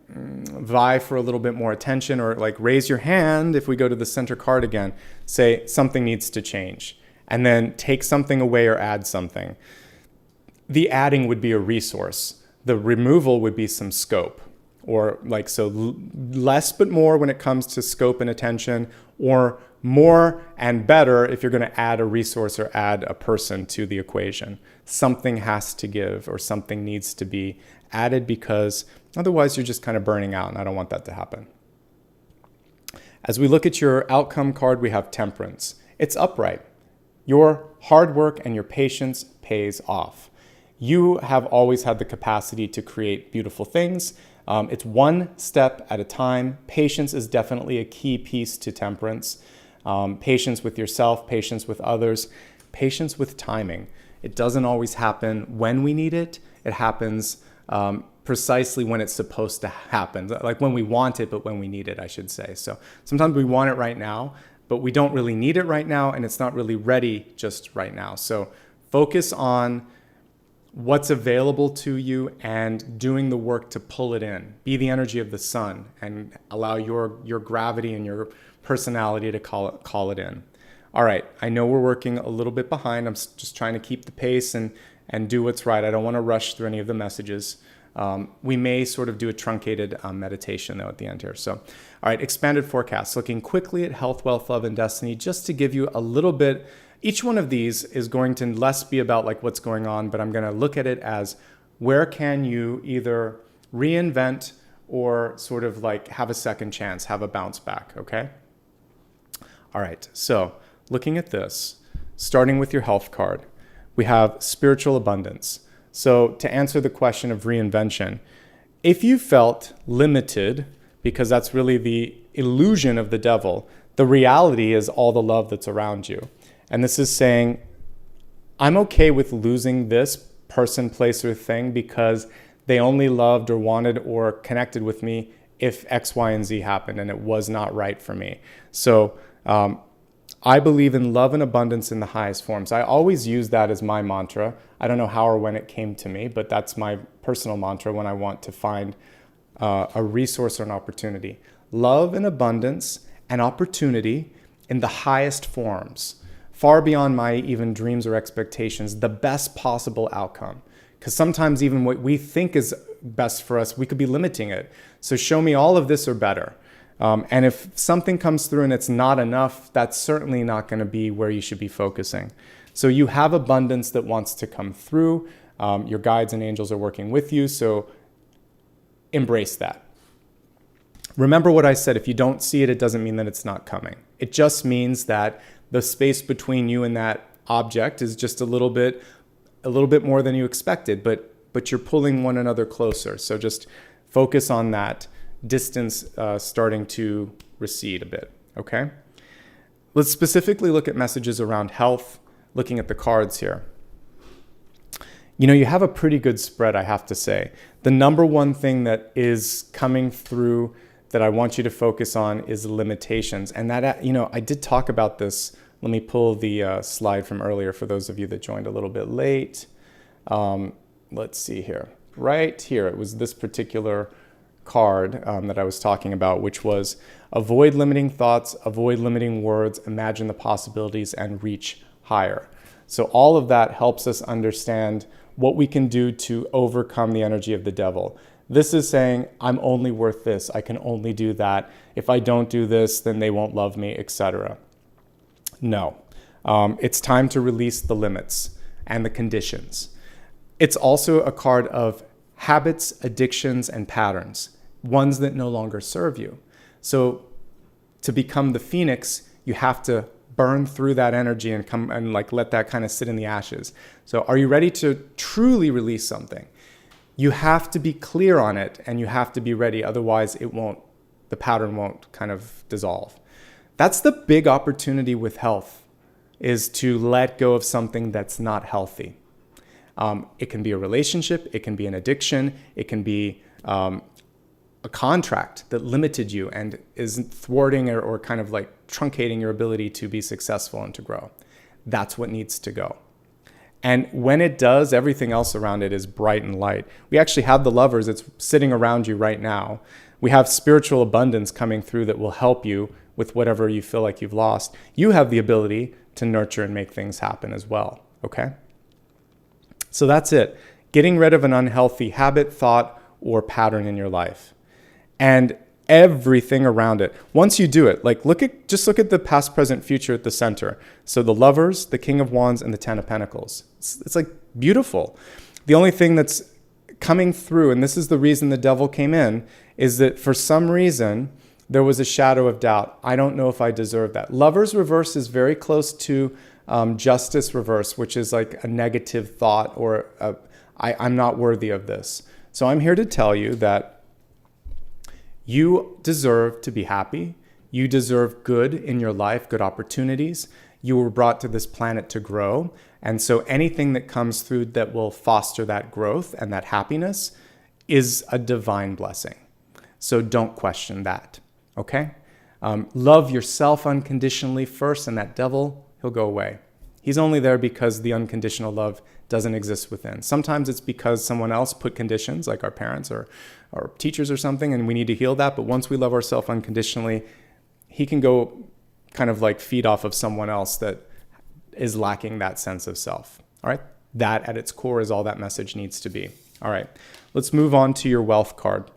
vie for a little bit more attention, or like raise your hand. If we go to the center card again, say something needs to change, and then take something away or add something. The adding would be a resource. The removal would be some scope, or like, so less but more when it comes to scope and attention, or more and better if you're going to add a resource or add a person to the equation. Something has to give, or something needs to be added, because otherwise you're just kind of burning out, and I don't want that to happen. As we look at your outcome card, we have Temperance. It's upright. Your hard work and your patience pays off. You have always had the capacity to create beautiful things. It's one step at a time. Patience is definitely a key piece to Temperance. Patience with yourself, patience with others, patience with timing. It doesn't always happen when we need it. It happens precisely when it's supposed to happen, like when we want it, but when we need it, I should say. So sometimes we want it right now, but we don't really need it right now, and it's not really ready just right now. So focus on what's available to you and doing the work to pull it in. Be the energy of the sun and allow your gravity and your personality to call it in. All right, I know we're working a little bit behind. I'm just trying to keep the pace and do what's right. I don't want to rush through any of the messages. We may sort of do a truncated meditation though at the end here. So, all right, expanded forecast, looking quickly at health, wealth, love, and destiny, just to give you a little bit. Each one of these is going to less be about like what's going on, but I'm going to look at it as where can you either reinvent or sort of like have a second chance, have a bounce back, okay? All right, so looking at this, starting with your health card, we have spiritual abundance. So to answer the question of reinvention, if you felt limited, because that's really the illusion of the devil, the reality is all the love that's around you. And this is saying, I'm okay with losing this person, place, or thing because they only loved or wanted or connected with me if X, Y, and Z happened and it was not right for me. So I believe in love and abundance in the highest forms. I always use that as my mantra. I don't know how or when it came to me, but that's my personal mantra when I want to find a resource or an opportunity. Love and abundance and opportunity in the highest forms, far beyond my even dreams or expectations, the best possible outcome. Because sometimes even what we think is best for us, we could be limiting it. So show me all of this or better. And if something comes through and it's not enough, that's certainly not going to be where you should be focusing. So you have abundance that wants to come through. Your guides and angels are working with you, so embrace that. Remember what I said, if you don't see it, it doesn't mean that it's not coming. It just means that the space between you and that object is just a little bit more than you expected, but you're pulling one another closer. So just focus on that distance starting to recede a bit, okay? Let's specifically look at messages around health, looking at the cards here. You know, you have a pretty good spread, I have to say. The number one thing that is coming through that I want you to focus on is limitations. And that, you know, I did talk about this. Let me pull the slide from earlier for those of you that joined a little bit late. Let's see here. Right here, it was this particular card that I was talking about, which was avoid limiting thoughts, avoid limiting words, imagine the possibilities, and reach higher. So all of that helps us understand what we can do to overcome the energy of the devil. This is saying, I'm only worth this. I can only do that. If I don't do this, then they won't love me, etc. No. It's time to release the limits and the conditions. It's also a card of habits, addictions, and patterns, ones that no longer serve you. So to become the phoenix, you have to burn through that energy and come and like let that kind of sit in the ashes. So are you ready to truly release something? You have to be clear on it and you have to be ready. Otherwise the pattern won't kind of dissolve. That's the big opportunity with health, is to let go of something that's not healthy. It can be a relationship, it can be an addiction, it can be a contract that limited you and is thwarting or kind of like truncating your ability to be successful and to grow. That's what needs to go. And when it does, everything else around it is bright and light. We actually have the Lovers that's sitting around you right now. We have spiritual abundance coming through that will help you with whatever you feel like you've lost. You have the ability to nurture and make things happen as well, okay? So that's it. Getting rid of an unhealthy habit, thought, or pattern in your life. And everything around it. Once you do it, like just look at the past, present, future at the center. So the Lovers, the King of Wands, and the Ten of Pentacles. It's like beautiful. The only thing that's coming through, and this is the reason the devil came in, is that for some reason there was a shadow of doubt. I don't know if I deserve that. Lovers reverse is very close to Justice reverse, which is like a negative thought or I'm not worthy of this. So I'm here to tell you that you deserve to be happy. You deserve good in your life, good opportunities. You were brought to this planet to grow. And so anything that comes through that will foster that growth and that happiness is a divine blessing. So don't question that, okay? Love yourself unconditionally first, and that devil, he'll go away. He's only there because the unconditional love doesn't exist within. Sometimes it's because someone else put conditions, like our parents or our teachers or something, and we need to heal that. But once we love ourselves unconditionally, he can go kind of like feed off of someone else that is lacking that sense of self. All right? That at its core is all that message needs to be. All right, let's move on to your wealth card.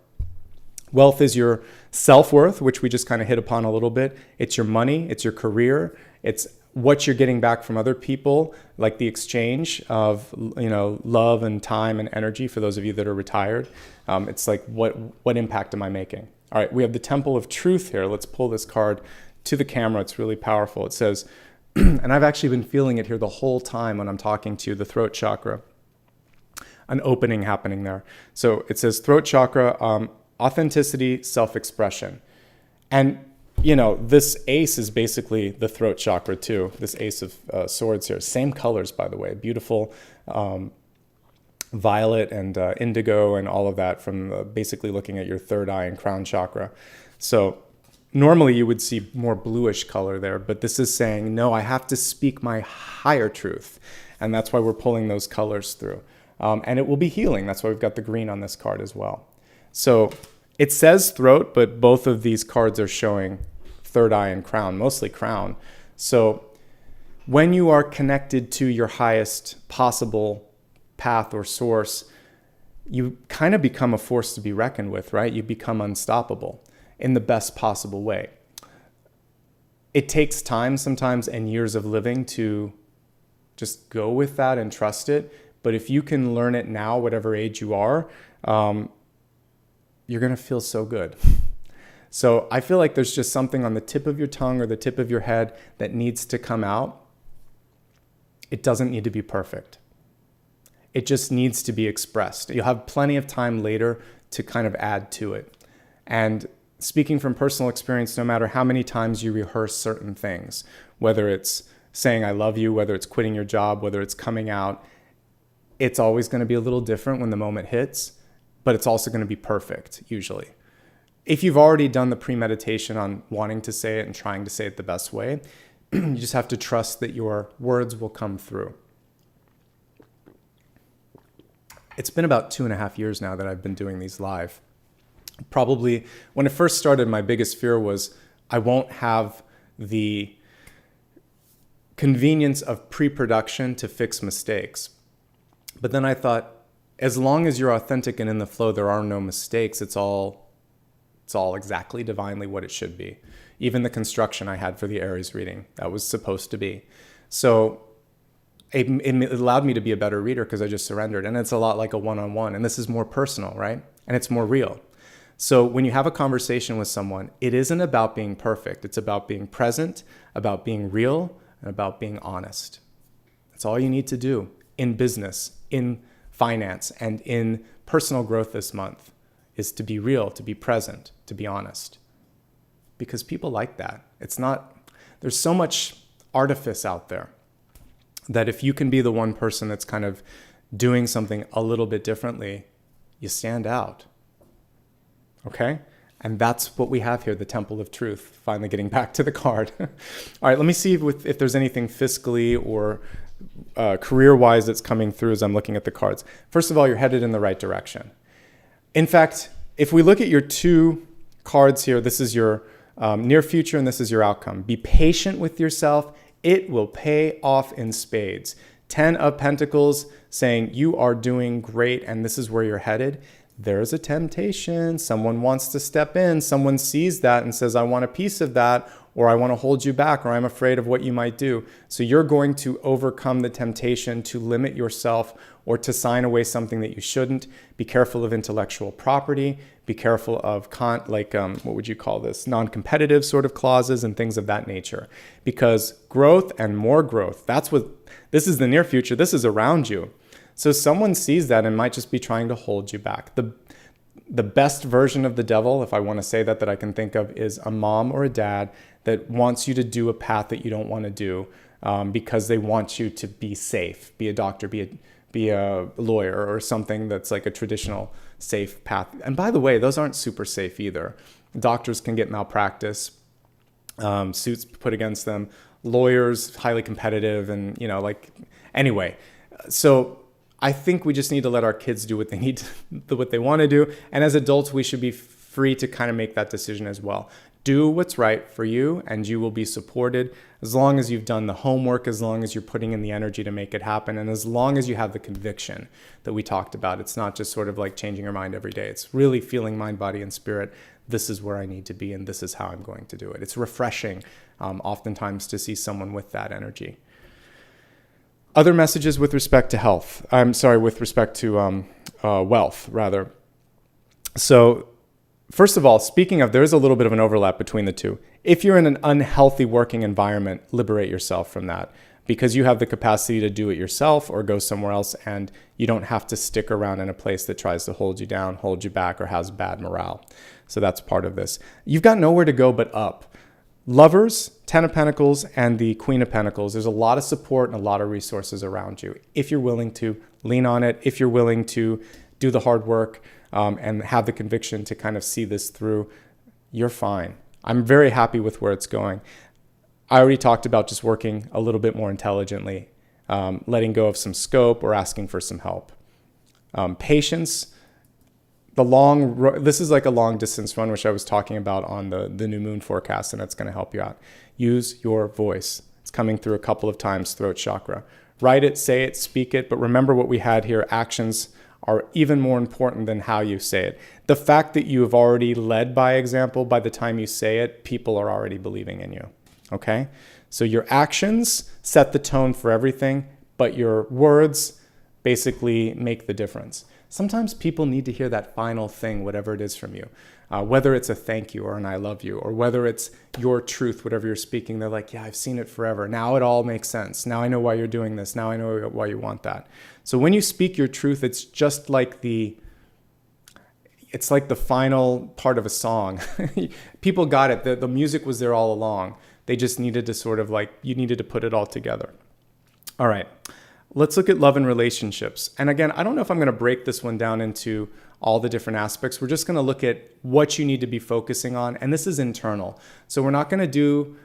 Wealth is your self-worth, which we just kind of hit upon a little bit. It's your money, it's your career, it's what you're getting back from other people, like the exchange of, you know, love and time and energy for those of you that are retired. It's like, what impact am I making? All right, we have the Temple of Truth here. Let's pull this card to the camera. It's really powerful. It says, and I've actually been feeling it here the whole time when I'm talking to you, the throat chakra, an opening happening there. So it says throat chakra, authenticity, self-expression. And you know, this ace is basically the throat chakra too. This ace of swords here. Same colors, by the way. Beautiful violet and indigo and all of that from basically looking at your third eye and crown chakra. So Normally you would see more bluish color there, but this is saying, no, I have to speak my higher truth. And that's why we're pulling those colors through. And it will be healing. That's why we've got the green on this card as well. So it says throat, but both of these cards are showing third eye and crown, mostly crown. So when you are connected to your highest possible path or source, you kind of become a force to be reckoned with, right? You become unstoppable in the best possible way. It takes time sometimes and years of living to just go with that and trust it. But if you can learn it now, whatever age you are, you're going to feel so good. So I feel like there's just something on the tip of your tongue or the tip of your head that needs to come out. It doesn't need to be perfect. It just needs to be expressed. You'll have plenty of time later to kind of add to it. And speaking from personal experience, no matter how many times you rehearse certain things, whether it's saying I love you, whether it's quitting your job, whether it's coming out, it's always going to be a little different when the moment hits, but it's also going to be perfect usually. If you've already done the premeditation on wanting to say it and trying to say it the best way, you just have to trust that your words will come through. It's been about 2.5 years now that I've been doing these live. Probably when it first started, my biggest fear was I won't have the convenience of pre-production to fix mistakes. But then I thought, as long as you're authentic and in the flow, there are no mistakes. It's all exactly divinely what it should be. Even the construction I had for the Aries reading, that was supposed to be. So it allowed me to be a better reader because I just surrendered. And it's a lot like a one-on-one. And this is more personal, right? And it's more real. So when you have a conversation with someone, it isn't about being perfect. It's about being present, about being real, and about being honest. That's all you need to do in business, in finance, and in personal growth this month, is to be real, to be present, to be honest. Because people like that. There's so much artifice out there that if you can be the one person that's kind of doing something a little bit differently, you stand out. Okay? And that's what we have here, the Temple of Truth, finally getting back to the card. All right, let me see if there's anything fiscally or career-wise that's coming through as I'm looking at the cards. First of all, you're headed in the right direction. In fact, if we look at your two cards here, this is your near future and this is your outcome. Be patient with yourself. It will pay off in spades. 10 of Pentacles saying you are doing great and this is where you're headed. There's a temptation. Someone wants to step in. Someone sees that and says, I want a piece of that, or I want to hold you back, or I'm afraid of what you might do. So you're going to overcome the temptation to limit yourself or to sign away something that you shouldn't. Be careful of intellectual property. Be careful of what would you call this? Non-competitive sort of clauses and things of that nature. Because growth and more growth, this is the near future. This is around you. So someone sees that and might just be trying to hold you back. The best version of the devil, if I want to say that I can think of, is a mom or a dad that wants you to do a path that you don't want to do because they want you to be safe, be a doctor, be a lawyer or something that's like a traditional safe path. And by the way, those aren't super safe either. Doctors can get malpractice, suits put against them, lawyers, highly competitive, and anyway. So I think we just need to let our kids do what they need to, what they want to do. And as adults, we should be free to kind of make that decision as well. Do what's right for you and you will be supported as long as you've done the homework, as long as you're putting in the energy to make it happen, and as long as you have the conviction that we talked about. It's not just sort of like changing your mind every day. It's really feeling mind, body, and spirit. This is where I need to be and this is how I'm going to do it. It's refreshing oftentimes to see someone with that energy. Other messages with respect to health. With respect to wealth, rather. So, first of all, speaking of, there is a little bit of an overlap between the two. If you're in an unhealthy working environment, liberate yourself from that because you have the capacity to do it yourself or go somewhere else and you don't have to stick around in a place that tries to hold you down, hold you back, or has bad morale. So that's part of this. You've got nowhere to go but up. Lovers, 10 of Pentacles, and the Queen of Pentacles. There's a lot of support and a lot of resources around you. If you're willing to lean on it, if you're willing to do the hard work and have the conviction to kind of see this through, you're fine. I'm very happy with where it's going. I already talked about just working a little bit more intelligently, letting go of some scope or asking for some help. Patience, this is like a long distance run, which I was talking about on the new moon forecast, and that's going to help you out. Use your voice. It's coming through a couple of times, throat chakra. Write it, say it, speak it, but remember what we had here. Actions are even more important than how you say it. The fact that you have already led by example, by the time you say it, people are already believing in you, okay? So your actions set the tone for everything, but your words basically make the difference. Sometimes people need to hear that final thing, whatever it is from you, whether it's a thank you or an I love you, or whether it's your truth, whatever you're speaking. They're like, yeah, I've seen it forever. Now it all makes sense. Now I know why you're doing this. Now I know why you want that. So when you speak your truth, it's just like it's like the final part of a song. People got it. The music was there all along. They just needed to sort of you needed to put it all together. All right. Let's look at love and relationships. And again, I don't know if I'm going to break this one down into all the different aspects. We're just going to look at what you need to be focusing on. And this is internal. So we're not going to do,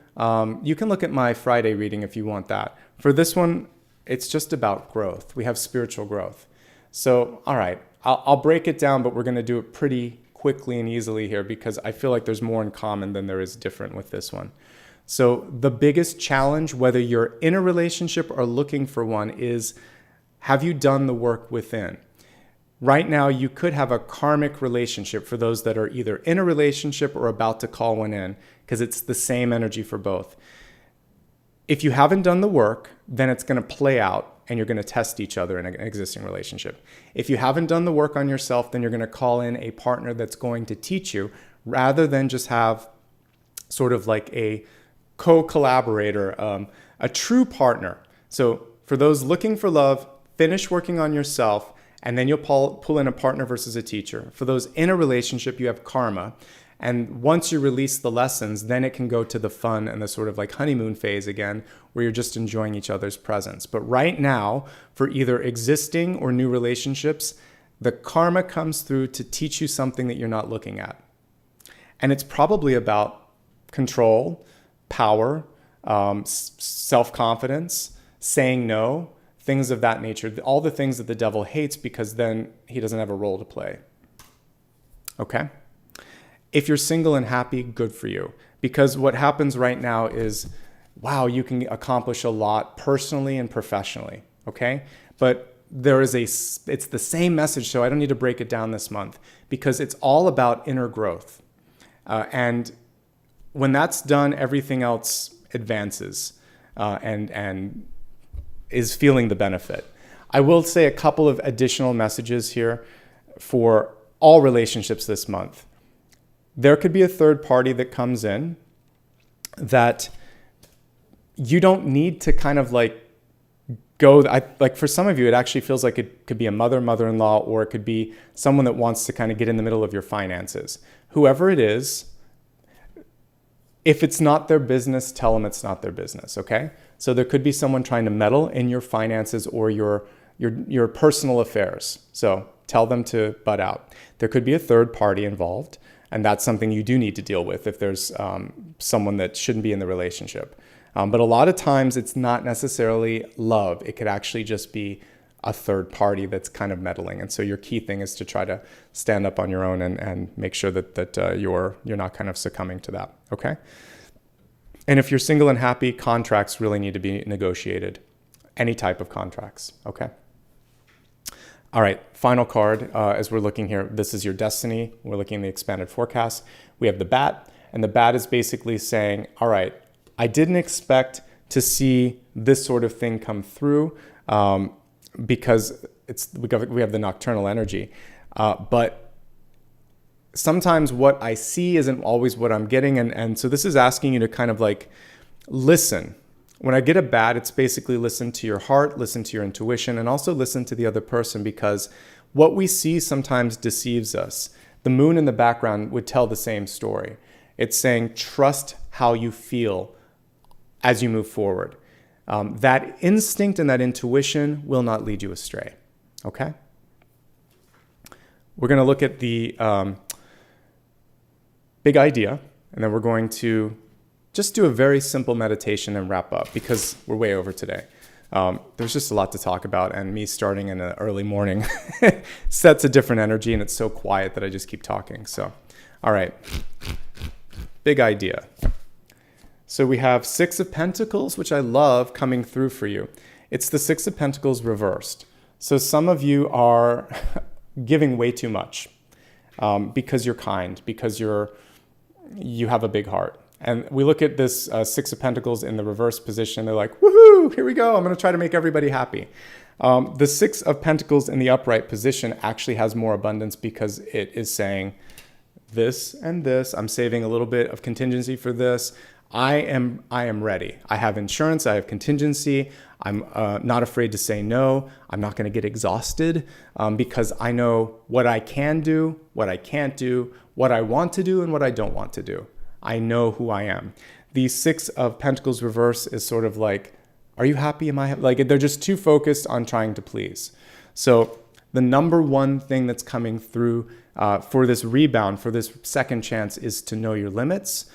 you can look at my Friday reading if you want that. For this one, it's just about growth. We have spiritual growth. So, all right, I'll break it down, but we're going to do it pretty quickly and easily here because I feel like there's more in common than there is different with this one. So the biggest challenge, whether you're in a relationship or looking for one, is have you done the work within? Right now, you could have a karmic relationship for those that are either in a relationship or about to call one in, because it's the same energy for both. If you haven't done the work, then it's going to play out and you're going to test each other in an existing relationship. If you haven't done the work on yourself, then you're going to call in a partner that's going to teach you rather than just have sort of like a co-collaborator, a true partner. So for those looking for love, finish working on yourself, and then you'll pull in a partner versus a teacher. For those in a relationship, you have karma. And once you release the lessons, then it can go to the fun and the sort of like honeymoon phase again, where you're just enjoying each other's presence. But right now, for either existing or new relationships, the karma comes through to teach you something that you're not looking at. And it's probably about control, power, self-confidence, saying no, things of that nature, all the things that the devil hates because then he doesn't have a role to play. Okay? If you're single and happy, good for you. Because what happens right now is, wow, you can accomplish a lot personally and professionally, okay? But it's the same message, so I don't need to break it down this month because it's all about inner growth. And when that's done, everything else advances and is feeling the benefit. I will say a couple of additional messages here for all relationships this month. There could be a third party that comes in that you don't need to kind of like like for some of you, it actually feels like it could be a mother-in-law, or it could be someone that wants to kind of get in the middle of your finances. Whoever it is, if it's not their business, tell them it's not their business, okay? So there could be someone trying to meddle in your finances or your personal affairs. So tell them to butt out. There could be a third party involved, and that's something you do need to deal with if there's someone that shouldn't be in the relationship. But a lot of times it's not necessarily love. It could actually just be a third party that's kind of meddling. And so your key thing is to try to stand up on your own and make sure that you're not kind of succumbing to that, okay? And if you're single and happy, contracts really need to be negotiated. Any type of contracts, okay? All right, final card as we're looking here. This is your destiny. We're looking at the expanded forecast. We have the bat, and the bat is basically saying, all right, I didn't expect to see this sort of thing come through because we have the nocturnal energy. But sometimes what I see isn't always what I'm getting. And so this is asking you to kind of like listen. When I get a bat, it's basically listen to your heart, listen to your intuition, and also listen to the other person, because what we see sometimes deceives us. The moon in the background would tell the same story. It's saying, trust how you feel as you move forward. That instinct and that intuition will not lead you astray, okay? We're going to look at the big idea, And then we're going to just do a very simple meditation and wrap up because we're way over today. There's just a lot to talk about, and me starting in the early morning sets a different energy, and it's so quiet that I just keep talking. So, all right, big idea. So we have Six of Pentacles, which I love coming through for you. It's the Six of Pentacles reversed. So some of you are giving way too much because you're kind, because you have a big heart. And we look at this Six of Pentacles in the reverse position. They're like, woohoo, here we go. I'm going to try to make everybody happy. The Six of Pentacles in the upright position actually has more abundance because it is saying this and this. I'm saving a little bit of contingency for this. I am ready. I have insurance. I have contingency. I'm not afraid to say no. I'm not going to get exhausted because I know what I can do, what I can't do, what I want to do, and what I don't want to do. I know who I am. The Six of Pentacles reverse is sort of like, are you happy? Am I happy? Like they're just too focused on trying to please. So the number one thing that's coming through for this rebound, for this second chance, is to know your limits,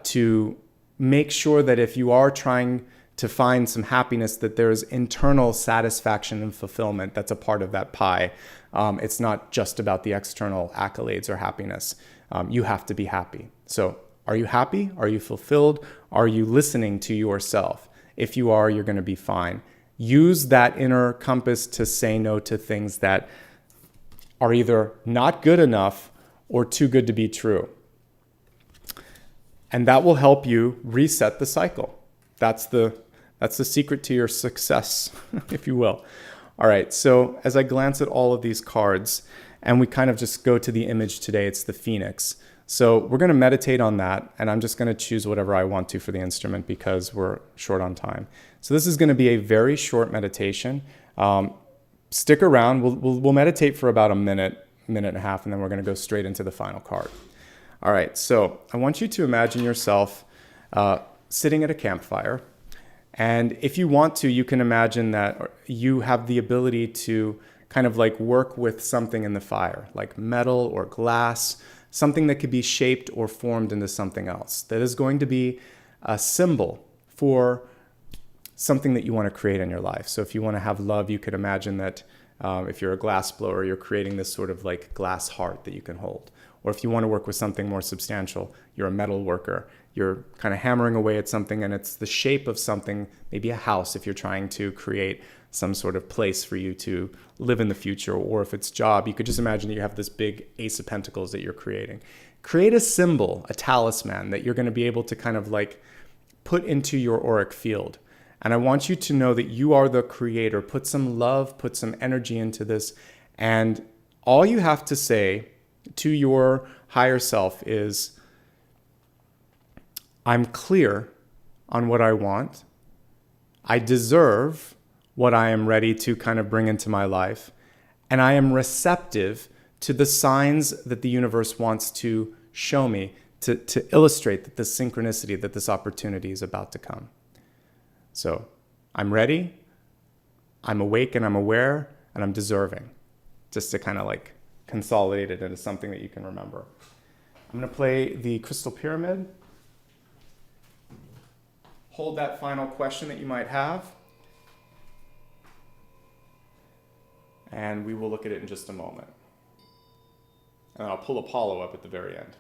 to make sure that if you are trying to find some happiness, that there's internal satisfaction and fulfillment that's a part of that pie. It's not just about the external accolades or happiness. You have to be happy. So are you happy? Are you fulfilled? Are you listening to yourself? If you are, you're going to be fine. Use that inner compass to say no to things that are either not good enough or too good to be true. And that will help you reset the cycle. That's the secret to your success, if you will. All right, so as I glance at all of these cards, and we kind of just go to the image today, it's the Phoenix. So we're going to meditate on that, and I'm just going to choose whatever I want to for the instrument because we're short on time. So this is going to be a very short meditation. Stick around. We'll meditate for about a minute and a half, and then we're going to go straight into the final card. All right, so I want you to imagine yourself sitting at a campfire. And if you want to, you can imagine that you have the ability to kind of like work with something in the fire, like metal or glass, something that could be shaped or formed into something else. That is going to be a symbol for something that you want to create in your life. So if you want to have love, you could imagine that if you're a glass blower, you're creating this sort of like glass heart that you can hold. Or if you want to work with something more substantial, you're a metal worker. You're kind of hammering away at something and it's the shape of something, maybe a house if you're trying to create some sort of place for you to live in the future. Or if it's job, you could just imagine that you have this big Ace of Pentacles that you're creating. Create a symbol, a talisman that you're going to be able to kind of like put into your auric field. And I want you to know that you are the creator. Put some love, put some energy into this. And all you have to say to your higher self is, I'm clear on what I want. I deserve what I am ready to kind of bring into my life. And I am receptive to the signs that the universe wants to show me to illustrate that this synchronicity, that this opportunity is about to come. So I'm ready, I'm awake and I'm aware, and I'm deserving. Just to kind of like consolidate it into something that you can remember. I'm going to play the Crystal Pyramid. Hold that final question that you might have. And we will look at it in just a moment. And I'll pull Apollo up at the very end.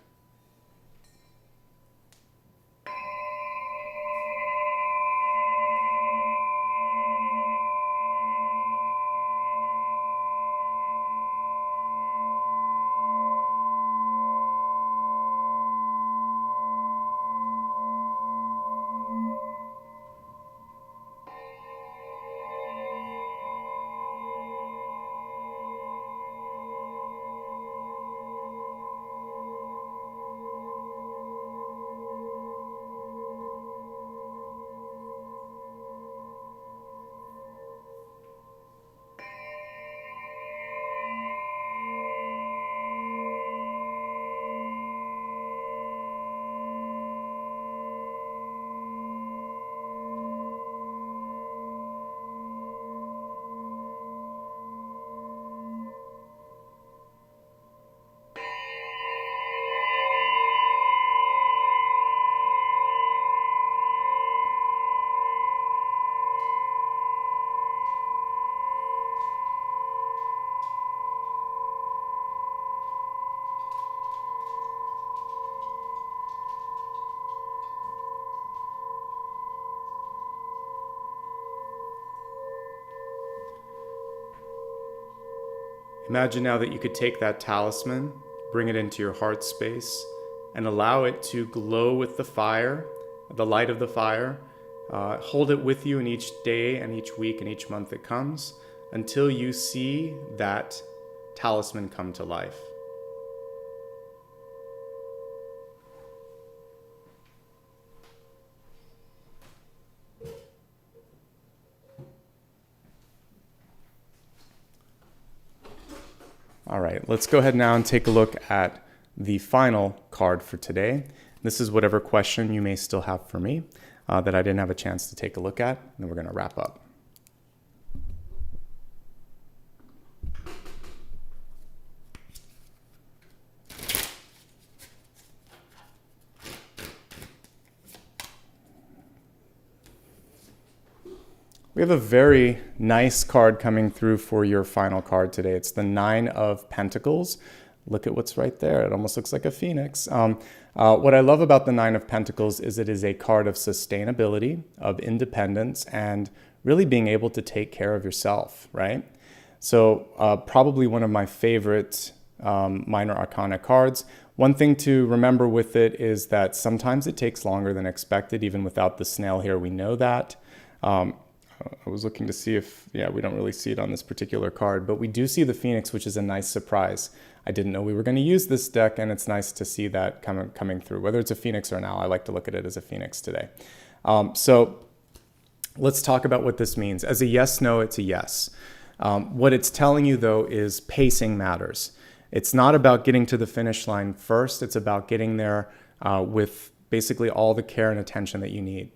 Imagine now that you could take that talisman, bring it into your heart space, and allow it to glow with the fire, the light of the fire. Hold it with you in each day and each week and each month it comes until you see that talisman come to life. All right, let's go ahead now and take a look at the final card for today. This is whatever question you may still have for me that I didn't have a chance to take a look at, and then we're going to wrap up. We have a very nice card coming through for your final card today. It's the Nine of Pentacles. Look at what's right there. It almost looks like a phoenix. What I love about the Nine of Pentacles is it is a card of sustainability, of independence, and really being able to take care of yourself, right? So probably one of my favorite minor arcana cards. One thing to remember with it is that sometimes it takes longer than expected, even without the snail here. We know that. I was looking to see if, we don't really see it on this particular card, but we do see the Phoenix, which is a nice surprise. I didn't know we were going to use this deck, and it's nice to see that coming through. Whether it's a Phoenix or an owl, I like to look at it as a Phoenix today. So let's talk about what this means. As a yes, no, it's a yes. What it's telling you, though, is pacing matters. It's not about getting to the finish line first. It's about getting there with basically all the care and attention that you need.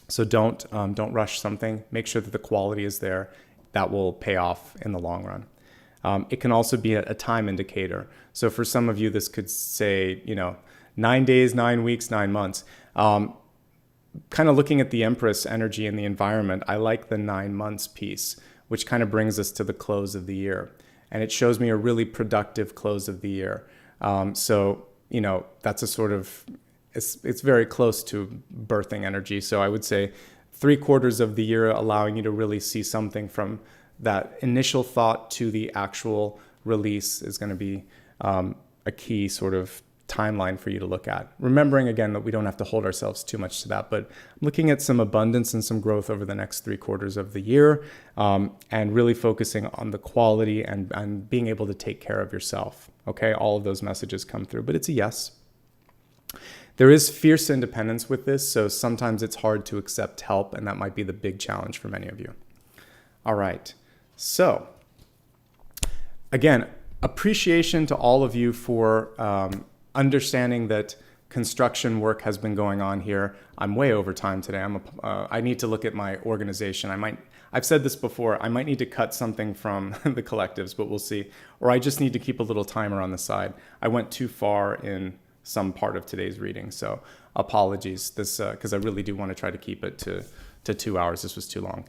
So don't rush something. Make sure that the quality is there. That will pay off in the long run. It can also be a time indicator. So for some of you, this could say, 9 days, 9 weeks, 9 months. Kind of looking at the Empress energy in the environment, I like the 9 months piece, which kind of brings us to the close of the year. And it shows me a really productive close of the year. So that's a sort of... It's very close to birthing energy. So I would say 3/4 of the year allowing you to really see something from that initial thought to the actual release is going to be a key sort of timeline for you to look at. Remembering again that we don't have to hold ourselves too much to that, but looking at some abundance and some growth over the next 3/4 of the year and really focusing on the quality and being able to take care of yourself. Okay, all of those messages come through, but it's a yes. There is fierce independence with this, so sometimes it's hard to accept help, and that might be the big challenge for many of you. All right, so again, appreciation to all of you for understanding that construction work has been going on here. I'm way over time today. I need to look at my organization. I've said this before, I might need to cut something from the collectives, but we'll see. Or I just need to keep a little timer on the side. I went too far in some part of today's reading, so apologies because I really do want to try to keep it to 2 hours. This was too long,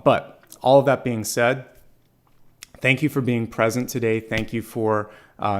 but all of that being said, thank you for being present today. Thank you for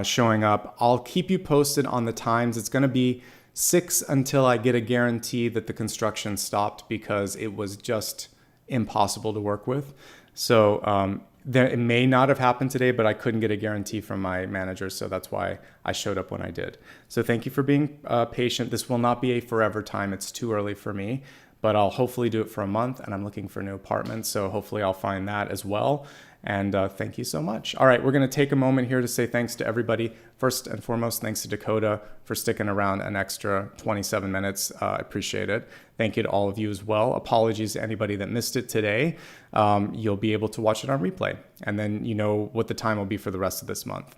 showing up. I'll keep you posted on the times. It's going to be 6 until I get a guarantee that the construction stopped, because it was just impossible to work with. So it may not have happened today, but I couldn't get a guarantee from my manager, so that's why I showed up when I did. So thank you for being patient. This will not be a forever time. It's too early for me, but I'll hopefully do it for a month, and I'm looking for new apartments, so hopefully I'll find that as well. And thank you so much. All right, we're going to take a moment here to say thanks to everybody. First and foremost, thanks to Dakota for sticking around an extra 27 minutes. I appreciate it. Thank you to all of you as well. Apologies to anybody that missed it today. You'll be able to watch it on replay, and then you know what the time will be for the rest of this month.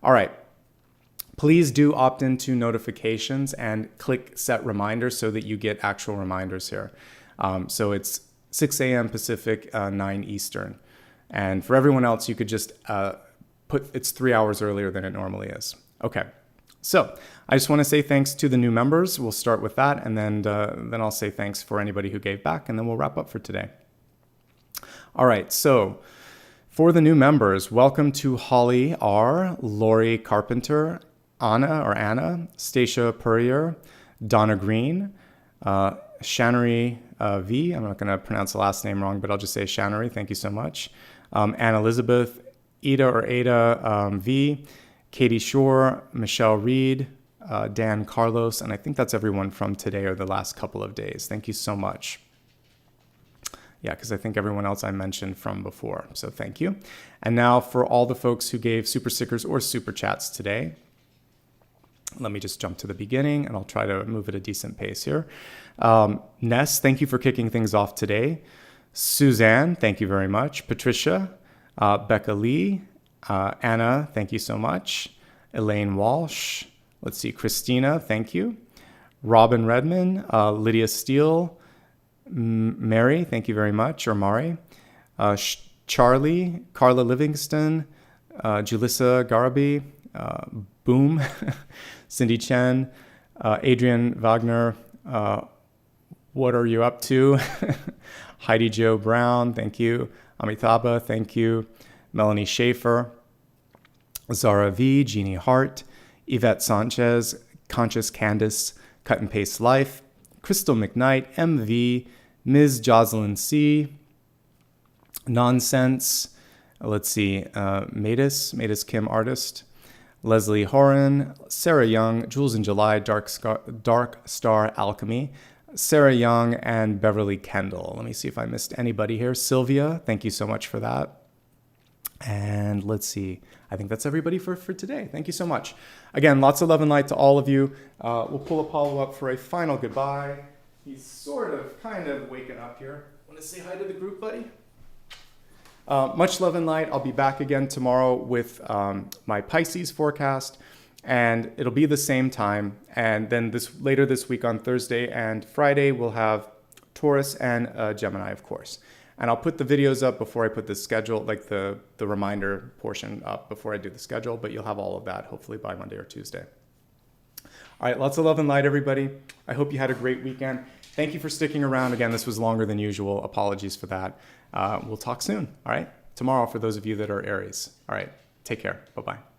All right. Please do opt into notifications and click set reminders so that you get actual reminders here. So it's 6 a.m. Pacific, 9 Eastern. And for everyone else, you could just it's 3 hours earlier than it normally is. Okay, so I just want to say thanks to the new members. We'll start with that, and then I'll say thanks for anybody who gave back, and then we'll wrap up for today. All right, so for the new members, welcome to Holly R., Lori Carpenter, Anna, Stacia Purrier, Donna Green, Shannery V. I'm not going to pronounce the last name wrong, but I'll just say Shannery. Thank you so much. Anne Elizabeth, Ida or Ada V, Katie Shore, Michelle Reed, Dan Carlos, and I think that's everyone from today or the last couple of days. Thank you so much. Yeah, because I think everyone else I mentioned from before. So thank you. And now for all the folks who gave super stickers or super chats today, let me just jump to the beginning and I'll try to move at a decent pace here. Ness, thank you for kicking things off today. Suzanne, thank you very much. Patricia, Becca Lee, Anna, thank you so much. Elaine Walsh, let's see, Christina, thank you. Robin Redman, Lydia Steele, Mary, thank you very much, or Mari. Charlie, Carla Livingston, Julissa Garabi, Boom, Cindy Chen, Adrian Wagner, what are you up to? Heidi Jo Brown, thank you. Amitabha, thank you. Melanie Schaefer, Zara V, Jeannie Hart, Yvette Sanchez, Conscious Candice, Cut and Paste Life, Crystal McKnight, MV, Ms. Jocelyn C, Nonsense, let's see, Matis Kim Artist, Leslie Horan, Sarah Young, Jules in July, Dark Star Alchemy, Sarah Young, and Beverly Kendall. Let me see if I missed anybody here. Sylvia, thank you so much for that. And let's see, I think that's everybody for today. Thank you so much. Again, lots of love and light to all of you. We'll pull Apollo up for a final goodbye. He's kind of waking up here. Want to say hi to the group, buddy? Much love and light. I'll be back again tomorrow with my Pisces forecast, and it'll be the same time. And then later this week on Thursday and Friday, we'll have Taurus and Gemini, of course. And I'll put the videos up before I put the schedule, like the reminder portion up before I do the schedule, but you'll have all of that hopefully by Monday or Tuesday. All right, lots of love and light, everybody. I hope you had a great weekend. Thank you for sticking around. Again, this was longer than usual. Apologies for that. We'll talk soon, all right? Tomorrow for those of you that are Aries. All right, take care. Bye-bye.